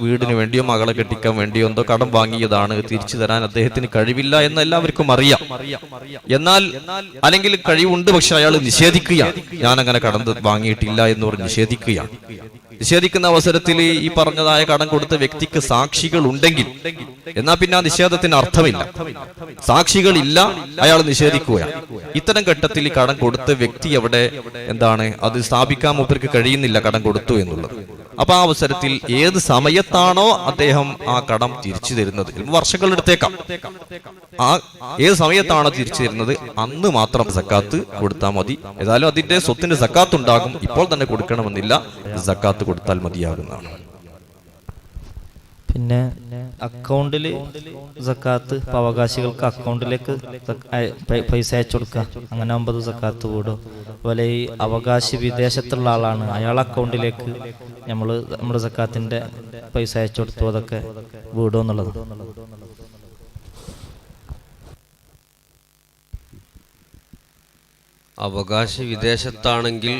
വീടിന് വേണ്ടിയോ മകളെ കെട്ടിക്കാൻ വേണ്ടിയോ എന്തോ കടം വാങ്ങിയതാണ്, തിരിച്ചു തരാൻ അദ്ദേഹത്തിന് കഴിവില്ല എന്ന് എല്ലാവർക്കും അറിയാം. എന്നാൽ അല്ലെങ്കിൽ കഴിവുണ്ട്, പക്ഷെ അയാൾ നിഷേധിക്കുകയാണ്, ഞാൻ അങ്ങനെ കടം വാങ്ങിയിട്ടില്ല എന്ന് പറഞ്ഞ് നിഷേധിക്കുകയാണ്. നിഷേധിക്കുന്ന അവസരത്തിൽ ഈ പറഞ്ഞതായ കടം കൊടുത്ത വ്യക്തിക്ക് സാക്ഷികൾ ഉണ്ടെങ്കിൽ എന്നാ പിന്നെ ആ നിഷേധത്തിന് അർത്ഥമില്ല. സാക്ഷികളില്ല, അയാൾ നിഷേധിക്കുകയാണ്. ഇത്തരം ഘട്ടത്തിൽ കടം കൊടുത്ത വ്യക്തി അവിടെ എന്താണ്, അത് സ്ഥാപിക്കാൻ മൂപ്പർക്ക് കഴിയുന്നില്ല കടം കൊടുത്തു എന്നുള്ളത്. അപ്പൊ ആ അവസരത്തിൽ ഏത് സമയത്താണോ അദ്ദേഹം ആ കടം തിരിച്ചു തരുന്നത്, വർഷങ്ങൾ എടുത്തേക്കാം, ആ ഏത് സമയത്താണോ തിരിച്ചു തരുന്നത് അന്ന് മാത്രം സക്കാത്ത് കൊടുത്താൽ മതി. ഏതായാലും അതിന്റെ സ്വത്തിന് സക്കാത്ത് ഉണ്ടാകും, ഇപ്പോൾ തന്നെ കൊടുക്കണമെന്നില്ല, സക്കാത്ത് കൊടുത്താൽ മതിയാകുന്നതാണ്. പിന്നെ അക്കൗണ്ടിൽ സക്കാത്ത് അവകാശികൾക്ക് അക്കൗണ്ടിലേക്ക് പൈസ അയച്ചു കൊടുക്കുക, അങ്ങനെ ആകുമ്പോൾ സക്കാത്ത് കൂടും. അതുപോലെ ഈ അവകാശി വിദേശത്തുള്ള ആളാണ്, അയാൾ അക്കൗണ്ടിലേക്ക് നമ്മുടെ സക്കാത്തിന്റെ പൈസ അയച്ചു കൊടുത്തു, അതൊക്കെ വീടും എന്നുള്ളത്. അവകാശി വിദേശത്താണെങ്കിൽ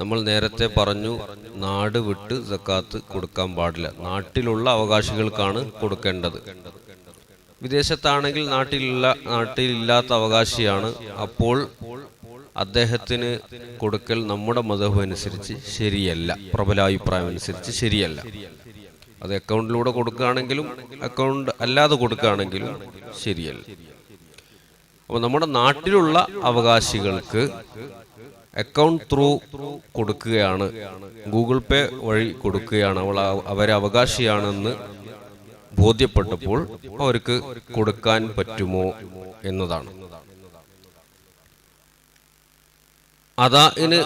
നമ്മൾ നേരത്തെ പറഞ്ഞു, നാട് വിട്ട് സക്കാത്ത് കൊടുക്കാൻ പാടില്ല, നാട്ടിലുള്ള അവകാശികൾക്കാണ് കൊടുക്കേണ്ടത്. വിദേശത്താണെങ്കിൽ നാട്ടിലില്ലാത്ത അവകാശിയാണ്, അപ്പോൾ അദ്ദേഹത്തിന് കൊടുക്കൽ നമ്മുടെ മദ്ഹബ് അനുസരിച്ച് ശരിയല്ല, പ്രബലാഭിപ്രായം അനുസരിച്ച് ശരിയല്ല. അത് അക്കൗണ്ടിലൂടെ കൊടുക്കുകയാണെങ്കിലും അക്കൗണ്ട് അല്ലാതെ കൊടുക്കുകയാണെങ്കിലും ശരിയല്ല. അപ്പോൾ നമ്മുടെ നാട്ടിലുള്ള അവകാശികൾക്ക് അക്കൗണ്ട് ത്രൂ കൊടുക്കുകയാണ്, ഗൂഗിൾ പേ വഴി കൊടുക്കുകയാണ്, അവരെ അവകാശിയാണെന്ന് ബോധ്യപ്പെട്ടപ്പോൾ അവർക്ക് കൊടുക്കാൻ പറ്റുമോ എന്നതാണ്. അതാന്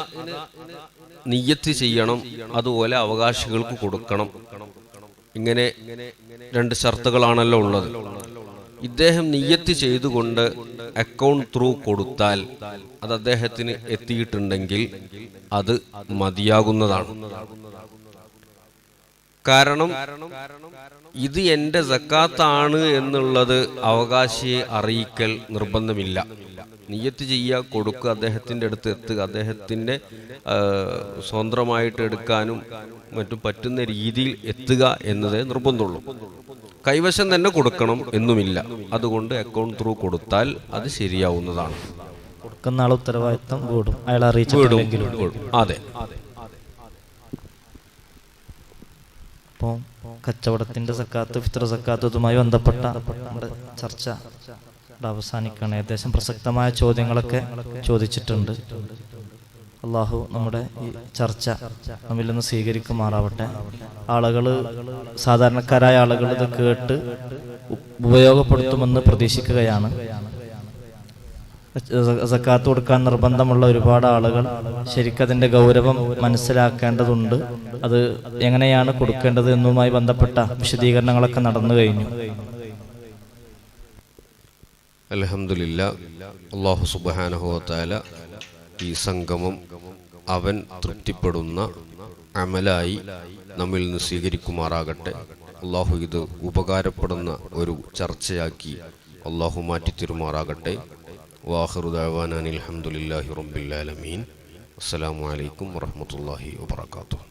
നിയ്യത്ത് ചെയ്യണം, അതുപോലെ അവകാശികൾക്ക് കൊടുക്കണം. ഇങ്ങനെ 2 ഷർത്തുകളാണല്ലോ ഉള്ളത്. ഇദ്ദേഹം നിയ്യത്ത് ചെയ്തുകൊണ്ട് അക്കൗണ്ട് ത്രൂ കൊടുത്താൽ അത് അദ്ദേഹത്തിന് എത്തിയിട്ടുണ്ടെങ്കിൽ അത് മതിയാകുന്നതാണ്. കാരണം ഇത് എൻ്റെ സക്കാത്താണ് എന്നുള്ളത് അവകാശിയെ അറിയിക്കൽ നിർബന്ധമില്ല. നിയ്യത്ത് ചെയ്യുക, കൊടുക്കുക, അദ്ദേഹത്തിൻ്റെ അടുത്ത് എത്തുക, അദ്ദേഹത്തിൻ്റെ സ്വന്തമായിട്ട് എടുക്കാനും മറ്റും പറ്റുന്ന രീതിയിൽ എത്തുക എന്നതേ നിർബന്ധമുള്ളൂ. കൈവശം തന്നെ കൊടുക്കണം എന്നുമില്ല. അതുകൊണ്ട് അക്കൗണ്ട് ത്രൂ കൊടുത്താൽ അത് ശരിയാവുന്നതാണ്. കൊടുക്കുന്ന ആൾ ഉത്തരവാദിത്തം കൂടും, അയാൾ അറിയിച്ചിട്ടുണ്ടെങ്കിലും. അതെ. അപ്പോൾ കച്ചവടത്തിന്റെ സക്കാത്ത്, ഫിത്ർ സക്കാത്ത്, ഇതുമായി ബന്ധപ്പെട്ട നമ്മുടെ ചർച്ച അവസാനിക്കുകയാണ്. ഏകദേശം പ്രസക്തമായ ചോദ്യങ്ങളൊക്കെ ചോദിച്ചിട്ടുണ്ട്. അള്ളാഹു നമ്മുടെ ഈ ചർച്ച നമ്മിൽ നിന്ന് സ്വീകരിക്കുമാറാവട്ടെ. ആളുകൾ, സാധാരണക്കാരായ ആളുകൾ ഇത് കേട്ട് ഉപയോഗപ്പെടുത്തുമെന്ന് പ്രതീക്ഷിക്കുകയാണ്. സക്കാത്ത് കൊടുക്കാൻ നിർബന്ധമുള്ള ഒരുപാട് ആളുകൾ ശരിക്കതിൻ്റെ ഗൗരവം മനസ്സിലാക്കേണ്ടതുണ്ട്. അത് എങ്ങനെയാണ് കൊടുക്കേണ്ടത് എന്നുമായി ബന്ധപ്പെട്ട വിശദീകരണങ്ങളൊക്കെ നടന്നു കഴിഞ്ഞു. അൽഹംദുലില്ലാ, അല്ലാഹു സുബ്ഹാനഹു വ തആല ഈ സംഗമം അവൻ തൃപ്തിപ്പെടുന്ന അമലായി നമ്മിൽ നിന്ന് സ്വീകരിക്കുമാറാകട്ടെ. അള്ളാഹു ഇത് ഉപകാരപ്പെടുന്ന ഒരു ചർച്ചയാക്കി അള്ളാഹു മാറ്റിത്തരുമാറാകട്ടെ. വാഖിറു ദഅവാനാ അൽഹംദുലില്ലാഹി റബ്ബിൽ ആലമീൻ. അസ്സലാമു അലൈക്കും വറഹ്മത്തുള്ളാഹി വബറകാതുഹു.